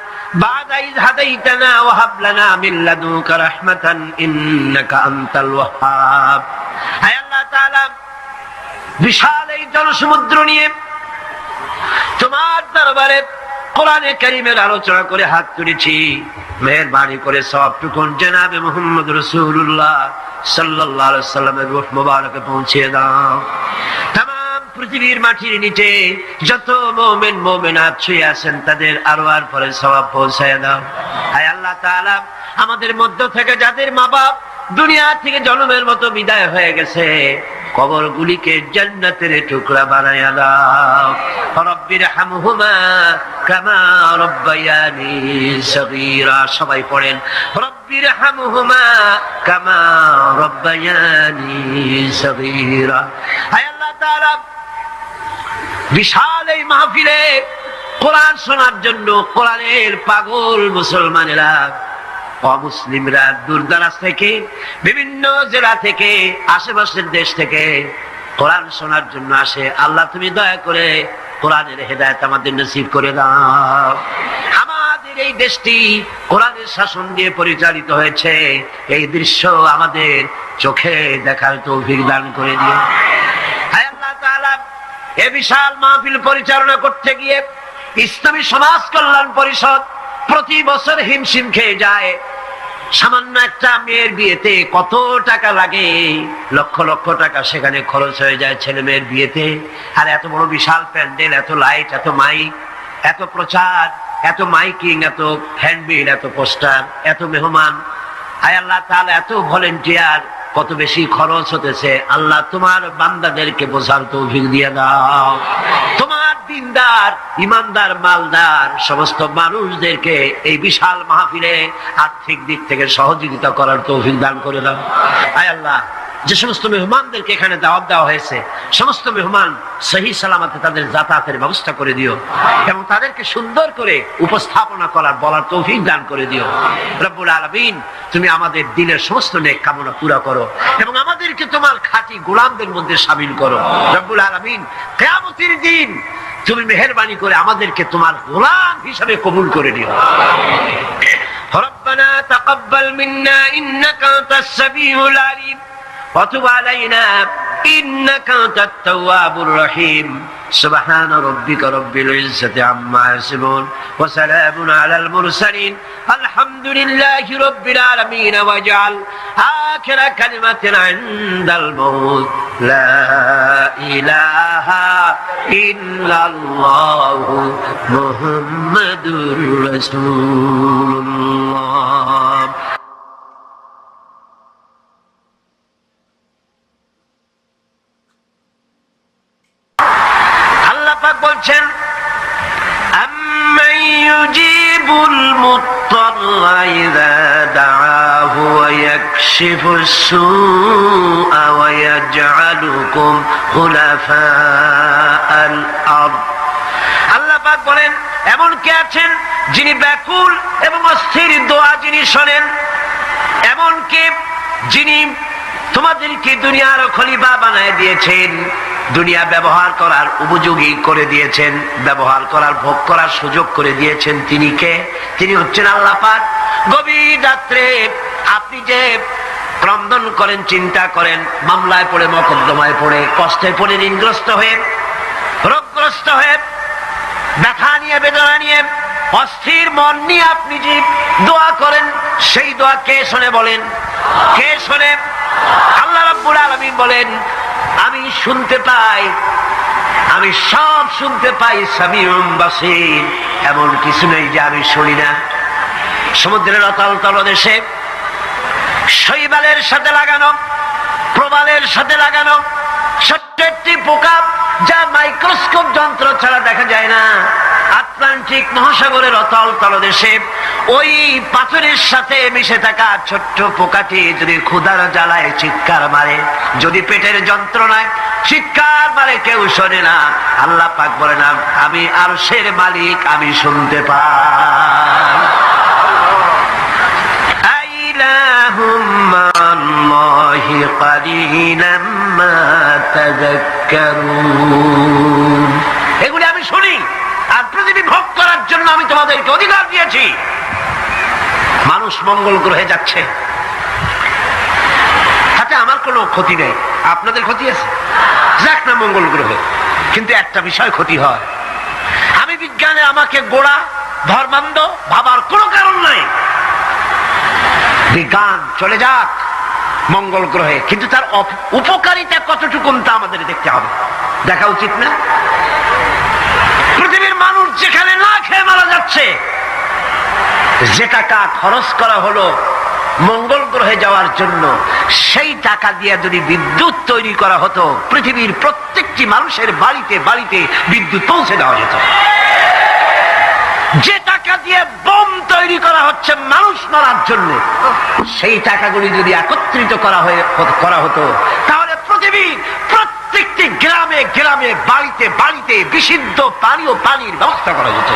بعد إذ هديتنا وهب لنا من لدنك رحمة إنك أنت الوهاب। হে আল্লাহ তাআলা, বিশাল এই জনসমুদ্র নিয়ে তোমার দরবারে কোরআনে কারীমের আলোচনা করে হাত তুলেছি, মেহেরবানি করে সওয়াবটুকু জনাবে মুহাম্মদ রাসূলুল্লাহ সাল্লাল্লাহু আলাইহি ওয়াসাল্লামের রূহ মুবারকে পৌঁছে দাও। পৃথিবীর মাটির নিচে যত মুমিন মুমিনাত শুয়ে আছেন, তাদের আরওয়ার পরে সওয়াব পৌঁছায় দাও। হে আল্লাহ তাআলা, আমাদের মধ্য থেকে যাদের মা বাপ দুনিয়া থেকে জন্মের মতো বিদায় হয়ে গেছে, কবরগুলিকে জান্নাতের টুকরা বানায়া দাও। রব্বিরহামহুমা কামা রব্বায়ানি সগীরা। সবাই পড়েন, রব্বিরহামহুমা কামা রব্বায়ানি সগীরা। হে আল্লাহ তাআলা, বিশাল এই মাহফিলে কোরআন শোনার জন্য কোরআনের পাগল মুসলমানেরা, অমুসলিমরা দূর দরাজ থেকে, বিভিন্ন জেলা থেকে, আশেপাশের দেশ থেকে কোরআন শোনার জন্য আসে। আল্লাহ তুমি দয়া করে কোরআনের হেদায়েত আমাদের নসিব করে দাও। আমাদের এই দেশটি কোরআনের শাসন দিয়ে পরিচালিত হয়েছে, এই দৃশ্য আমাদের চোখে দেখার তৌফিক দান করে দিও। হে আল্লাহ তাআলা, এই বিশাল মাহফিল পরিচালনা করতে গিয়ে ইসলামী সমাজ কল্যাণ পরিষদ প্রতি বছর হিমশিম খেয়ে যায়। সামান্য একটা মেয়ের বিয়েতে কত টাকা লাগে, লক্ষ লক্ষ টাকা সেখানে খরচ হয়ে যায় ছেলে মেয়ের বিয়েতে। আর এত বড় বিশাল প্যান্ডেল, এত লাইট, এত মাইক, এত প্রচার, এত মাইকিং, এত হ্যান্ডবিল, এত পোস্টার, এত মেহমান। হায় আল্লাহ তাআলা, এত ভলেন্টিয়ার, কত বেশি খরচ হতেছে। আল্লাহ তোমার বান্দাদেরকে বোঝার তৌফিক দিয়ে দাও। তোমার দিনদার, ইমানদার, মালদার সমস্ত মানুষদেরকে এই বিশাল মাহফিলে আর্থিক দিক থেকে সহযোগিতা করার তৌফিক দান করে দাও। আয় আল্লাহ, যে সমস্ত মেহমানদেরকে এখানে দাওয়াত দেওয়া হয়েছে, সমস্ত মেহমান সহি সালামতে তাদের যাতায়াতের ব্যবস্থা করে দিও এবং তাদেরকে সুন্দর করে উপস্থাপনা করার বলার তৌফিক দান করে দিও। রব্বুল আলামিন, তুমি আমাদের দিনের সমস্ত নেক কামনা পুরা করো এবং আমাদেরকে তোমার খাঁটি গোলামদের মধ্যে শামিল করো। রব্বুল আলামিন, কিয়ামতের দিন তুমি মেহেরবানি করে আমাদেরকে তোমার গোলাম হিসাবে কবুল করে নিও। রব্বানা তাকাব্বাল মিন্না ইন্নাকা আনতাস সামিউল আলিম وتب علينا إنك أنت التواب الرحيم سبحان ربك رب العزة عما يصفون وسلام على المرسلين الحمد لله رب العالمين واجعل آخر كلمة عند الموت لا إله إلا الله محمد رسول الله। বলছেন আম্মান ইউজিবুল মুত্তাররা ইযা দাআহু ওয়া ইয়াকশিফুস সুআ ওয়া ইয়াজআলুকুম খুলাফাআল আরদ। আল্লাহ পাক বলেন, এমন কে আছেন যিনি ব্যাকুল এবং অস্থির দোয়া যিনি শোনেন, এমন কে যিনি তোমাদেরকে দুনিয়ার খলিফা বানায় দিয়েছেন, দুনিয়া ব্যবহার করার উপযোগী করে দিয়েছেন, ব্যবহার করার ভোগ করার সুযোগ করে দিয়েছেন। তিনি কে? তিনি হচ্ছেন আল্লাহ পাক। গভীর রাত্রে আপনি যে ক্রন্দন করেন, চিন্তা করেন, মামলায় পড়ে, মকদ্দমায় পড়ে, কষ্টে পড়ে, ঋণগ্রস্ত হয়ে, রোগগ্রস্ত হয়ে, ব্যথা নিয়ে, বেদনা নিয়ে, অস্থির মন নিয়ে আপনি যে দোয়া করেন, সেই দোয়া কে শোনে বলেন? কে শোনে? আল্লাহ রাব্বুল আলামিন বলেন, আমি শুনতে পাই, আমি সব শুনতে পাই। সামিউম বাসীর, এমন কিছু নেই যে আমি শুনি না। সমুদ্রের অতল তলদেশে শৈবালের সাথে লাগানো, প্রবালের সাথে লাগানো ছোট্ট একটি পোকা, যা মাইক্রোস্কোপ যন্ত্র ছাড়া দেখা যায় না, আটলান্টিক মহাসাগরের অতল তলদেশে ওই পাথরের সাথে মিশে থাকা ছোট্ট পোকাটি যদি ক্ষুধার জ্বালায় চিৎকার মারে, যদি পেটের যন্ত্রণায় চিৎকার মারে, কেউ শোনে না। আল্লাহ পাক বলেন, আমি আরশের মালিক, আমি শুনতে পাই। আইলাহুম মা'আল্লাহি কালিলাম মা তাযাক্কারুন। এগুলি আমি শুনি, আর পৃথিবী ভোগ করার জন্য আমি তোমাদেরকে অধিকার দিয়েছি। মানুষ মঙ্গল গ্রহে যাচ্ছে, তাতে আমার কোনো ক্ষতি নেই। আপনাদের ক্ষতি আছে? যাক না মঙ্গল গ্রহে, কিন্তু একটা বিষয় ক্ষতি হয়। আমি বিজ্ঞানে আমাকে গোড়া ধর্মান্ধ ভাবার কোনো কারণ নাই। বিজ্ঞান চলে যাক মঙ্গল গ্রহে, কিন্তু তার উপকারিতা কতটুকু তা আমাদের দেখতে হবে, দেখা উচিত না? পৃথিবীর মানুষ যেখানে না খেয়ে মারা যাচ্ছে, যে টাকা খরচ করা হলো মঙ্গল গ্রহে যাওয়ার জন্য, সেই টাকা দিয়ে যদি বিদ্যুৎ তৈরি করা হতো, পৃথিবীর প্রত্যেকটি মানুষের বাড়িতে বাড়িতে বিদ্যুৎ পৌঁছে দেওয়া যেত। যে টাকা দিয়ে বোম তৈরি করা হচ্ছে মানুষ মারার জন্য, সেই টাকাগুলি যদি একত্রিত করা হতো, তাহলে পৃথিবীর প্রত্যেকটি গ্রামে গ্রামে, বাড়িতে বাড়িতে বিশুদ্ধ পানি ও পানির ব্যবস্থা করা যেত।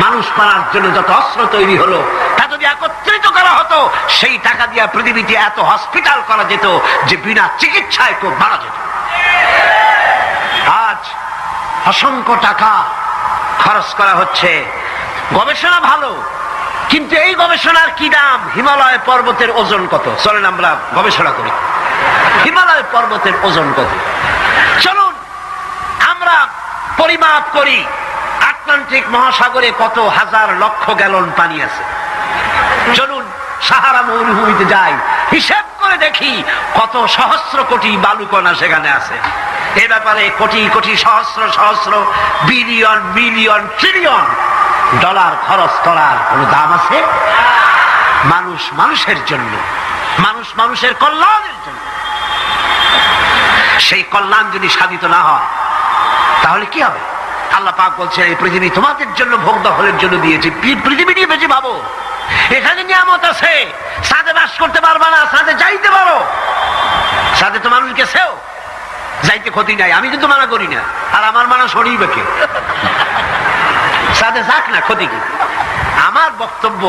মানুষ মারার জন্য যত অস্ত্র তৈরি হলো, তা যদি একত্রিত করা হতো, সেই টাকা দিয়ে পৃথিবীতে এত হসপিটাল করা যেত যে বিনা চিকিৎসায় কেউ মারা যেত। আজ অসংখ্য টাকা খরচ করা হচ্ছে, গবেষণা ভালো, কিন্তু এই গবেষণার কি দাম? হিমালয় পর্বতের ওজন কত? চলেন আমরা গবেষণা করি, হিমালয় পর্বতের ওজন কত। চলুন আমরা পরিমাপ করি, আটলান্টিক মহাসাগরে কত হাজার লক্ষ গ্যালন পানি আছে। চলুন সাহারা মরুভূমিতে যাই, হিসাব করে দেখি কত সহস্র কোটি বালুকণা সেখানে আছে। এ ব্যাপারে কোটি কোটি সহস্র সহস্র বিলিয়ন মিলিয়ন ট্রিলিয়ন ডলার খরচ করার কোন দাম আছে? মানুষ মানুষের জন্য, মানুষ মানুষের কল্যাণের জন্য। সেই কল্যাণ যদি সাধিত না হয়, তাহলে কি হবে? আল্লাহ পাক বলছেন এই পৃথিবী তোমাদের জন্য ভোগ দখলের জন্য দিয়েছি, পৃথিবী নিয়ে বেশি ভাবো। এখানে নিয়ামত আছে, সাথে বাস করতে পারবা না, সাথে যাইতে পারো, সাথে তো মানুষ গেছেও, যাইতে ক্ষতি নাই, আমি কিন্তু মানা করি না, আর আমার মানা শরীবে কে, সাথে যাক না, ক্ষতি কি? আমার বক্তব্য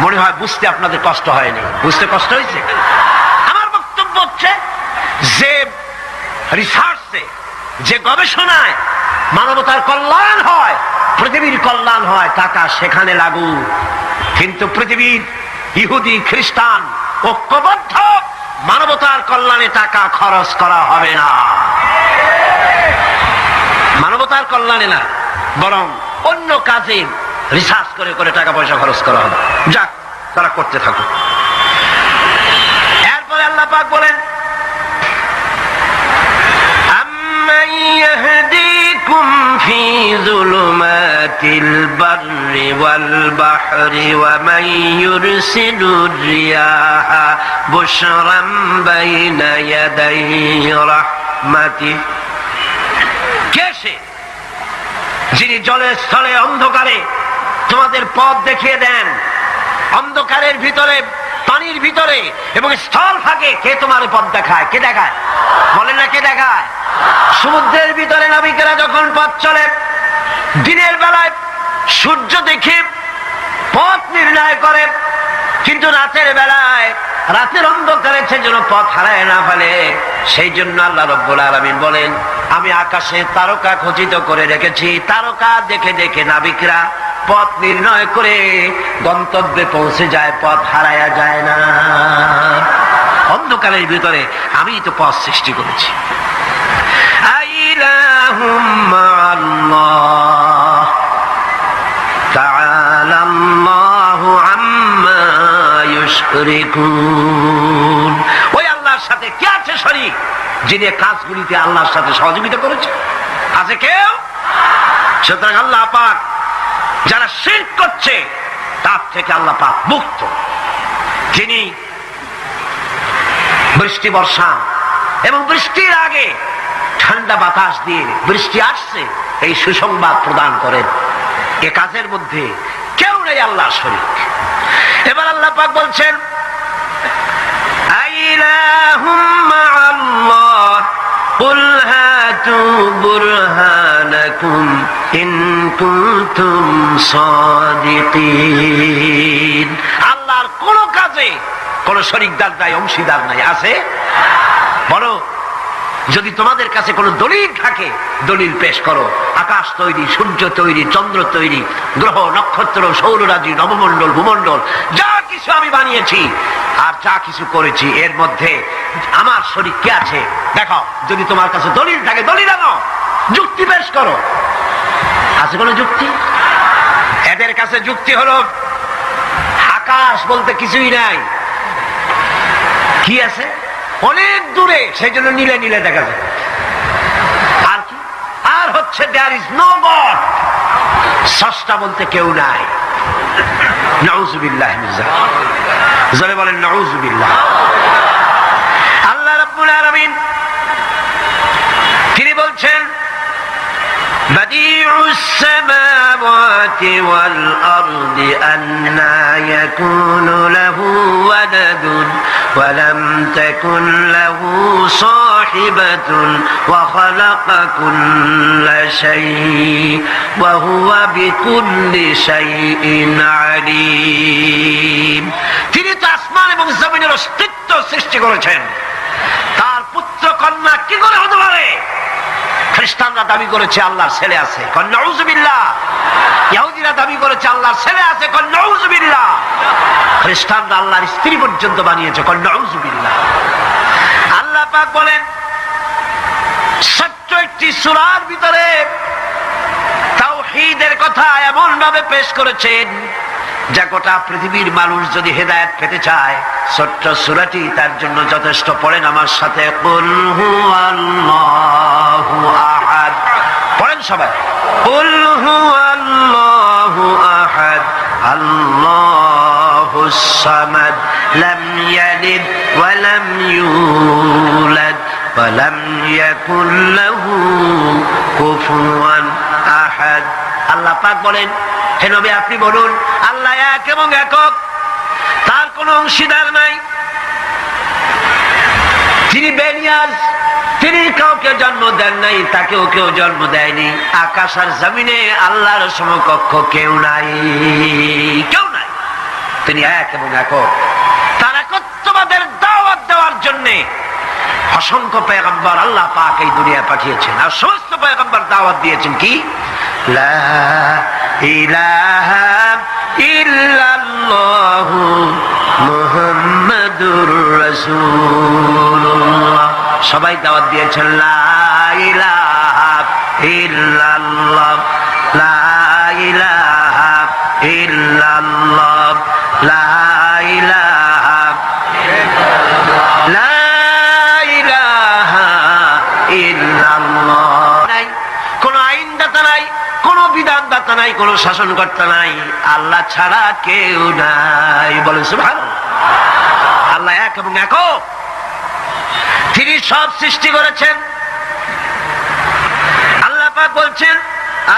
মনে হয় বুঝতে আপনাদের কষ্ট হয়নি, বুঝতে কষ্ট হয়েছে? আমার বক্তব্য হচ্ছে যে রিসার্চে, যে গবেষণায় মানবতার কল্যাণ হয়, পৃথিবীর কল্যাণ হয়, টাকা সেখানে লাগু। কিন্তু পৃথিবীর ইহুদি খ্রিস্টান ঐক্যবদ্ধ, মানবতার কল্যাণে টাকা খরচ করা হবে না, মানবতার কল্যাণে না, বরং অন্য কাজে রিসার্চ করে করে টাকা পয়সা খরচ করা হবে। যাক, তারা করতে থাকো। এরপরে আল্লাহ পাক বলেন, আম্মান ইয়াহদিকুম ফি যুলুমাতিল বাররি ওয়াল বাহরি ওয়া মান ইউরসিলুর রিয়াহা বুশরাম বাইনা ইয়াদাই রাহমাতিহি। কে সে যিনি জলে স্থলে অন্ধকারে তোমাদের পথ দেখিয়ে দেন? অন্ধকারের ভিতরে, পানির ভিতরে এবং স্থল ফাঁকে কে তোমার পথ দেখায়? কে দেখায়? বলেন না, কে দেখায়? সমুদ্রের ভিতরে নাবিকেরা যখন পথ চলে, দিনের বেলায় সূর্য দেখে পথ নির্ণয় করে, কিন্তু রাতের বেলায়, রাতের অন্ধকারে সে যেন পথ হারায় না ফেলে, সেই জন্য আল্লাহ রাব্বুল আলামিন বলেন, আমি আকাশে তারকা খচিত করে রেখেছি, তারকা দেখে দেখে নাবিকরা পথ নির্ণয় করে গন্তব্যে পৌঁছে যায়, পথ হারায়া যায় না। অন্ধকারের ভিতরে আমি তো পথ সৃষ্টি করেছি। আইলাহুম মা'আল্লাহ তাআলা আল্লাহু আম্মা ইউশরিকুন। ওই আল্লাহর সাথে কে আছে শরীক, যিনি কাজগুলিতে আল্লাহর সাথে সহযোগিতা করেছে? আছে কেউ? সুতরাং আল্লাহ পাক যারা শিরক করছে তার থেকে আল্লাহ পাক মুক্ত। যিনি বৃষ্টি বর্ষা এবং বৃষ্টির আগে ঠান্ডা বাতাস দিয়ে বৃষ্টি আসছে এই সুসংবাদ প্রদান করেন, এ কাজের মধ্যে কেউ নেই আল্লাহর শরীক। এবার আল্লাহ পাক বলছেন, আইলাহুম মা'আল্লাহ কুল হাতু বুরহানাকুম ইন কুনতুম সাদিকিন। আল্লাহর কোন কাজে কোন শরীকদার নাই, অংশীদার নাই, আছে? বলো, যদি তোমাদের কাছে কোনো দলিল থাকে দলিল পেশ করো। আকাশ তৈরি, সূর্য তৈরি, চন্দ্র তৈরি, গ্রহ নক্ষত্র, সৌররাজি, নবমণ্ডল, ভূমণ্ডল, যা কিছু আমি বানিয়েছি আর যা কিছু করেছি, এর মধ্যে আমার শরীক কে আছে দেখো। যদি তোমার কাছে দলিল থাকে দলিল আনো, যুক্তি পেশ করো। আছে কোনো যুক্তি? এদের কাছে যুক্তি হলো আকাশ বলতে কিছুই নাই। কি আছে? অনেক দূরে, সেই জন্য নীলে নীলে দেখা যায়। আর কি? আর হচ্ছে দেয়ার ইজ নো গড, স্রষ্টা বলতে কেউ নাই। নাউযুবিল্লাহ মিন যালিক। জোরে বলেন নাউযুবিল্লাহ। আল্লাহ রাব্বুল আলামিন তিনি বলছেন, বাদিউস সামাওয়াতি ওয়াল আরদি আন্না ইয়াকুনু লাহু ওয়ালাদুন ওয়া লাম তাকুন লাহু সাহিবাতুন ওয়া খালাকা কুল্লা শাইইন ওয়া হুয়া বিকুল্লি শাইইন আলীম। তিনি তো আসমান এবং জমিনের অস্তিত্ব সৃষ্টি করেছেন, তার পুত্র কন্যা কি করে হতে পারে? খ্রিস্টানরা দাবি করেছে আল্লাহর ছেলে আছে, কন নাউযুবিল্লাহ। ইহুদিরা দাবি করেছে আল্লাহর ছেলে আছে, কন নাউযুবিল্লাহ। খ্রিস্টানরা আল্লাহর স্ত্রী পর্যন্ত বানিয়েছে, কন নাউযুবিল্লাহ। আল্লাহ পাক বলেন, সত্য একটি সূরার ভিতরে তাওহীদের কথা এমন ভাবে পেশ করেছেন যা গোটা পৃথিবীর মানুষ যদি হেদায়েত পেতে চায়, ছোট্ট সূরাটি তার জন্য যথেষ্ট। পড়েন আমার সাথে, কুল হুয়াল্লাহু আহাদ। পড়েন সবাই, কুল হুয়াল্লাহু আহাদ আল্লাহুস সামাদ লাম ইয়ালিদ ওয়া লাম ইউলাদ ওয়া লাম ইয়াকুল লাহু কুফুয়ান আহাদ। আল্লাহ পাক বলেন, হে নবী আপনি বলুন আল্লাহ এক এবং একক, তার কোনো অংশীদার নাই, তিনি বেনিয়াজ, তিনি কাউকে জন্ম দেন নাই, তাকেও কেউ জন্ম দেয়নি। আকাশ আর জমিনে আল্লাহর সমকক্ষ কেউ নাই, কেউ নাই। তিনি এক এবং একক। তার একত্ববাদের দাওয়াত দেওয়ার জন্য অসংখ্য পয়গম্বর আল্লাহ পাক এই দুনিয়া পাঠিয়েছেন, আর সমস্ত পয়গম্বর দাওয়াত দিয়েছেন কি লা ইলাহা ইল্লাল্লাহু মুহাম্মাদুর রাসূলুল্লাহ। সবাই দাওয়াত দিয়েছেন লা ইলাহা ইল্লাল্লাহ, লা ইলাহা ইল্লাল্লাহ, লা ইলাহা লা ইলাহা ইল্লাল্লাহ। নাই কোনো আইনদাতা নাই, কোনো বিধানদাতা নাই, কোনো শাসনকর্তা নাই, আল্লাহ ছাড়া কেউ নাই। বলেন সুবহানাল্লাহ। আল্লাহ এক এবং একক, তিনি সব সৃষ্টি করেছেন। আল্লাহ পাক বলছেন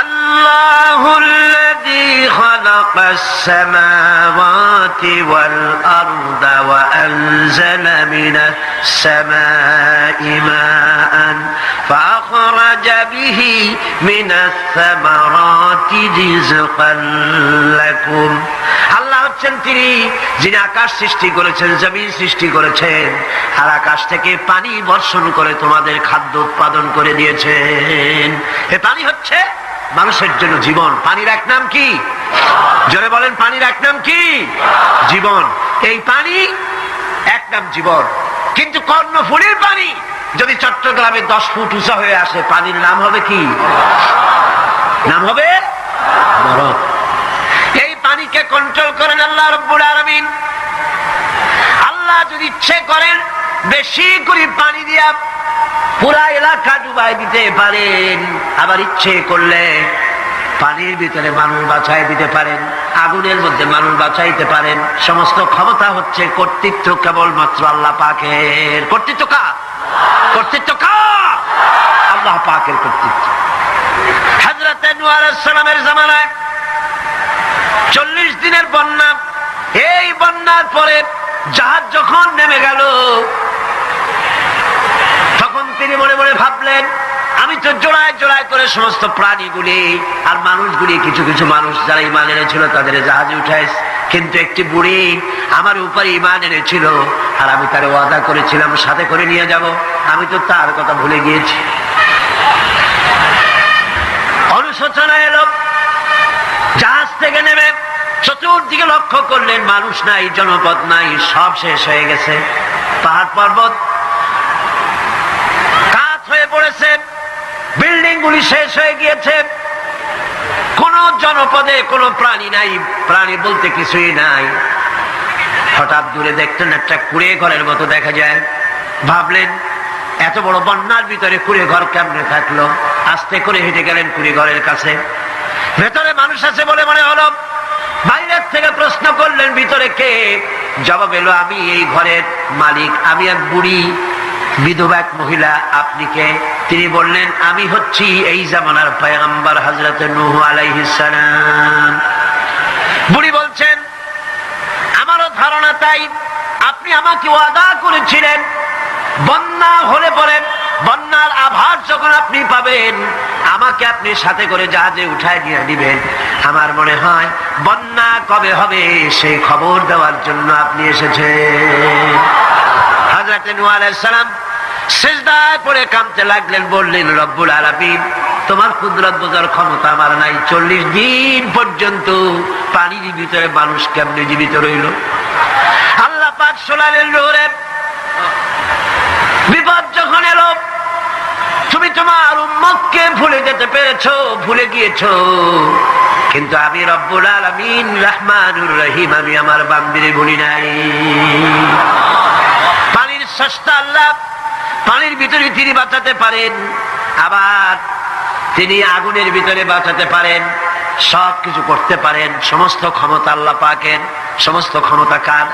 আল্লাহুল্লাযী খালাকাস সামাওয়াতি ওয়াল আরদা ওয়া আনজালা মিনাস সামাই মাআন ফাআখরাজা বিহি মিনাস সামারাতি রিজকান লাকুম। আল্লাহ হচ্ছেন তিনি যিনি আকাশ সৃষ্টি করেছেন, জমিন সৃষ্টি করেছেন, আর আকাশ থেকে পানি বর্ষণ করে তোমাদের খাদ্য উৎপাদন করে দিয়েছেন। এ পানি হচ্ছে মানুষের জন্য জীবন। পানির এক নাম কি? জোরে বলেন, পানির এক নাম কি? জীবন। এই পানি এক নাম জীবন। কিন্তু কর্ণফুলীর পানি যদি চট্টগ্রামে 10 ফুট উঁচা হয়ে আসে, পানির নাম হবে কি? নাম হবে বরফ। এই পানিকে কন্ট্রোল করেন আল্লাহ রাব্বুল আলামিন। আল্লাহ যদি ইচ্ছে করেন বেশি করে পানি দিয়া পুরা এলাকা ডুবাই দিতে পারেন, আবার ইচ্ছে করলে পানির ভিতরে মানুষ বাঁচাই দিতে পারেন, আগুনের মধ্যে মানুষ বাঁচাইতে পারেন। সমস্ত ক্ষমতা হচ্ছে, কর্তৃত্ব কেবলমাত্র আল্লাহ পাকের। কর্তৃত্ব কার? কর্তৃত্ব কার? আল্লাহ পাকের কর্তৃত্ব। হযরত নূহ আলাইহিস সালামের জামানায় 40 দিনের বন্যা। এই বন্যার পরে জাহাজ যখন নেমে গেল, তখন তিনি মনে মনে ভাবলেন আমি তো জোড়ায় জোড়ায় করে সমস্ত প্রাণীগুলি আর মানুষগুলি, কিছু কিছু মানুষ যারা ঈমান এনেছিল তাদের জাহাজে উঠাইছে, কিন্তু একটি বুড়ি আমার উপরে ঈমান এনেছিল আর আমি তার ওয়াদা করেছিলাম সাথে করে নিয়ে যাব, আমি তো তার কথা ভুলে গিয়েছি। অনুশোচনা এলো। জাহাজ থেকে নেমে চতুর্দিকে লক্ষ্য করলেন, মানুষ নাই, জনপদ নাই, সব শেষ হয়ে গেছে। পাহাড় পর্বত কাত হয়ে পড়েছে, বিল্ডিং গুলি শেষ হয়ে গিয়েছে, কোন জনপদে কোনো প্রাণী নাই, প্রাণী বলতে কিছুই নাই। হঠাৎ দূরে দেখতেন একটা কুড়ে ঘরের মতো দেখা যায়। ভাবলেন এত বড় বন্যার ভিতরে কুড়ে ঘর কেমনে থাকলো? আস্তে করে হেঁটে গেলেন কুড়ে ঘরের কাছে। ভেতরে মানুষ আছে বলে মনে হলো। বাইরের থেকে প্রশ্ন করলেন ভিতরে কে? জবাব এলো আমি এই ঘরের মালিক, আমি এক বুড়ি বিধবা এক মহিলা। আপনি কে? তিনি বললেন আমি হচ্ছি এই জামানার পয়গম্বর হযরত নূহ আলাইহিস সালাম। বুড়ি বলছেন আমারও ধারণা তাই, আপনি আমাকে ওয়াদা করেছিলেন বন্যা হলে পরে, বন্যার আভাস যখন আপনি পাবেন আমাকে আপনি সাথে করে জাহাজে উঠায় নিয়ে দিবেন। আমার মনে হয় বন্যা কবে হবে সেই খবর দেওয়ার জন্য আপনি এসেছেন। হযরত নূহ আলাইহিস সালাম সিজদায় পড়ে কাঁদতে লাগলেন, বললেন রব্বুল আলামিন তোমার কুদরত বোঝার ক্ষমতা আমার নাই। 40 দিন পর্যন্ত পানির ভিতরে মানুষ কেমনে জীবিত রইল? আল্লাহ পাক শোনালেন নূরে, বিপদ যখন এলো তুমি তোমার উম্মতকে ভুলে যেতে পেরেছো, ভুলে গিয়েছো, কিন্তু আমি রব্বুল আলামিন রহমানুর রহিম, আমি আমার বান্দাদের ভুলি নাই। পানির স্রষ্টা আল্লাহ, পানির ভিতরে তিনি বাঁচাতে পারেন, আবার তিনি আগুনের ভিতরে বাঁচাতে পারেন, সব কিছু করতে পারেন। সমস্ত ক্ষমতা আল্লাহ পাকের। সমস্ত ক্ষমতা কার?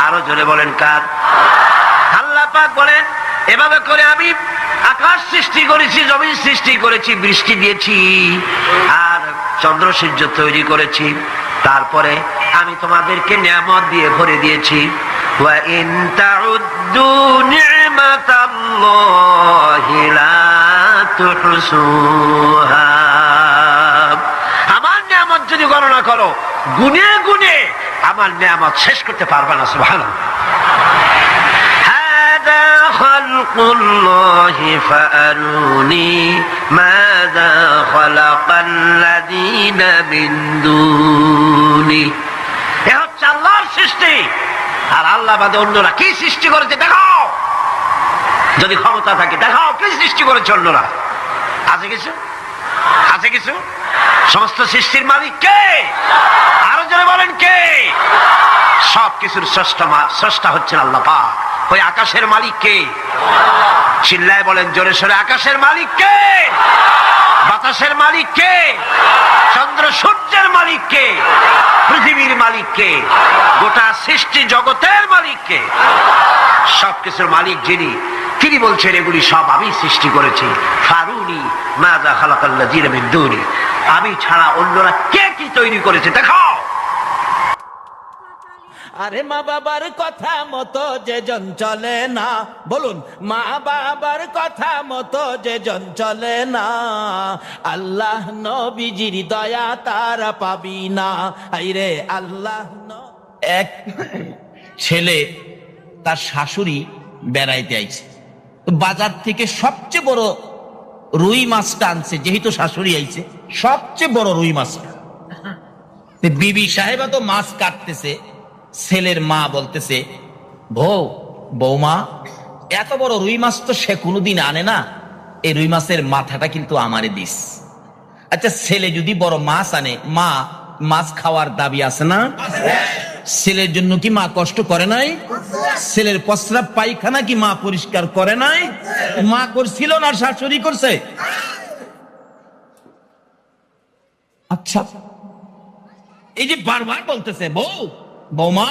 আরো জোরে বলেন কার? আল্লাহ পাক বলেন এভাবে করে আমি আকাশ সৃষ্টি করেছি, জমিন সৃষ্টি করেছি, বৃষ্টি দিয়েছি, আর চন্দ্র সূর্য তৈরি করেছি। তারপরে আমি তোমাদেরকে নিয়ামত দিয়ে ভরে দিয়েছি। ওয়া ইন তাউদ্দু নি'মাতাল্লাহি লা তুহসুহা। আমার নিয়ামত যদি গণনা করো, গুনে গুনে আমার নিয়ামত শেষ করতে পারবে না। সুবহানাল্লাহ। হাদা খালকুল্লাহি ফাআরুনি মাযা খালাকাল্লাযীনা মিন দুনি। এ হচ্ছে আল্লাহর সৃষ্টি, আর আল্লাহ বাদে অন্যরা কি সৃষ্টি করেছে দেখাও। যদি ক্ষমতা থাকে দেখাও কি সৃষ্টি করেছে অন্যরা। আছে কিছু? আছে কিছু? সমস্ত সৃষ্টির মালিক কে? আরো জোরে বলেন কে? সব কিছুর স্রষ্টা হচ্ছেন আল্লাহ পাক। ওই আকাশের মালিক কে? চিল্লায় বলেন জোরে সোরে, আকাশের মালিক কে? বাতাসের মালিক কে? চন্দ্র সূর্যের মালিক কে? পৃথিবীর মালিক কে? গোটা সৃষ্টি জগতের মালিক কে? সবকিছুর মালিক যিনি, তিনি বলছেন এগুলি সব আমি সৃষ্টি করেছি। ফারুনি মাযা খালাকাল্লাযীনা মিন দুনি। আমি ছাড়া অন্যরা কে কি তৈরি করেছে দেখাও। আরে মা বাবার কথা মতো যে জন চলে না, বলুন মা বাবার কথা মতো যে জন চলে না, আল্লাহ নবীজির দয়া তারা পাবি না। আইরে আল্লাহ এক ছেলে তার শাশুড়ি বেড়াইতে আইছে, বাজার থেকে সবচেয়ে বড় রুই মাছটা আনছে। যেহেতু শাশুড়ি আইছে, সবচেয়ে বড় রুই মাছটা। বিবি সাহেবা তো মাছ কাটতেছে, ছেলের মা বলতেছে, বৌমা এত বড় রুই মাছ তো সে কোনোদিন আনে না, এই রুই মাছের মাথাটা কিন্তু আমারে দিস। আচ্ছা ছেলে যদি বড় মাছ আনে, মা মাছ খাওয়ার দাবি আছে না? ছেলের জন্য কি মা কষ্ট করে নাই? ছেলের প্রস্রাব পায়খানা কি মা পরিষ্কার করে নাই? মা করছিল না শাশুড়ি করছে? আচ্ছা এই যে বারবার বলতেছে বৌমা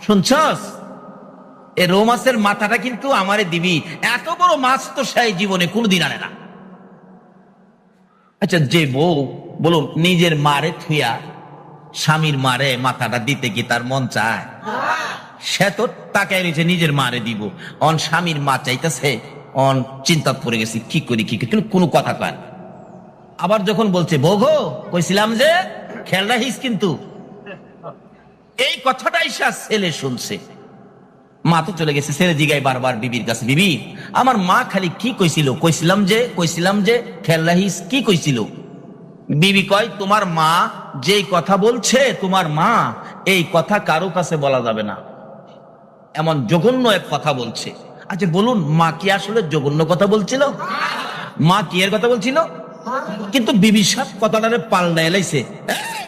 শুনছস, এই রৌ মাছের মাথাটা কিন্তু আমারে দিবি, এত বড় মাছ তো সেই জীবনে কোনদিন আনে না। আচ্ছা যে বউ বলো নিজের মারে থুয়া স্বামীর মারে মাথাটা দিতে কি তার মন চায়? সে তো তাকায় রয়েছে নিজের মারে দিব, অন স্বামীর মা চাইতেছে, অন চিন্তা পড়ে গেছে কি করি কিন্তু কোনো কথা কয় না। আবার যখন বলছে বউ গো কইছিলাম যে খেয়াল রাখিস, কিন্তু এই কথাটাই ছেলে শুনছে। মা তো চলে গেছে, ছেলে জিগায় বারবার বিবির কাছে, বিবি আমার মা খালি কি কইছিল? কইছিলাম যে খেয়াল রাখিস, কি কইছিল? বিবি কয় তোমার মা যেই কথা বলছে, তোমার মা এই কথা কারো কাছে বলা যাবে না, এমন জঘন্য এক কথা বলছে। আচ্ছা বলুন মা কি আসলে জঘন্য কথা বলছিল? মা কি এর কথা বলছিল? কিন্তু বিবি সব কথাটারে পাল্টা এলাইছে।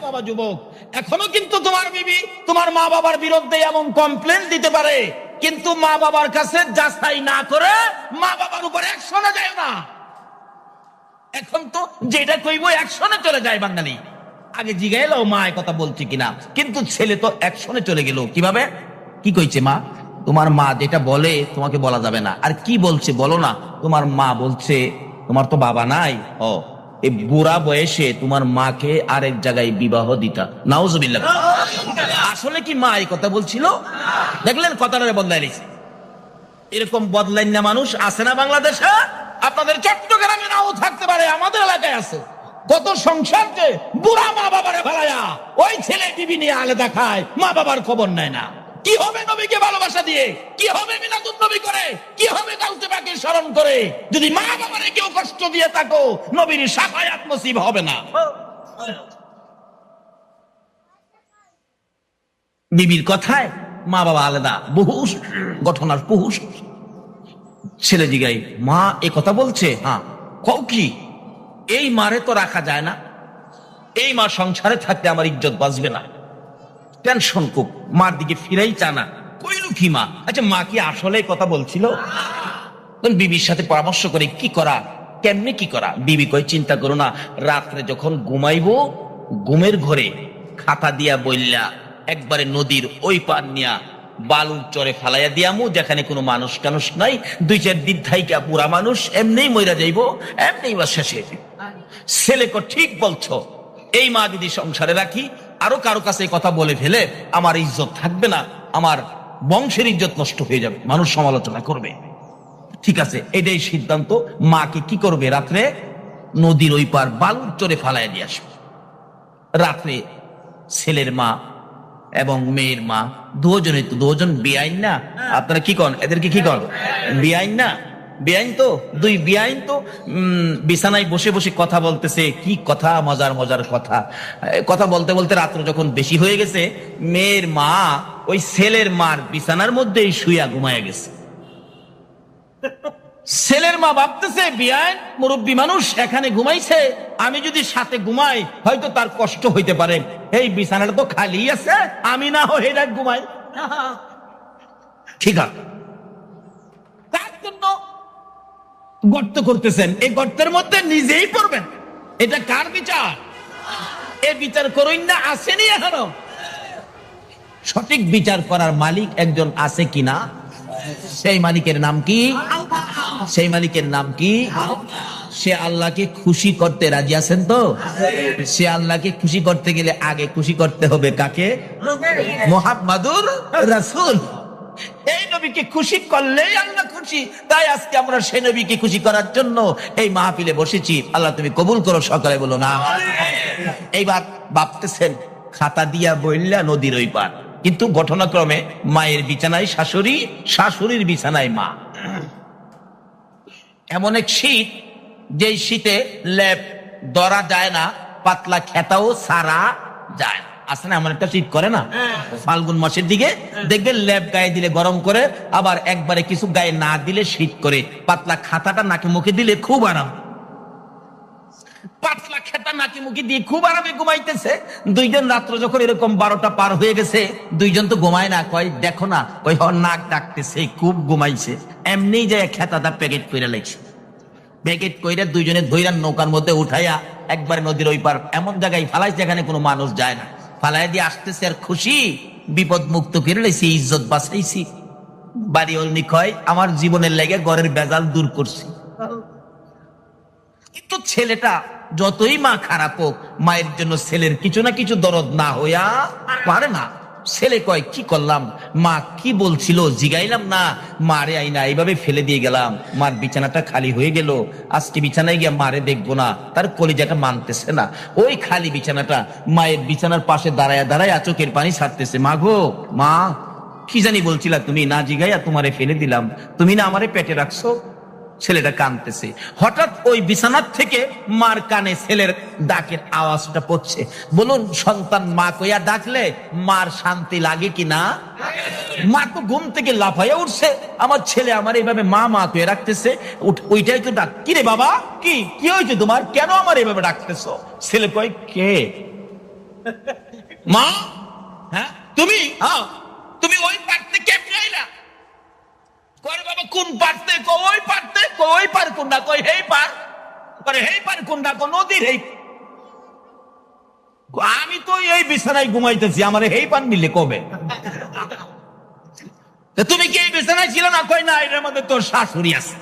বাবা যুবক, এখনো কিন্তু তোমার বিবি তোমার মা বাবার বিরুদ্ধে এমন কমপ্লেন দিতে পারে, কিন্তু মা বাবার কাছে যাচাই না করে মা বাবার উপর অ্যাকশনে যায় না। এখন তো যেটা কইবো অ্যাকশনে চলে যায় বাঙালি। আগে জিগাইলো মা এই কথা বলছে কিনা, কিন্তু ছেলে তো অ্যাকশনে চলে গেল। কিভাবে? কি কইছে মা? তোমার মা যেটা বলে তোমাকে বলা যাবে না। আর কি বলছে বলো না? তোমার মা বলছে তোমার তো বাবা নাই, এই বুড়া বয়সে তোমার মাকে আরেক জায়গায় বিবাহ দিতা। নাউজুবিল্লাহ। আসলে কি মা এই কথা বলছিল? দেখলেন কথাটা বদলাই নিছে। এরকম বদলাই না মানুষ আছে না বাংলাদেশে? আপনাদের চট্টগ্রামে নাও থাকতে পারে, আমাদের এলাকায় আছে। কত সংসারকে বুড়া মা বাবারে ফেলায়া ওই ছেলে টিভি নিয়ে আলাদা খায়, মা বাবার খবর নেয় না। কি হবে নবীকে ভালোবাসা দিয়ে? কি হবে মিলাদুন নবী করে? কি হবে কাউকে পাকে স্মরণ করে? যদি মা বাবারে কেউ কষ্ট দিয়ে থাকো, নবীর শাফায়াত নসিব হবে না। বিবির কথায় মা বাবা আলাদা, বহু ঘটনার বহু। ছেলে জিগাই মা এ কথা বলছে, হ্যাঁ কও কি? এই মারে তো রাখা যায় না, এই মা সংসারে থাকতে আমার ইজ্জত বাঁচবে না। টেনশন খুব, মার দিকে ফিরাই চা না। কইল কি মা? আচ্ছা মা কি আসলে কথা বলছিল? বিবির সাথে পরামর্শ করে কি করা, কেমনে কি করা। বিবি কই চিন্তা করো না, রাত্রে যখন ঘুমাইবো ঘুমের ঘরে খাতা দিয়া বইলা একবারে নদীর ওই পার নিয়া বালুর চরে ফালাইয়া দিয়ামু, যেখানে কোনো মানুষ টানুষ নাই, 2-4 দিন থাইকা পুরা মানুষ এমনি মইরা যাইব, এমনি বা শেষ হয়ে যাবে। ছেলেকে ঠিক বলছো, এই মা যদি সংসারে রাখি, আরো কারো কাছে এই কথা বলে ফেলে আমার ইজ্জত থাকবে না, আমার বংশের ইজ্জত নষ্ট হয়ে যাবে, মানুষ সমালোচনা করবে। ঠিক আছে, এটাই সিদ্ধান্ত। মাকে কি করবে? রাত্রে নদীর ওই পার বালুর চরে ফালাইয়া দিয়ে আসবে। রাত্রে ছেলের মা এবং মেয়ের মা দুজন বেআইন না? আপনারা কি কন? এদেরকে কি কন? বেআইন না? বেআইন তো, 2 বেআইন তো বিছানায় বসে বসে কথা বলতেছে। কি কথা, মজার মজার কথা। কথা বলতে বলতে রাত্র যখন বেশি হয়ে গেছে, মেয়ের মা ওই ছেলের মার বিছানার মধ্যেই শুইয়া ঘুমায় গেছে। ছেলের মা ভাবতেছে, বিয়ান মুরব্বী মানুষ এখানে ঘুমাইছে, আমি যদি সাথে ঘুমাই হয়তো তার কষ্ট হইতে পারে, এই বিছানাটা তো খালি আছে, আমি না হয় এই রাত ঘুমাই। ঠিক আছে, তার জন্য গর্ত করতেছেন, এই গর্তের মধ্যে নিজেই পড়বেন। এটা কার বিচার? এ বিচার করুন না, আসেনি এখনো। সঠিক বিচার করার মালিক একজন আছে কিনা? সেই মালিকের নাম কি? সেই মালিকের নাম কি? সে আল্লাহকে খুশি করতে রাজি আছেন তো? সে আল্লাহকে খুশি করতে গেলে আগে খুশি করতে হবে কাকে? মুহাম্মাদুর রাসূল। এই নবীকে খুশি করলেই আল্লাহ খুশি। তাই আজকে আমরা সেই নবীকে খুশি করার জন্য এই মাহফিলে বসেছি। আল্লাহ তুমি কবুল করো, সকালে বলো না। এইবার ভাবতেছেন খাতা দিয়া বইলা নদীর ওই পার, কিন্তু ঘটনাক্রমে মায়ের বিছানায় শাশুড়ি, শাশুড়ির বিছানায় মা। এমন এক শীত, যেই শীতে লেপ ধরা যায় না, পাতলা খেতাও সারা যায় না। আছে না এমন একটা শীত করে না? ফাল্গুন মাসের দিকে দেখবেন লেপ গায়ে দিলে গরম করে, আবার একবারে কিছু গায়ে না দিলে শীত করে। পাতলা খাতাটা নাকে মুখে দিলে খুব আরাম। পাতলা খেতা নাকি মুখে দিয়ে খুব আরামে ঘুমাইতেছে। 2জন রাত্র যখন এরকম 12টা পার হয়ে গেছে, 2জন তো ঘুমায় না, কয় দেখো না, কই নাক ডাকতেছে, খুব ঘুমাইছে। এমনি যায় খেতাটা প্যাকেট কইরা লাগছে। প্যাকেট কইরা 2জনে ধইরা নৌকার মধ্যে উঠাইয়া একবারে নদীর ওই পার এমন জায়গায় ফালাইছে যেখানে কোনো মানুষ যায় না। ফালাই দিয়ে আসতেছে আর খুশি, বিপদ মুক্ত করে লেছি, ইজ্জত বাঁচাইছি। বাড়ি অলনি কয় আমার জীবনের লেগে ঘরের বেজাল দূর করছি। কিন্তু ছেলেটা যতই মা খারাপ হোক, মায়ের জন্য ছেলের কিছু না কিছু দরদ না হইয়া পারে না। ছেলে কয় কি করলাম, মা কি বলছিল জিগাইলাম না, মারে আইনা এইভাবে ফেলে দিয়ে গেলাম, মার বিছানাটা খালি হয়ে গেল, আজকে বিছানায় গিয়ে মারে দেখবো না। তার কলিজাটা মানতেছে না। ওই খালি বিছানাটা মায়ের বিছানার পাশে দাঁড়ায় দাঁড়ায় চোখের পানি ছাড়তেছে। মা গো, মা কি জানি বলছিলা তুমি, না জিগাইয়া তোমারে ফেলে দিলাম, তুমি না আমারে পেটে রাখছো। ছেলেটা কাঁদতেছে। হঠাৎ ওই বিছানার থেকে মার কানে ছেলের ডাকের আওয়াজটা পড়ছে। বলুন, সন্তান মা কইয়া ডাকলে মার শান্তি লাগে কি না? মা তো ঘুম থেকে লাফাইয়া উঠছে, আমার ছেলে আমার এইভাবে মা মা কইয়া রাখতেছে। ওইটাই তো ডাক। কি রে বাবা, কি কি হয়েছে তোমার, কেন আমার এইভাবে ডাকতেছো? ছেলে কয় কে? মা। হ্যাঁ তুমি? হ্যাঁ তুমি ওই পারতে কেমনে আইলা? করে বাবা কোন পারতে? ওই পারতে। ওই পার কোনটা? কই হেই পার। করে হেই পার কোনটা? নদীর হেই। আমি তো এই বিছানায় ঘুমাইতেছি, আমার হেই পার নিলে কবে? তুমি কি এই বিছানায় ছিল না? কই না, এর মধ্যে তোর শাশুড়ি আছে।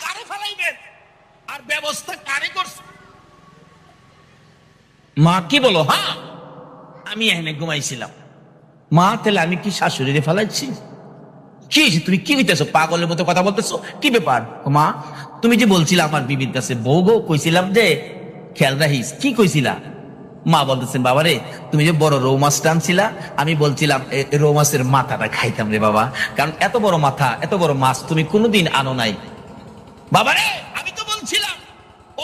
কারে ফেলাইবেন আর ব্যবস্থা কারে করছে? মা কি বলো? হ্যাঁ আমি এখানে ঘুমাইছিলাম। মা তাহলে আমি কি শাশুড়িরে ফেলাইছি? কি তুমি কি হইতেছো, পাগলের মতো কথা বলতেছো, কি ব্যাপার? মা তুমি যে বলছিলা আমার বিবির কাছে বউ গো, কইছিলাম যে খেয়াল রাখিস। কি কইছিলা? মা বলতেছেন, বাবারে তুমি যে বড় রৌ মাছ টানছিলা, আমি বলছিলাম রৌ মাছের মাথাটা খাইতাম রে বাবা, কারণ এত বড় মাথা এত বড় মাছ তুমি কোনোদিন আনো নাই। বাবারে আমি তো বলছিলাম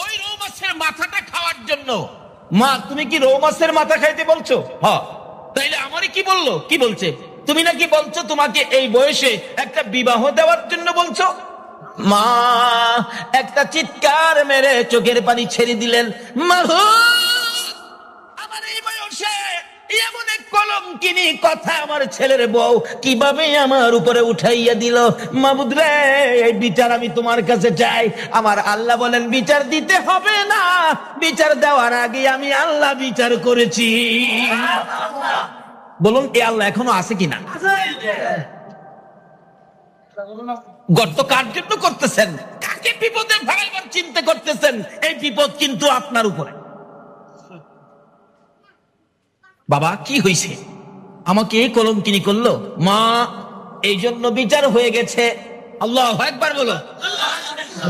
ওই রৌ মাছের মাথাটা খাওয়ার জন্য। মা তুমি কি রৌ মাছের মাথা খাইতে বলছো? হ্যাঁ। তাইলে আমারে কি বললো? কি বলছে? তুমি নাকি বলছো তোমাকে এই বয়সে একটা বিবাহ দেওয়ার জন্য বলছো। মা একটা চিৎকার মেরে চোখের পানি ছেড়ে দিলেন। মা আমার এই বয়সে এমন এক কলঙ্কিনী কথা আমার ছেলের বউ কিভাবে আমার উপরে উঠাইয়া দিল। মাবুদ রে, এই বিচার আমি তোমার কাছে চাই। আমার আল্লাহ বলেন বিচার দিতে হবে না, বিচার দেওয়ার আগে আমি আল্লাহ বিচার করেছি। বলুন এ আল্লাহ এখনো আছে কিনা? গর্ত কার জন্য করতেছেন? কাকে বিপদে ফেলাইবার চিন্তা করতেছেন? এই বিপদ কিন্তু আপনার উপরে। বাবা কি হয়েছে? আমাকে এই কলঙ্কিনী করলো মা, এই জন্য বিচার হয়ে গেছে। আল্লাহু আকবার বলো।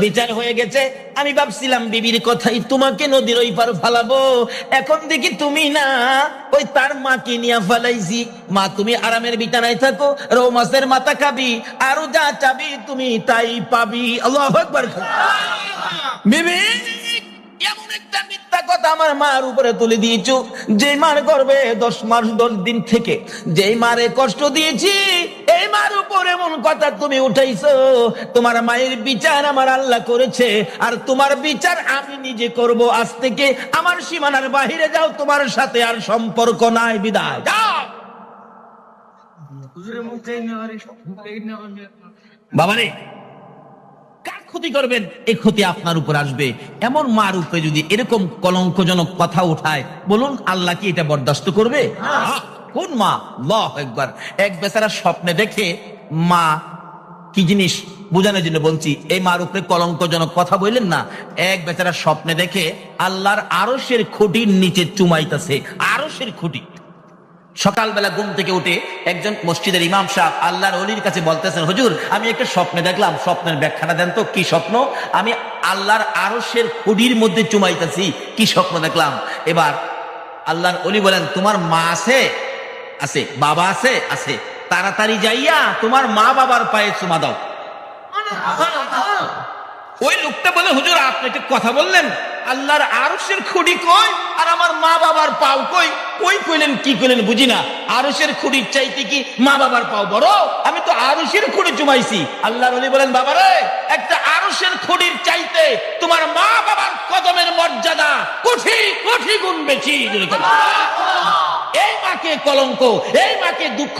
বিচার হয়ে গেছে। আমি ভাবছিলাম বিবির কথাই তোমাকে নদীর ওই পার ফালাবো, এখন দেখি তুমি না, ওই তার মাকে নিয়ে ফালাইছি। মা তুমি আরামের বিছানায় থাকো, রৌ মাছের মাথা খাবি, আরো যা চাবি তুমি তাই পাবি। আল্লাহু আকবার। বিবি এমন একটা মিথ্যা কথা আমার মার উপরে তুলে দিয়েছো, যে মার গর্ভে 10 মাস 10 দিন থেকে যেই মারে কষ্ট দিয়েছি, এই মার উপর এমন কথা তুমি উঠাইছো। তোমার মায়ের বিচার আমার আল্লাহ করেছে, আর তোমার বিচার আমি নিজে করব। আজ থেকে আমার সীমানার বাহিরে যাও, তোমার সাথে আর সম্পর্ক নাই, বিদায় যাও। বাবারে কার ক্ষতি করবেন? এই ক্ষতি আপনার উপর আসবে। এমন মার উপরে যদি এরকম কলঙ্কজনক কথা উঠায়, বলুন আল্লাহ কি এটা বরদাস্ত করবে? কোন মা? আল্লাহু আকবার। এক বেচারা স্বপ্নে দেখে, মা কি জিনিস বোঝানোর জন্য বলছি, এই মার উপরে কলঙ্কজনক কথা বললেন না। এক বেচারা স্বপ্নে দেখে আল্লাহর আরশের খুঁটির নিচে চুমাইতেছে, আরশের খুঁটি। সকালবেলা ঘুম থেকে উঠে একজন মসজিদের ইমাম সাহেব আল্লাহর ওলির কাছে বলতেছেন, হুজুর আমি একটা স্বপ্নে দেখলাম, স্বপ্নের ব্যাখ্যাটা দেন তো। কি স্বপ্ন? আমি আল্লাহর আরশের খুঁটির মধ্যে চুমাইতেছি, কি স্বপ্ন দেখলাম? এবার আল্লাহর ওলি বলেন, তোমার মা আছে? আছে। বাবা আছে? আছে। তাড়াতাড়ি যাইয়া তোমার মা বাবার পায়ে চুমা দাও। ওই লোকটা বলে, হুজুর আপনি একটা কথা বললেন, আল্লাহর আরশের খুঁটি কই আর আমার মা বাবার পাও কই? কই কইলেন কি কইলেন বুঝি না। আরশের খুঁটির চাইতে কি মা বাবার পাও বড়? আমি তো আরশের খুঁটি চুমাইছি। আল্লাহর ওলি বলেন, বাবারে একটা আরশের খুঁটির চাইতে তোমার মা বাবার কদমের মর্যাদা কোটি কোটি গুণ বেশি। এই মাকে কলঙ্ক, এই মাকে দুঃখ,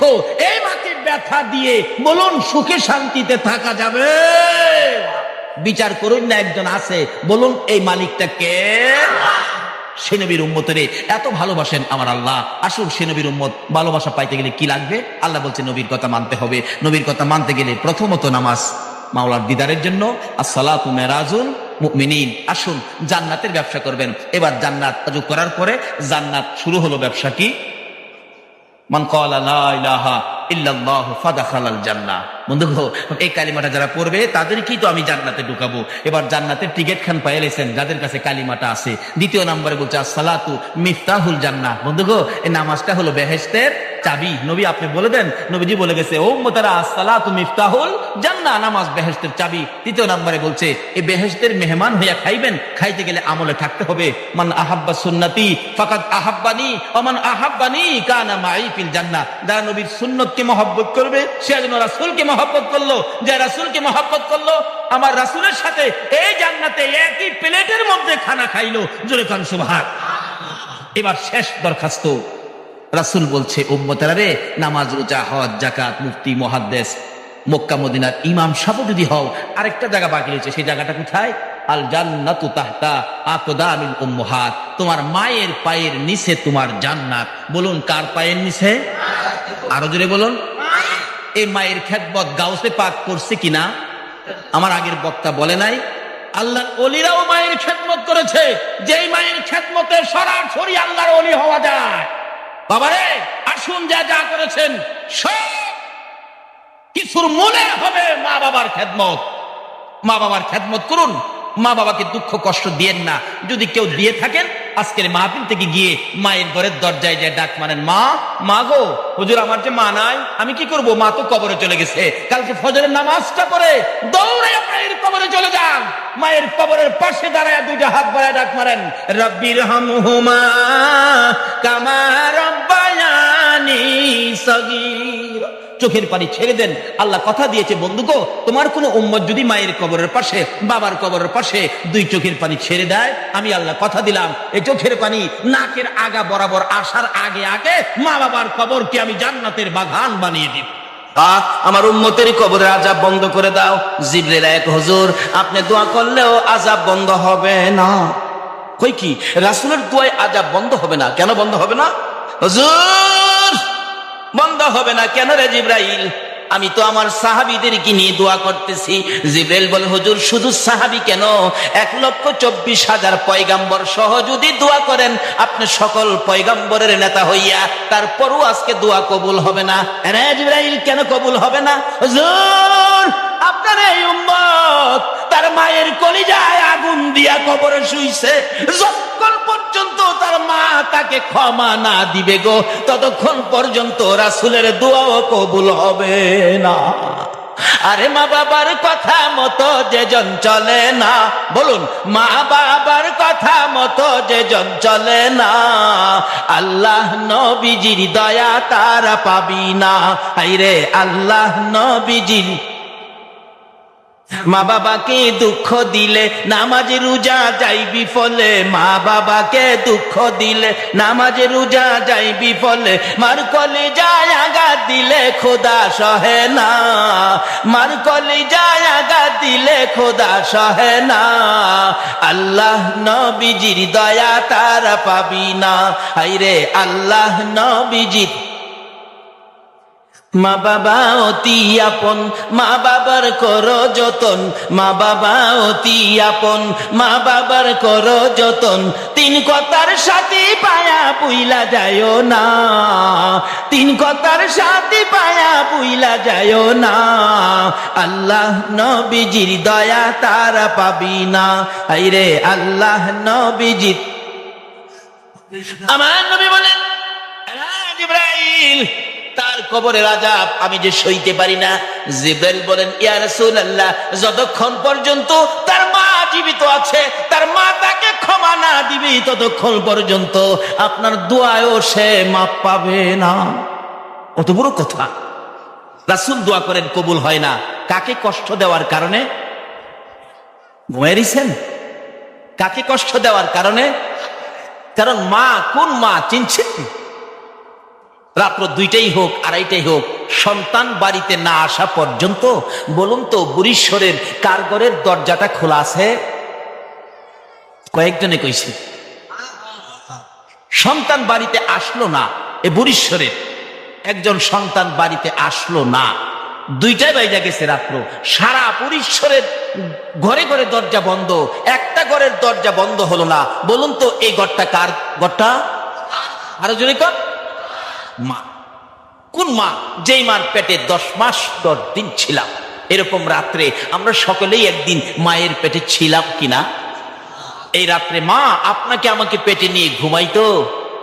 এই মাকে ব্যথা দিয়ে বলুন সুখে শান্তিতে থাকা যাবে? বিচার করুন না, একজন আছে, বলুন এই মালিকটা কে? সে নবীর উম্মতের এত ভালোবাসেন আমার আল্লাহ। আসুন সে নবীর উম্মত ভালোবাসা পাইতে গেলে কি লাগবে? আল্লাহ বলছে নবীর কথা মানতে হবে। নবীর কথা মানতে গেলে প্রথমত নামাজ মাওলার দিদারের জন্য, আসসালাতু মেরাজুল মুমিনিন। আসুন জান্নাতের ব্যবসা করবেন। এবার জান্নাত করার পরে জান্নাত শুরু হলো ব্যবসা। কি? মান ক্বালা লা ইলাহা ইল্লাল্লাহু ফাদাখালাল জান্নাহ। বন্ধুগো এই কালিমাটা যারা পড়বে তাদেরকেই তো আমি জান্নাতে ঢুকাবো। এবার জান্নাতের টিকিট খান পাইয়া লেছেন যাদের কাছে কালিমাটা আছে। দ্বিতীয় নম্বরে বলছে আসসালাতু মিফতাহুল জান্নাহ। বন্ধুগো এই নামাজটা হলো বেহেশতের চাবি। নবী আপনি বলে দেন, নবীজি বলে গেছে ও উম্মতারা আসসালাতু মিফতাহুল জান্নাহ, নামাজ বেহেশতের চাবি। তৃতীয় নম্বরে বলছে এই বেহেশতের মেহমান হইয়া খাইবেন, খাইতে গেলে আমলে থাকতে হবে। মান আহাব্বা সুন্নতি ফাকাদ আহাব্বানি ওয়া মান আহাব্বানি কানা মাই ফিল জান্নাহ। যারা নবীর সুন্নতকে মহব্বত করবে সে যেন রাসূলকে মহব্বত করলো, যে রাসূলকে মহব্বত করলো আমার রাসূলের সাথে এই জান্নাতে একই প্লেটের মধ্যে খানা খাইলো। জোরে কান সুবহানাল্লাহ। এবার শেষ দরখাস্ত, রাসূল বলছে উম্মতেরা রে, নামাজ রোজা হজ যাকাত মুফতি মুহাদ্দিস মক্কা মদিনার ইমাম সাহেব যদি হও, আরেকটা জায়গা বাকি রয়েছে, সেই জায়গাটা কোথায়? আল জান্নাতু তাহতা আকদামিল উম্মাহাত। তোমার মায়ের পায়ের নিচে তোমার জান্নাত। বলুন কার পায়ের নিচে? আরো জোরে বলুন। এই মায়ের খেদমত গাউসে পাক করছে কিনা? আমার আগের বক্তা বলে নাই আল্লাহর ওলিরাও মায়ের খেদমত করেছে, যেই মায়ের খেদমতে সরাসরি আল্লাহর ওলি হওয়া যায়। বাবারে আসুন যা যা করেছেন সব কিছুর মূলে হবে মা বাবার খেদমত। মা বাবার খেদমত করুন, মা বাবাকে দুঃখ কষ্ট দিয়েন না। যদি কেউ দিয়ে থাকেন আজকের মাহফিল থেকে গিয়ে মায়ের ঘরের দরজায় যে ডাক মানেন, মা মা গো হুজুর আমার যে মা নাই, আমি কি করব? মা তো কবরে চলে গেছে। কালকে ফজরের নামাজটা পড়ে দৌড়ে মায়ের কবরে চলে যান। মায়ের কবরের পাশে দাঁড়ায় দুইটা হাত বাড়ায় ডাক মারেন, রব্বির হামহুমা কামা রব্বায়ানি সগীর। চোখের পানি ছেড়ে দেন। আল্লাহ কথা দিয়েছে বন্ধুগো, তোমার কোনো উম্মত যদি মায়ের কবরের পাশে বাবার কবরের পাশে দুই চোখের পানি ছেড়ে দেয়, আমি আল্লাহ কথা দিলাম এই চোখের পানি নাকের আগা বরাবর আসার আগে আগে মা বাবার কবরকে আমি জান্নাতের বাগান বানিয়ে দিব। আমার উম্মতের কবরের আযাব বন্ধ করে দাও। জিবরিল এক হুজুর আপনি দোয়া করলেও আযাব বন্ধ হবে না। কই কি রাসূলের দোয়ায় আযাব বন্ধ হবে না? কেন বন্ধ হবে না? হুজুর বন্ধ হবে না কেন রে জিব্রাইল? আমি তো আমার সাহাবীদেরকে নিয়ে দোয়া করতেছি। জিব্রাইল বলে, হুজুর শুধু সাহাবী কেন, 1,24,000 পয়গাম্বর সহ যদি দোয়া করেন আপনি সকল পয়গাম্বরের নেতা হইয়া, তারপরও আজকে দোয়া কবুল হবে না। রে জিব্রাইল, কেন কবুল হবে না? হুজুর আপনার এই উম্মত তার মায়ের কলিজায় আগুন দিয়া কবরে শুইছে, যতক্ষণ পর্যন্ত তার মা তাকে ক্ষমা না দিবে গো, ততক্ষণ পর্যন্ত রাসূলের দোয়াও কবুল হবে না। আরে মা বাবার কথা মতো যেজন চলে না, বলুন, মা বাবার কথা মতো যেজন চলে না, আল্লাহ নবীজির দয়া তারা পাবি না। আইরে আল্লাহ নবীজির মা বাবাকে দুঃখ দিলে নামাজ রোজা যাই বিফলে, মা বাবাকে দুঃখ দিলে নামাজ রোজা যাই বিফলে, মার কলিজায় আঘাত দিলে খোদা সহে না, মার কলিজায় আঘাত দিলে খোদা সহে না, আল্লাহ নবীজির দয়া তারা পাবি না। হায়রে আল্লাহ নবীজির মা বাবা অতি আপন, মা বাবার করো যতন, মা বাবা অতি আপন, মা বাবার করো যতন, তিন কথার সাথী পায়া পুইলা যায়ও না, তিন কথার সাথী পায়া পুইলা যায়ও না, আল্লাহ নবীজির দয়া তারা পাবি না। আইরে আল্লাহ নবীজির, আমার নবী বলেন, জিব্রাইল তার কবরের আযাব আমি যে সইতে পারি না। জিবরাইল বলেন, ইয়া রাসূলুল্লাহ, যতক্ষণ পর্যন্ত তার মা জীবিত আছে, তার মা তাকে ক্ষমা না দিবে, ততক্ষণ পর্যন্ত আপনার দোয়ায়ও সে মাপ পাবে না। কত বড় কথা! রাসূল দোয়া করেন, কবুল হয় না। কাকে কষ্ট দেওয়ার কারণে? ঘুমাইছেন? কাকে কষ্ট দেওয়ার কারণে? কারণ মা, কোন মা চিনছেন? রাত্র 2টাই হোক 2:30টাই হোক, সন্তান বাড়িতে না আসা পর্যন্ত, বলুন তো বুড়িশ্বরের কার ঘরের দরজাটা খোলা আছে? কয়েকজনে কইছে। সন্তান বাড়িতে আসলো না, এ বুড়িশ্বরের একজন সন্তান বাড়িতে আসলো না, 2টায় বাইজা গেছে রাত্র, সারা বুড়িশ্বরের ঘরে ঘরে দরজা বন্ধ, একটা ঘরের দরজা বন্ধ হলো না। বলুন তো এই ঘরটা কার ঘরটা? আরো জোরে কর। মা। কোন মা? যেই মার পেটে 10 মাস 10 দিন ছিলাম। এরকম রাত্রে আমরা সকলেই একদিন মায়ের পেটে ছিলাম কিনা? এই রাত্রে মা আপনাকে আমাকে পেটে নিয়ে ঘুমাইতো,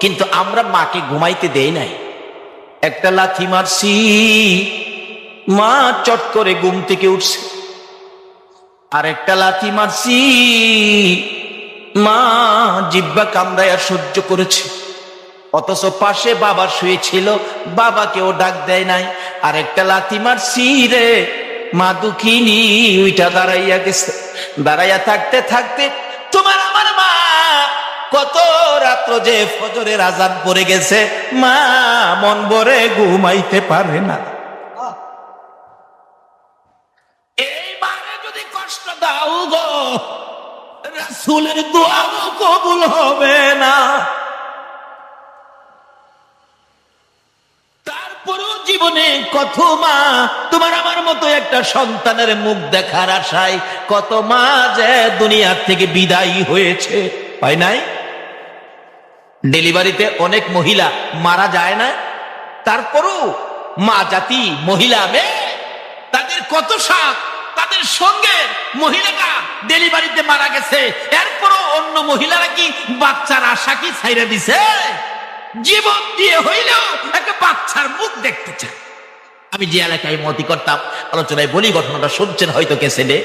কিন্তু আমরা মাকে ঘুমাইতে দেই নাই। একটা লাথি মারছি, মা চট করে ঘুম থেকে উঠছে। আর একটা লাথি মারছি, মা জিহ্বা কামড়ায়া সহ্য করেছে। অথচ পাশে বাবা শুয়েছিল, বাবাকেও ডাক দেয় নাই। আর একটা লাথি মারছি রে, মা দুঃখিনী ওইটা দাঁড়াইয়া গেছে। দাঁড়াইয়া থাকতে থাকতে তোমার আমার মা কত রাত্র যে ফজরের আজান পড়ে গেছে, মা মন ভরে ঘুমাইতে পারে না। এই মারে যদি কষ্ট দাও গো, রাসূলের দোয়াও কবুল হবে না। জীবনে কত মা তোমার আমার মতো একটা সন্তানের মুখ দেখার আশায়, কত মা যে দুনিয়ার থেকে বিদায়ী হয়েছে, হয় নাই? ডেলিভারিতে অনেক মহিলা মারা যায় না, তারপরও মা জাতি, মহিলা মেয়ে, তাদের কত শখ, তাদের সঙ্গে মহিলাটা ডেলিভারিতে মারা গেছে, এরপরও অন্য মহিলারা কি বাচ্চার আশা কি ছাইরা দিছে? জীবন দিয়ে হইলেও একটা বাচ্চার মুখ দেখতে চায়। আমি যে এলাকায় মতি করতাম, আলোচনায় বলি, ঘটনাটা শুনছেন হয়তো ক্যাসেটে।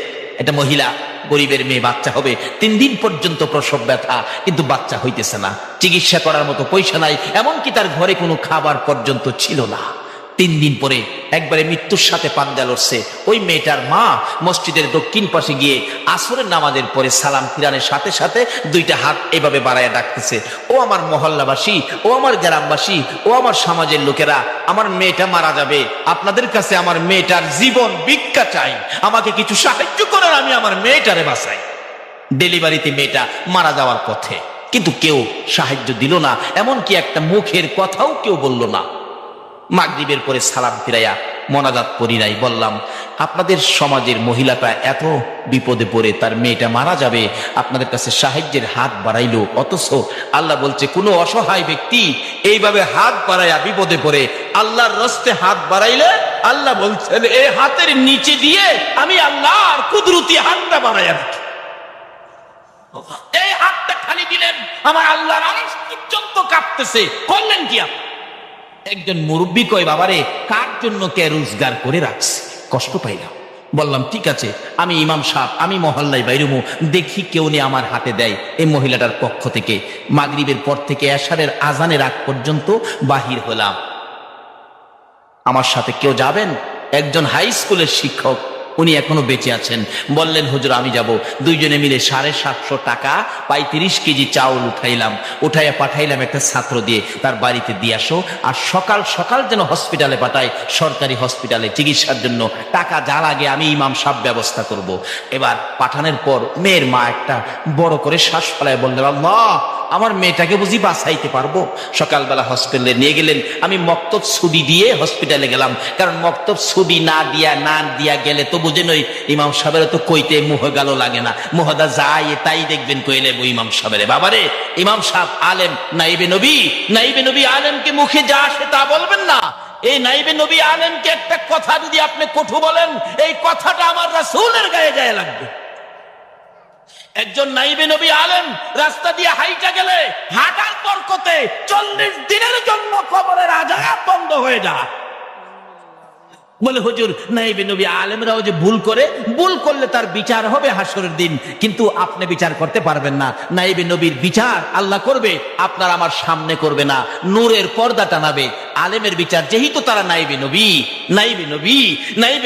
একটা মহিলা, গরিবের মেয়ে, বাচ্চা হবে, 3 দিন পর্যন্ত প্রসব ব্যথা, কিন্তু বাচ্চা হইতেছে না, চিকিৎসা করার মতো পয়সা নাই, এমনকি তার ঘরে কোনো খাবার পর্যন্ত ছিল না। 3 দিন পরে একবারে মৃত্যুর সাথে পাঞ্জা লড়ছে। ওই মেয়েটার মা মসজিদের দক্ষিণ পাশে গিয়ে আসরের নামাজের পরে সালাম ফিরানের সাথে সাথে 2টা হাত এভাবে বাড়ায় ডাকতেছে, ও আমার মহল্লাবাসী, ও আমার গ্রামবাসী, ও আমার সমাজের লোকেরা, আমার মেয়েটা মারা যাবে, আপনাদের কাছে আমার মেয়েটার জীবন ভিক্ষা চাই, আমাকে কিছু সাহায্য করেন, আমি আমার মেয়েটারে বাঁচাই। ডেলিভারিতে মেয়েটা মারা যাওয়ার পথে, কিন্তু কেউ সাহায্য দিল না, এমনকি একটা মুখের কথাও কেউ বলল না। মাগরিবের পরে সালাম ফিরাইয়া মোনাজাত করি নাই, বললাম আপনাদের সমাজের মহিলাটা এত বিপদে পড়ে তার মেয়েটা মারা যাবে, আপনাদের কাছে সাহায্যের হাত বাড়াইলো, অথচ আল্লাহ বলছে কোনো অসহায় ব্যক্তি এইভাবে হাত বাড়াইয়া বিপদে পড়ে আল্লাহর রাস্তায় হাত বাড়াইলে আল্লাহ বলছেন এই হাতের নিচে দিয়ে আমি আল্লাহর কুদরতি হাতটা বাড়াইয়া রাখি। এই হাতটা খালি দিলেন আমার আল্লাহর আরশ পর্যন্ত কাঁপতেছে। করলেন কি আপনি? একজন মুরব্বী কয় বাবারে কার জন্য কে রোজগার করে রাখছে, কষ্ট পাইলাম। বললাম ঠিক আছে আমি ইমাম সাহেব, আমি মহল্লায় বাইরুমু, দেখি কেউ নিয়ে আমার হাতে দেয়। এই মহিলাটার পক্ষ থেকে মাগরিবের পর থেকে এশারের আজানের আগ পর্যন্ত বাহির হলাম। আমার সাথে কেউ যাবেন? একজন হাই স্কুলের শিক্ষক, উনি এখনো বেঁচে আছেন। বললেন হুজুর আমি যাব। দুইজনে মিলে 750 টাকা 35 কেজি চাউল উঠাইলাম, উঠাইয়া পাঠাইলাম একটা ছাত্র দিয়ে তার বাড়িতে দিয়ে আসো, আর সকাল সকাল যেন হসপিটালে পাঠায়, সরকারি হসপিটালে চিকিৎসার জন্য টাকা যা লাগে আমি ইমাম সাহেব ব্যবস্থা করব। এবার পাঠানোর পর মেয়ের মা একটা বড় করে শ্বাস ফেলায় বললেন আল্লাহ আমার মেয়েটাকে বুঝি বাঁচাইতে পারবো। সকালবেলা হসপিটালে নিয়ে গেলেন। আমি মক্তব ছুটি দিয়ে হসপিটালে গেলাম, কারণ মক্তব ছুটি না দিয়া গেলে তো বুঝেন ওই ইমাম সাহেবের তো কইতে মুহ গালো লাগে না, মুহদা যায় তাই দেখবেন কইলে ইমাম সাহেবের বাবারে ইমাম সাহেব আলেম নাইবে নবী আলেমকে মুখে যা আসে তা বলবেন না। এই নাইবে নবী আলেমকে একটা কথা যদি আপনি কটু বলেন এই কথাটা আমার রাসূলের গায়ে যায় লাগবে। একজন নাইবে নবী আলেম রাস্তা দিয়ে হাইটা গেলে হাঁটার বরকতে 40 দিনের জন্য কবরের আযাব বন্ধ হয়ে যায়। বলে হুজুর নাইবে নবী আলেমরাও যে ভুল করলে তার বিচার হবে হাসরের দিন, কিন্তু আপনি বিচার করতে পারবেন না। নাইবে নবীর বিচার আল্লাহ করবে, আপনার আমার সামনে করবে না, নূরের পর্দা টানাবে। আলেমের বিচার যেহেতু তারা নাইবে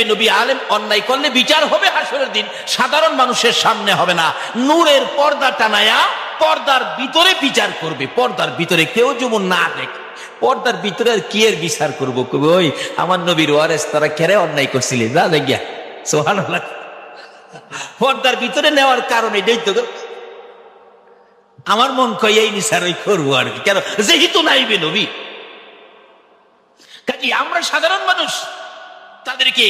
নবী আলেম অন্যায় করলে বিচার হবে হাসরের দিন, সাধারণ মানুষের সামনে হবে না, নূরের পর্দা টানায়া পর্দার ভিতরে বিচার করবে। পর্দার ভিতরে কেউ যেমন না দেখে, পর্দার ভিতরে আর কি এর বিচার করবো? ওই আমার নবীর ওয়ারেস তারা কেড়ে অন্যায় করছিলেন, যা গিয়া সুবহানাল্লাহ। পর্দার ভিতরে নেওয়ার কারণে এটাই তো আমার মন কয় এই বিচার ওই করবো আর কি, কেন যেহেতু নাইবে নবী। কাজে আমরা সাধারণ মানুষ, তাদেরকে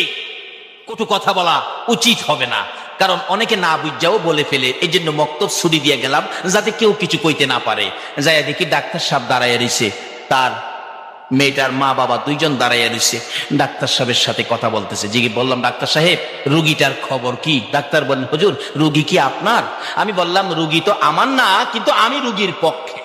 কটু কথা বলা উচিত হবে না, কারণ অনেকে না বুঝাও বলে ফেলে। এই জন্য মক্তব ছুটি দিয়ে গেলাম যাতে কেউ কিছু কইতে না পারে। যাই দেখি ডাক্তার সাহেব দাঁড়াইয়া রইছে, তার মেয়েটার মা বাবা দুইজন দাঁড়াইয়া রইছে, ডাক্তার সাহেবের সাথে কথা বলতেছে। জিজ্ঞে বললাম ডাক্তার সাহেব রুগীটার খবর কি? ডাক্তার বললেন হুজুর রুগী কি আপনার? আমি বললাম রুগী তো আমার না, কিন্তু আমি রুগীর পক্ষে।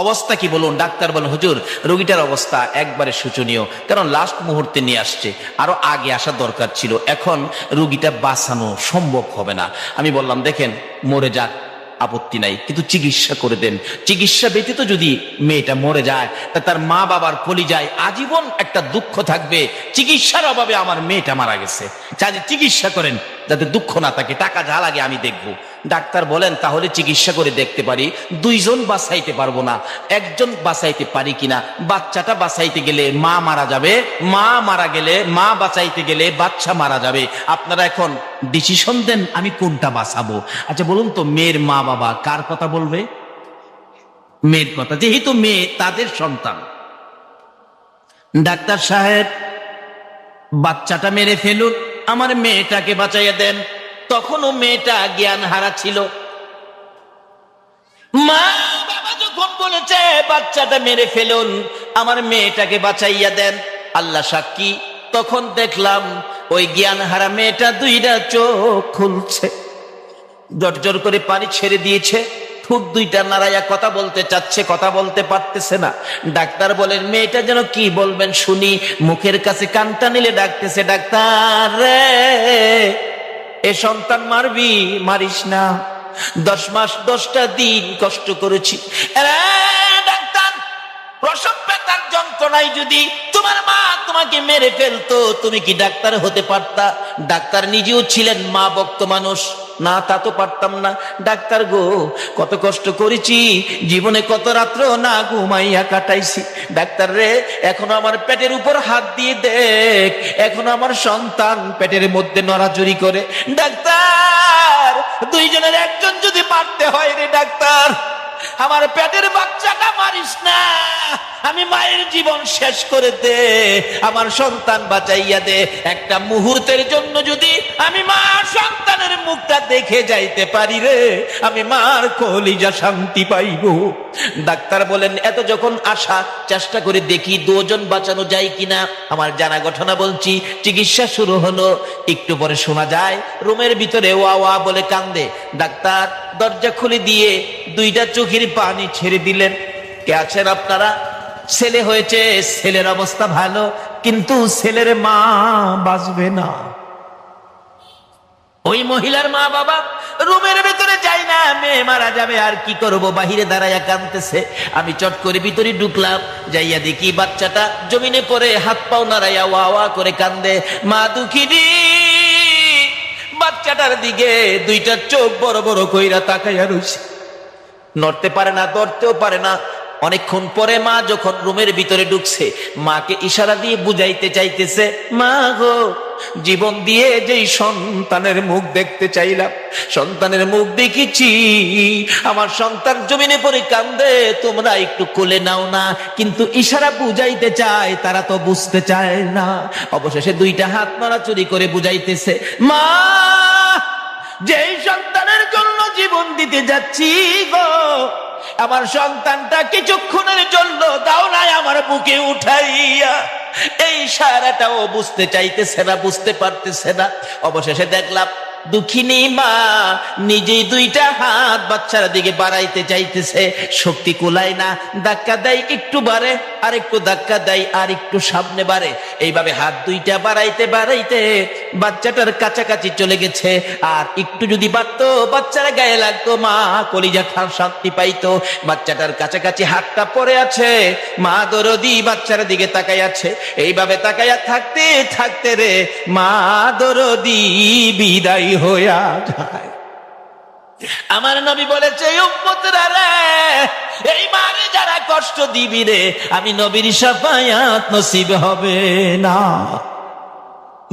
অবস্থা কি বলুন? ডাক্তার বলেন হুজুর রোগীটার অবস্থা একবারে শোচনীয়, কারণ লাস্ট মুহূর্তে নিয়ে আসছে, আরো আগে আসা দরকার ছিল, এখন রোগীটা বাঁচানো সম্ভব হবে না। আমি বললাম দেখেন মরে যাক আপত্তি নাই, কিন্তু চিকিৎসা করে দেন। চিকিৎসা ব্যতীত যদি মেয়েটা মরে যায় তা তার মা বাবার কলিজায় আজীবন একটা দুঃখ থাকবে, চিকিৎসার অভাবে আমার মেয়েটা মারা গেছে, চাই চিকিৎসা করেন যাতে দুঃখ না থাকে, টাকা যা লাগে আমি দেখবো। ডাক্তার বলেন তাহলে চিকিৎসা করে দেখতে পারি, দুইজন বাঁচাইতে পারবো না, একজন বাঁচাইতে পারি কিনা। বাচ্চাটা বাঁচাইতে গেলে মা মারা যাবে, মা মারা গেলে মা বাঁচাইতে গেলে বাচ্চা মারা যাবে। আপনারা এখন ডিসিশন দেন আমি কোনটা বাঁচাবো। আচ্ছা বলুন তো মেয়ের মা বাবা কার কথা বলবে? মেয়ের কথা, যেহেতু মেয়ে তাদের সন্তান। ডাক্তার সাহেব বাচ্চাটা মেরে ফেলুন, আমার মেয়েটাকে বাঁচাইয়া দেন। তখনও মেয়েটা জ্ঞান হারা ছিল। মা বাবা যখন বলেছে বাচ্চাটা মেরে ফেলুন, আমার মেয়েটাকে বাঁচাইয়া দেন, আল্লাহ সাক্ষী তখন দেখলাম ওই জ্ঞান হারা মেয়েটা দুইটা চোখ খুলছে, জর্জর করে পানি ছেড়ে দিয়েছে, ঠোঁট দুইটা নাড়াইয়া কথা বলতে চাচ্ছে, কথা বলতে পারতেছে না। ডাক্তার বলেন মেয়েটা যেন কি বলবেন শুনি, মুখের কাছে কানটা নিলে ডাকতেছে ডাক্তার রে এ সন্তান মারবি, মারিস না, 10 মাস 10টা দিন কষ্ট করেছি। ডাক্তার প্রসব ব্যথার যন্ত্রণায় যদি তোমার মা তোমাকে মেরে ফেলতো তুমি কি ডাক্তার হতে পারতা? ডাক্তার নিজেও ছিলেন মা ভক্ত মানুষ, না তা তো পারতাম না। ডাক্তার গো কত কষ্ট করেছি, জীবনে কত রাত্র না ঘুমাইয়া কাটাইছি। ডাক্তার রে এখনো আমার পেটের উপর হাত দিয়ে দেখ, এখনো আমার সন্তান পেটের মধ্যে নড়াচড়ি করে। ডাক্তার দুইজনের একজন যদি পারতে হয় রে ডাক্তার, আমার পেটের বাচ্চাটা মারিস না, আমি মায়ের জীবন শেষ করে দে, আমার সন্তান বাঁচাইয়া দে। একটা মুহূর্তের জন্য যদি আমি মা সন্তানের মুখটা দেখে যাইতে পারি রে, আমি মার কলিজা শান্তি পাইব। ডাক্তার বলেন এত যখন আশা, চেষ্টা করে দেখি দুজন বাঁচানো যায় কিনা। আমার জানা ঘটনা বলছি, চিকিৎসা শুরু হলো, একটু পরে শোনা যায় রুমের ভিতরে ওয়া ওয়া বলে কান্দে। ডাক্তার দরজা খুলে দিয়ে দুইটা চোখের পানি ছেড়ে দিলেন। কে আছেন আপনারা? ছেলে হয়েছে, ছেলের অবস্থা ভালো, কিন্তু ছেলের মা বাঁচবে না। ওই মহিলার মা বাবা রুমের ভেতরে যায় না, মেয়ে মারা যাবে, আর কি করব, বাহিরে দাঁড়াইয়া কাঁদতেছে। আমি চট করে ভিতরে ঢুকলাম, যাইয়া দেখি বাচ্চাটা জমিনে পড়ে হাত পাও নাড়াইয়া ওয়া ওয়া করে কান্দে। মা দুঃখিনী বাচ্চাটার দিকে দুইটা চোখ বড় বড় কইরা তাকাইয়া রইছে, নড়তে পারে না, ধরতেও পারে না। অনেকক্ষণ পরে মা যখন রুমের ভিতরে ঢুকছে, মাকে ইশারা দিয়ে বুঝাইতে চাইতেছে, মা গো, জীবন দিয়ে যেই সন্তানের মুখ দেখতে চাইলাম, সন্তানের মুখ দেখেছি, আমার সন্তান জমিনে পড়ে কান্দে, তোমরা একটু কোলে নাও না। কিন্তু ইশারা বুঝাইতে চায়, তারা তো বুঝতে চায় না। অবশেষে দুইটা হাত নাড়াচুরি করে বুঝাইতেছে, মা, যেই সন্তানের জন্য জীবন দিতে যাচ্ছি গো, আমার সন্তানটা কিছুক্ষণের জন্য দাও নাই আমার বুকে উঠাইয়া। এই সারাটাও বুঝতে চাইতেছে না, বুঝতে পারতেছে না। অবশেষে দেখলাম দুঃখিনী মা নিজেই দুইটা হাত বাচ্চার দিকে বাড়াইতে চাইতেছে, শক্তি কুলায় না, ধাক্কা দেয় একটু বাড়ে, আর একটু ধাক্কা দেয়, আর একটু সামনে বাড়ে। এইভাবে হাত দুইটা বাড়াইতে বাড়াইতে বাচ্চাটার কাছাকাছি চলে গেছে। আর একটু যদি বাড়তো, বাচ্চার গায়ে লাগতো, মা কলিজা শান্তি পাইতো। বাচ্চাটার কাছাকাছি হাতটা পড়ে আছে, মা দরদি বাচ্চার দিকে তাকাই আছে। এইভাবে তাকাইয়া থাকতে থাকতে রে মা দরদি বিদায় হইয়া যায়। আমার নবী বলেছে, উম্মতরা রে, এই মারে যারা কষ্ট দিবি রে, আমি নবীর শাফায়াত নসিব হবে না।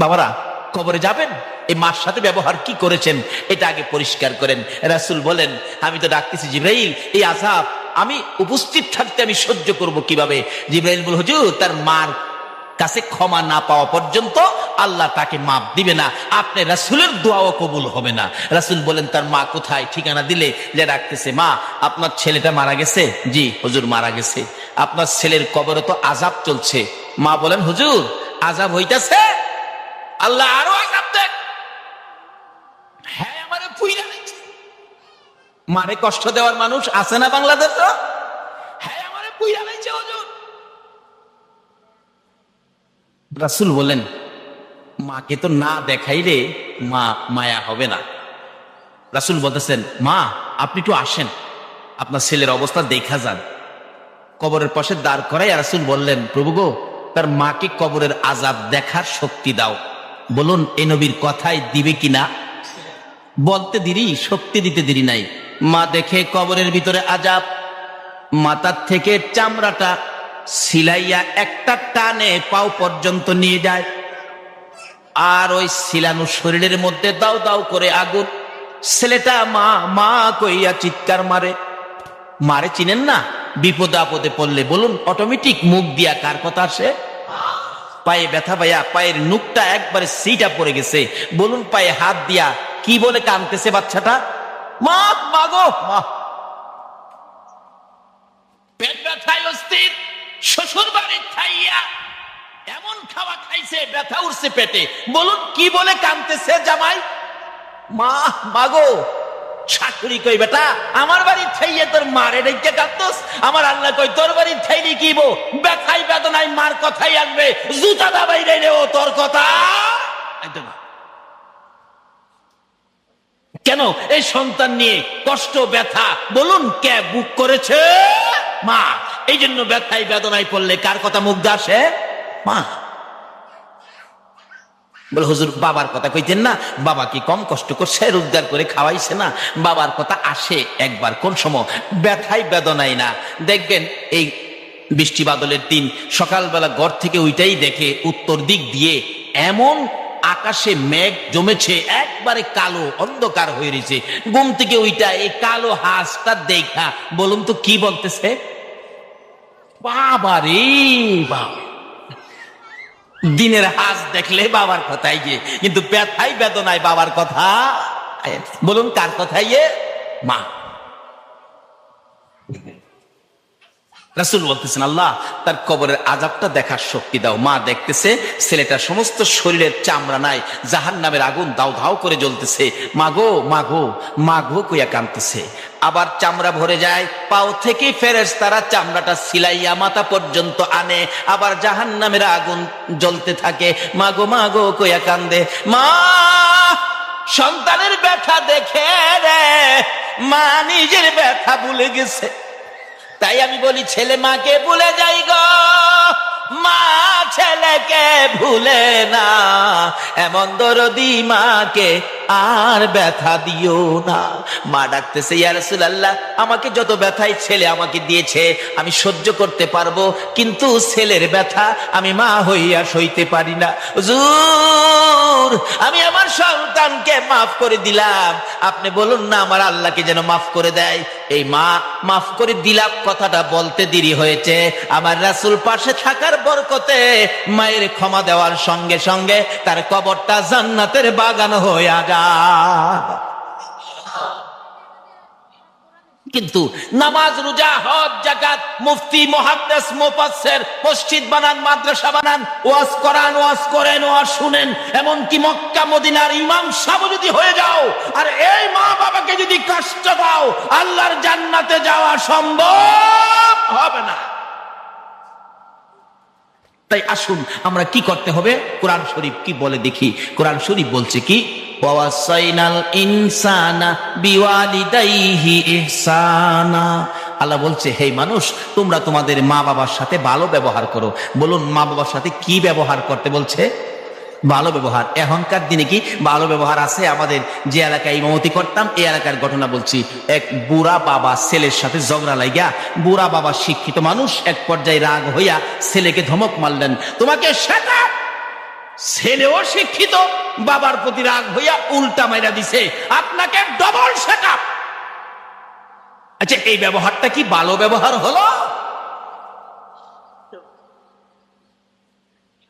বাবারা, কবরে যাবেন, এই মার সাথে ব্যবহার কি করেছেন এটা আগে পরিষ্কার করেন। রাসূল বলেন, আমি তো ডাকতেছি জিবরাইল, এই আযাব আমি উপস্থিত থাকতে আমি সহ্য করব কিভাবে? জিবরাইল বল, হুজুর, তার মার কাছে ক্ষমা না পাওয়া পর্যন্ত আল্লাহ তাকে মাফ দিবে না, আপনি রাসূলের দোয়াও কবুল হবে না। রাসূল বলেন, তার মা কোথায়? ঠিকানা দিলে যে ডাকতেছে, মা, আপনার ছেলেটা মারা গেছে? জি হুজুর, মারা গেছে। আপনার ছেলের কবরে তো আযাব চলছে। মা বলেন, হুজুর, আযাব হইতাছে? আল্লাহ আরো আযাব দেন। হ্যাঁ, আমারে পুইরা দিচ্ছে। মারে কষ্ট দেওয়ার মানুষ আছে না বাংলাদেশে? হ্যাঁ, আমারে পুইরা দিচ্ছে হুজুর। রাসূল বলেন, মাকে তো না দেখাইলে মা মায়া হবে না। রাসূল বলতেছেন, মা, আপনি একটু আসেন, আপনার ছেলের অবস্থা দেখা যান। কবরের পাশে দাঁড় করাই রাসূল বললেন, প্রভু গো, তার মাকে কবরের আযাব দেখার শক্তি দাও। বলুন, এই নবীর কথায় দিবে কিনা? বলতে দেরি, শক্তি দিতে দেরি নাই। মা দেখে কবরের ভিতরে আযাব, মাথার থেকে চামড়াটা সিলাইয়া একটা টানে পাও পর্যন্ত নিয়ে যায়। আর ওই সিলানো শরীরের মধ্যে দাও দাও করে আগুন। ছেলেটা মা মা কইয়া চিৎকার মারে। মারে চিনেন না? বিপদে আপদে পড়লে বলুন অটোমেটিক মুখ দিয়া কার কথা আসে? পায়ে ব্যথা পাইয়া পায়ের নুকটা একবারে সিটা পড়ে গেছে, বলুন পায়ে হাত দিয়া কি বলে কাঁদতেছে বাচ্চাটা? মা, মাগো মা। পেট ব্যথায় অস্থির, শ্বশুর বাড়ির খাইয়া এমন খাওয়া খাইছে, ব্যথা উঠছে পেটে, বলুন কি বলে কাঁদতেছে জামাই? মা, মাগো। শাশুড়ি কই, বেটা, আমার বাড়ির খাইয়ে তোর মারে ডেকে কাঁদতোস? আমার আল্লাহ কই, তোর বাড়ির খাইনি কি বো, ব্যথাই বেদনায় মার কথাই আসবে, জুতা দাবাই রে ও তোর কথা। কেন এই সন্তান নিয়ে কষ্ট ব্যথা, বলুন কে বুক করেছে? মা। এই জন্য ব্যথায় বেদনায় পড়লে কার কথা মুখ দিয়ে আসে? মা। বলে, হুজুর, বাবার কথা কইতেন না? বাবা কি কম কষ্ট করছে, রোজগার করে খাওয়াইছে না? বাবার কথা আসে একবার, কোন সময়? ব্যথায় বেদনায় না। দেখবেন এই বৃষ্টি বাদলের দিন সকালবেলা ঘর থেকে ওইটাই দেখে উত্তর দিক দিয়ে এমন আকাশে মেঘ জমেছে, একবারে কালো অন্ধকার হয়ে রয়েছে। ঘুম থেকে ওইটা এই কালো হাঁসটা দেখা বলুন তো কি বলতেছে? বাবা রে বাবা, দিনের হাঁস দেখলে বাবার কথাই গিয়ে, কিন্তু ব্যথাই বেদনায় বাবার কথা। বলুন কার কথাই? মা। রাসূল বলতেছেন, আল্লাহ তার কবরের আযাবটা দেখার শক্তি দাও। মা দেখতেছে ছেলেটার সমস্ত শরীরের চামড়া নাই, জাহান্নামের আগুন দাউ ধাউ করে জ্বলতেছে। মাগো মাগো মাগো কইয়া কাঁদতেছে। আবার চামড়া ভরে যায়, পাও থেকে ফেরেশতারা চামড়াটা সিলাইয়া মাথা পর্যন্ত আনে, আবার জাহান্নামের আগুন জ্বলতে থাকে। মাগো মাগো কইয়া কান্দে। মা সন্তানের ব্যথা দেখে রে মা নিজের ব্যথা ভুলে গেছে। তাই আমি বলি, ছেলে মাকে ভুলে যাই গো, মা ছেলেকে ভুলে না। এমন দরদি মাকে আর ব্যথা দিও না। মা ডাকতেছে, ইয়া রাসূলুল্লাহ, আমাকে যত ব্যথাই ছেলে আমাকে দিয়েছে আমি সহ্য করতে পারবো, কিন্তু ছেলের ব্যথা আমি মা হইয়া সইতে পারি না। হুজুর, আমি আমার সন্তানকে মাফ করে দিলাম, আপনি বলুন না আমার আল্লাহকে যেন মাফ করে দেয়। এই মা মাফ করে দিলাম কথাটা বলতে দেরি হয়েছে, আমার রাসূল পাশে থাকার বরকতে মায়ের ক্ষমা দেওয়ার সঙ্গে সঙ্গে তার কবরটা জান্নাতের বাগান হয়ে যায়। কিন্তু নামাজ, রোজা, হজ, যাকাত, মুফতি, মুহাদ্দিস, মুফাসসির, মসজিদ বানান, মাদ্রাসা বানান, ওয়াজ করান, ওয়াজ করেন, ওয়াজ শুনেন, এমনকি মক্কা মদিনার ইমাম সাহেব যদি হয়ে যাও, আর এই মা বাবাকে যদি কষ্ট দাও, আল্লাহর জান্নাতে যাওয়া সম্ভব হবে না। তাই আসুন আমরা কি করতে হবে, কোরআন শরীফ কি বলে দেখি। কোরআন শরীফ বলছে কি, ওয়াসাইনাল ইনসানা বিওয়ালিদাইহি ইহসানা। আল্লাহ বলছে, হে মানুষ, তোমরা তোমাদের মা বাবার সাথে ভালো ব্যবহার করো। বলুন মা বাবার সাথে কি ব্যবহার করতে বলছে? ভালো ব্যবহার। এখনকার দিনে কি ভালো ব্যবহার আছে? আমাদের যে এলাকায় ইমামতি করতাম, এই এলাকার ঘটনা বলছি। এক বুড়া বাবা ছেলের সাথে ঝগড়া লাগিয়া, বুড়া বাবা শিক্ষিত মানুষ, এক পর্যায়ে রাগ হইয়া ছেলেকে ধমক মারলেন, তোমাকে সেটা। ছেলেও শিক্ষিত, বাবার প্রতি রাগ হইয়া উল্টা মাইরা দিছে, আপনাকে ডবল সেটা। আচ্ছা, এই ব্যবহারটা কি ভালো ব্যবহার হলো?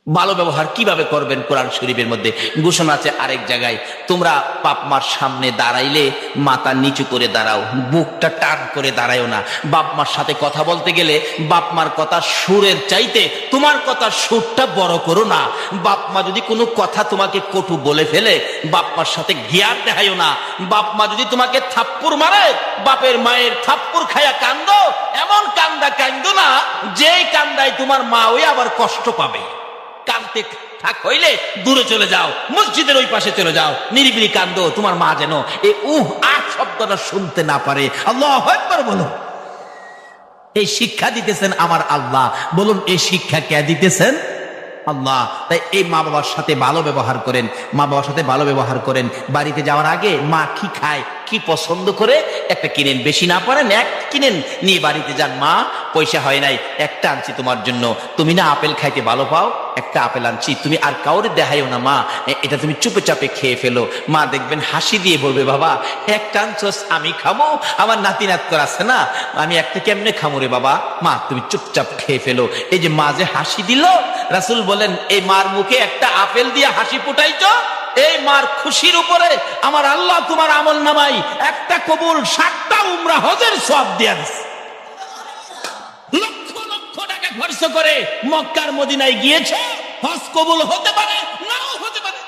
ভালো ব্যবহার কিভাবে করবেন? কোরআন শরীফের মধ্যে ঘোষণা আছে আরেক জায়গায়, তোমরা বাপ মার সামনে দাঁড়াইলে মাথা নিচু করে দাঁড়াও, বুকটা টান করে দাঁড়ায়ও না। বাপ মার সাথে কথা বলতে গেলে বাপ মার কথা সুরের চাইতে তোমার কথা সুরটা বড় করো না। বাপ মা যদি কোনো কথা তোমাকে কটু বলে ফেলে, বাপ মার সাথে গিয়ার দেখায়ও না। বাপ মা যদি তোমাকে থাপ্পড় মারে, বাপের মায়ের থাপ্পড় খায়া কান্দো, এমন কান্দা কান্দো না যেই কান্দায় তোমার মা ওই আবার কষ্ট পাবে। কাঁদতে থাক হইলে দূরে চলে যাও, মসজিদের ওই পাশে চলে যাও, নিরিবিলি কান্দো, তোমার মা যেন এই শব্দটা শুনতে না পারে। আল্লাহু আকবার বলো। এই শিক্ষা দিতেছেন আমার আল্লাহ। বলুন এই শিক্ষা কে দিতেছেন? আল্লাহ। তাই এই মা বাবার সাথে ভালো ব্যবহার করেন, মা বাবার সাথে ভালো ব্যবহার করেন। বাড়িতে যাওয়ার আগে মা কি খায়, কি পছন্দ করে একটা কিনেন, বেশি না পারেন এক কিনেন, নিয়ে বাড়িতে যান। মা পয়সা হয় নাই, একটা আনছি তোমার জন্য, তুমি না আপেল খাইতে ভালো পাও, একটা আপেল আনছি, তুমি আর কাউরে দেখাইও না মা, এটা তুমি চুপে চাপে খেয়ে ফেলো। মা দেখবেন হাসি দিয়ে বলবে, বাবা একটা আনছস, আমি খাবো, আমার নাতি নাত করে আছে না, আমি একটা কেমনে খামো রে বাবা, মা তুমি চুপচাপ খেয়ে ফেলো। এই যে মা যে হাসি দিল, রাসূল বলেন এই মার মুখে একটা আপেল দিয়ে হাসি ফুটাইছো, এই মার খুশির উপরে আমার আল্লাহ তোমার আমল নামাই একটা কবুল 7টা উমরা হজের সওয়াব দিয়া দিছে। লক্ষ লক্ষ টাকা খরচ করে মক্কার মদিনায় গিয়েছে, হজ কবুল হতে পারে নাও হতে পারে।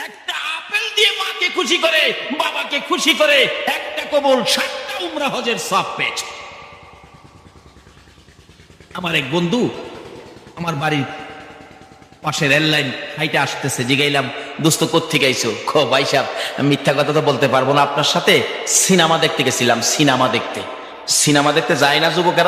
একটা আপেল দিয়ে মাকে খুশি করে, বাবাকে খুশি করে একটা কবুল 7টা উমরা হজের সওয়াব পেয়েছে। আমার এক বন্ধু আমার বাড়ির পাশে রেল লাইন হাইটে আসতেছে, জিগাইলাম দোস্ত কোত্থেকে আইছো? ভাই সাহেব মিথ্যা কথা তো বলতে পারবো না আপনার সাথে, সিনেমা দেখতে গেছিলাম। সিনেমা দেখতে যায় না যুবকেরা?